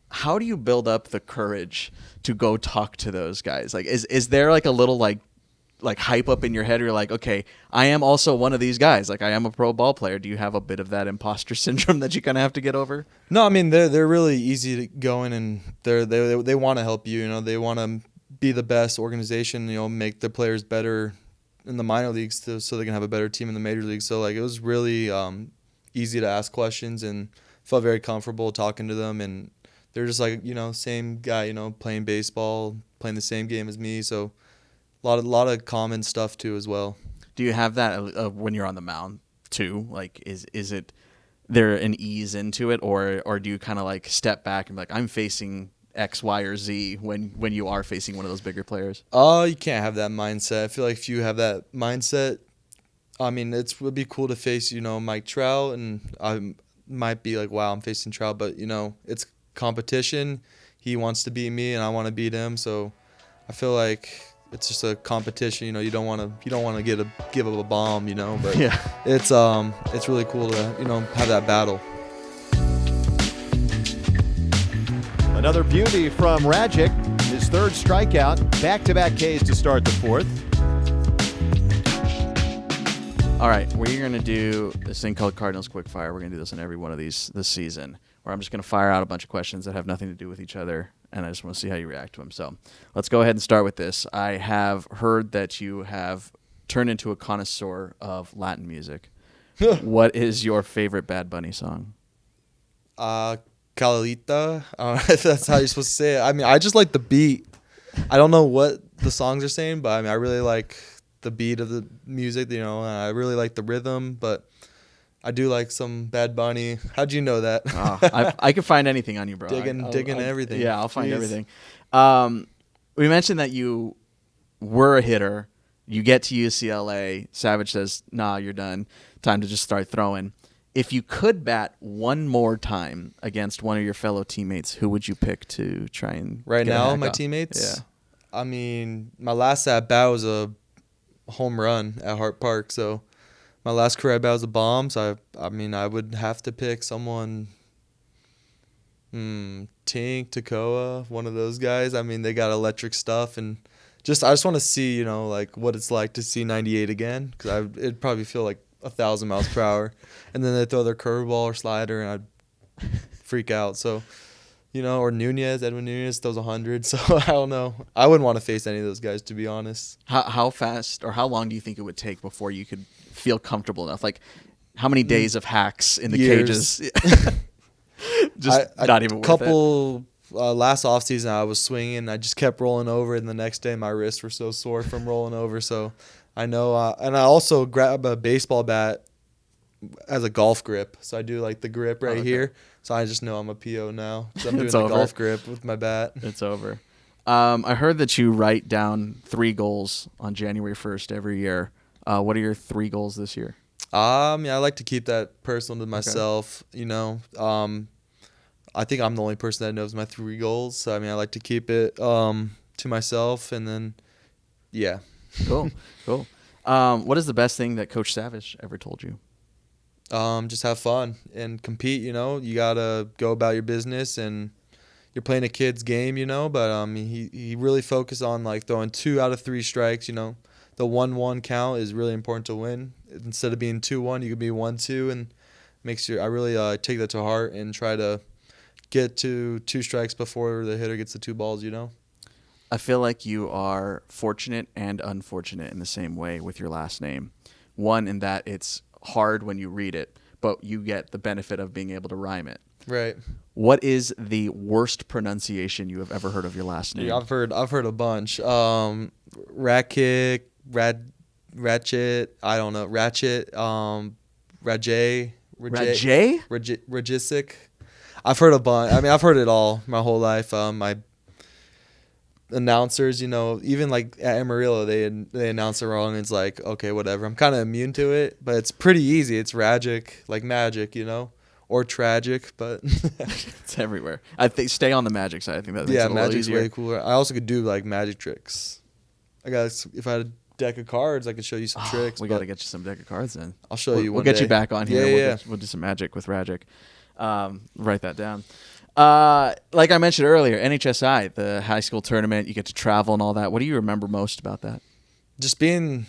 Speaker 6: How do you build up the courage to go talk to those guys? Like, is there like a little like hype up in your head where you're like, okay, I am also one of these guys. Like, I am a pro ball player. Do you have a bit of that imposter syndrome that you kind of have to get over?
Speaker 10: No, I mean, they're really easy to go in, and they want to help you. They want to be the best organization, make their players better in the minor leagues so they can have a better team in the major leagues. So like it was really easy to ask questions, and felt very comfortable talking to them. And they're just like, same guy, playing baseball, playing the same game as me. So a lot of common stuff too as well.
Speaker 6: Do you have that when you're on the mound too? Like, is it there an ease into it, or do you kind of like step back and be like, I'm facing X, Y, or Z when you are facing one of those bigger players?
Speaker 10: You can't have that mindset. I feel like if you have that mindset, I mean, it would be cool to face, Mike Trout, and I might be like, wow, I'm facing Trout, but it's competition. He wants to beat me, and I want to beat him. So I feel like it's just a competition. You don't want to give up a bomb. But
Speaker 6: yeah,
Speaker 10: it's really cool to have that battle.
Speaker 3: Another beauty from Rajcic, his third strikeout, back-to-back Ks to start the fourth.
Speaker 6: All right, we're going to do this thing called Cardinals Quickfire. We're going to do this in every one of these this season, where I'm just going to fire out a bunch of questions that have nothing to do with each other, and I just want to see how you react to them. So let's go ahead and start with this. I have heard that you have turned into a connoisseur of Latin music. What is your favorite Bad Bunny song?
Speaker 10: Calalita. If that's how you're supposed to say it. I mean, I just like the beat. I don't know what the songs are saying, but I mean, I really like the beat of the music, you know, and I really like the rhythm, but I do like some Bad Bunny. How'd you know that?
Speaker 6: I could find anything on you, bro.
Speaker 10: Digging everything.
Speaker 6: Yeah, I'll find
Speaker 10: Jeez.
Speaker 6: everything. We mentioned that you were a hitter. You get to UCLA. Savage says, "Nah, you're done. Time to just start throwing." If you could bat one more time against one of your fellow teammates, who would you pick to try and
Speaker 10: Right
Speaker 6: get a
Speaker 10: now,
Speaker 6: hack
Speaker 10: my
Speaker 6: off?
Speaker 10: teammates?
Speaker 6: Yeah.
Speaker 10: I mean, my last at bat was a home run at Hart Park, so my last career at bat was a bomb, so I mean, I would have to pick someone, Tink, Tekoah, one of those guys. I mean, they got electric stuff, and I just want to see, you know, like what it's like to see 98 again, because it'd probably feel like 1,000 miles per hour, and then they throw their curveball or slider, and I'd freak out. So, you know, or Edwin Nunez throws 100. So I don't know. I wouldn't want to face any of those guys, to be honest.
Speaker 6: How fast or how long do you think it would take before you could feel comfortable enough? Like, how many days of hacks in the
Speaker 10: Years.
Speaker 6: cages? Just not even worth it.
Speaker 10: Last offseason, I was swinging. I just kept rolling over, and the next day my wrists were so sore from rolling over. So I know. And I also grab a baseball bat as a golf grip. So I do like the grip right here. So I just know I'm a PO now. So I'm doing the golf grip with my bat.
Speaker 6: It's over. I heard that you write down 3 goals on January 1st every year. What are your 3 goals this year?
Speaker 10: Yeah, I like to keep that personal to myself. You know, I think I'm the only person that knows my 3 goals. So I mean, I like to keep it to myself, and then yeah.
Speaker 6: Cool. What is the best thing that Coach Savage ever told you?
Speaker 10: Just have fun and compete. You know, you gotta go about your business, and you're playing a kid's game. You know, but he really focused on like throwing 2 out of 3 strikes. You know, the 1-1 count is really important to win. Instead of being 2-1, you could be 1-2, and makes you. I really take that to heart and try to get to 2 strikes before the hitter gets the 2 balls. You know.
Speaker 6: I feel like you are fortunate and unfortunate in the same way with your last name. One, in that it's hard when you read it, but you get the benefit of being able to rhyme it.
Speaker 10: Right.
Speaker 6: What is the worst pronunciation you have ever heard of your last name?
Speaker 10: Yeah, I've heard a bunch. Rat kick, ratchet. I don't know. Ratchet. Rajcic. I've heard a bunch. I mean, I've heard it all my whole life. My announcers, you know, even like at Amarillo, they announce it wrong. And it's like, okay, whatever. I'm kind of immune to it, but it's pretty easy. It's Rajcic, like magic, you know, or tragic, but
Speaker 6: it's everywhere. I think stay on the magic side. I think that makes it a
Speaker 10: magic's
Speaker 6: little
Speaker 10: way cooler. I also could do like magic tricks. If I had a deck of cards, I could show you some tricks.
Speaker 6: We got to get you some deck of cards then.
Speaker 10: I'll show you.
Speaker 6: We'll get
Speaker 10: day.
Speaker 6: you back on here.
Speaker 10: Yeah,
Speaker 6: We'll do some magic with Rajcic. Write that down. Like I mentioned earlier, NHSI, the high school tournament, you get to travel and all that. What do you remember most about that?
Speaker 10: Just being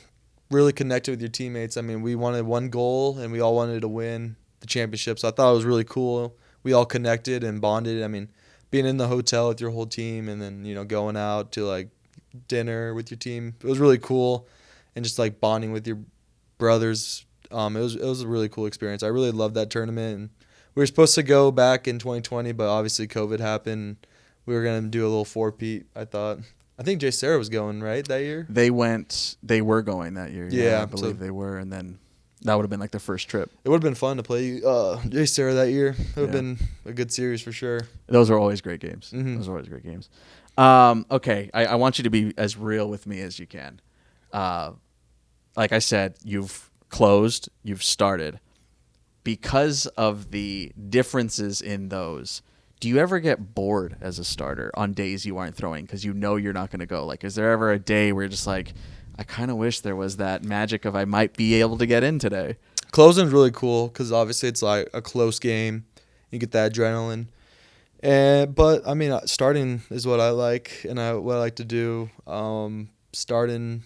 Speaker 10: really connected with your teammates. I mean, we wanted one goal, and we all wanted to win the championship. So I thought it was really cool. We all connected and bonded. I mean, being in the hotel with your whole team, and then, you know, going out to like dinner with your team, it was really cool. And just like bonding with your brothers, it was a really cool experience. I really loved that tournament. And we were supposed to go back in 2020, but obviously COVID happened. We were going to do a little 4-peat, I thought. I think Jay Sarah was going, right, that year?
Speaker 6: They were going that year.
Speaker 10: Yeah,
Speaker 6: I believe they were. And then that would have been like their first trip.
Speaker 10: It would have been fun to play Jay Sarah that year. It would have been a good series for sure.
Speaker 6: Those are always great games.
Speaker 10: Mm-hmm.
Speaker 6: Those are always great games. Okay, I want you to be as real with me as you can. Like I said, you've closed, you've started. Because of the differences in those, do you ever get bored as a starter on days you aren't throwing because you know you're not going to go? Like, is there ever a day where you're just like, I kind of wish there was that magic of I might be able to get in today?
Speaker 10: Closing's really cool because obviously it's like a close game. You get that adrenaline. But I mean, starting is what I like, and what I like to do. Starting,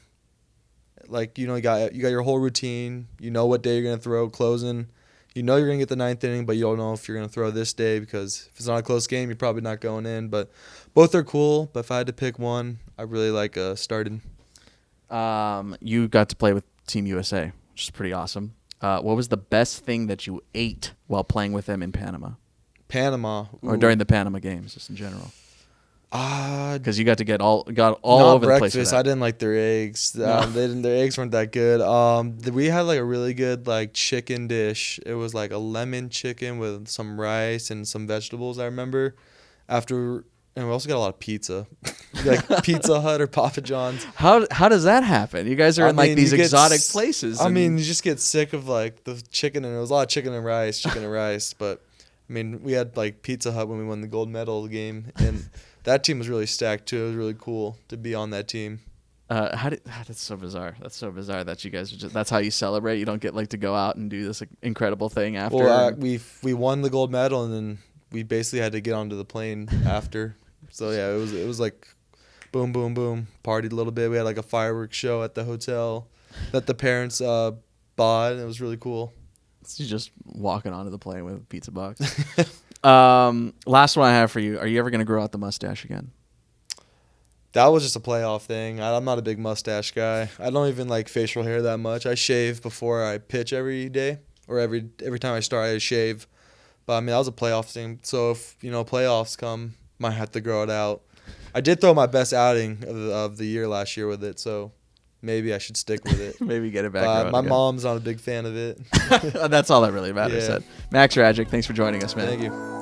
Speaker 10: like, you know, you got your whole routine. You know what day you're gonna throw. Closing, you know you're gonna get the 9th inning, but you don't know if you're gonna throw this day because if it's not a close game, you're probably not going in. But both are cool. But if I had to pick one, I really like starting.
Speaker 6: You got to play with Team USA, which is pretty awesome. What was the best thing that you ate while playing with them in Panama?
Speaker 10: Panama.
Speaker 6: Or during the Panama games, just in general? Because you got all
Speaker 10: Not
Speaker 6: over the place.
Speaker 10: breakfast. I didn't like their eggs. Their eggs weren't that good. We had like a really good like chicken dish. It was like a lemon chicken with some rice and some vegetables. I remember and we also got a lot of pizza, like Pizza Hut or Papa John's.
Speaker 6: How does that happen? You guys are in like these exotic places.
Speaker 10: I mean, you just get sick of like the chicken, and it was a lot of chicken and rice. But I mean, we had like Pizza Hut when we won the gold medal game, and that team was really stacked too. It was really cool to be on that team.
Speaker 6: That's so bizarre. That's so bizarre that you guys are that's how you celebrate. You don't get like to go out and do this incredible thing after.
Speaker 10: Well, we won the gold medal, and then we basically had to get onto the plane after. So yeah, it was like boom, boom, boom. Partied a little bit. We had like a fireworks show at the hotel that the parents bought, and it was really cool.
Speaker 6: So you're just walking onto the plane with a pizza box. Last one I have for you. Are you ever going to grow out the mustache again?
Speaker 10: That was just a playoff thing. I'm not a big mustache guy. I don't even like facial hair that much. I shave before I pitch every day, or every time I start, I shave. But I mean, that was a playoff thing. So if playoffs come, might have to grow it out. I did throw my best outing of the year last year with it, so maybe I should stick with it.
Speaker 6: Maybe get it back.
Speaker 10: My mom's not a big fan of it.
Speaker 6: That's all that really matters.
Speaker 10: Yeah.
Speaker 6: Max Rajcic, thanks for joining us, man.
Speaker 10: Thank you.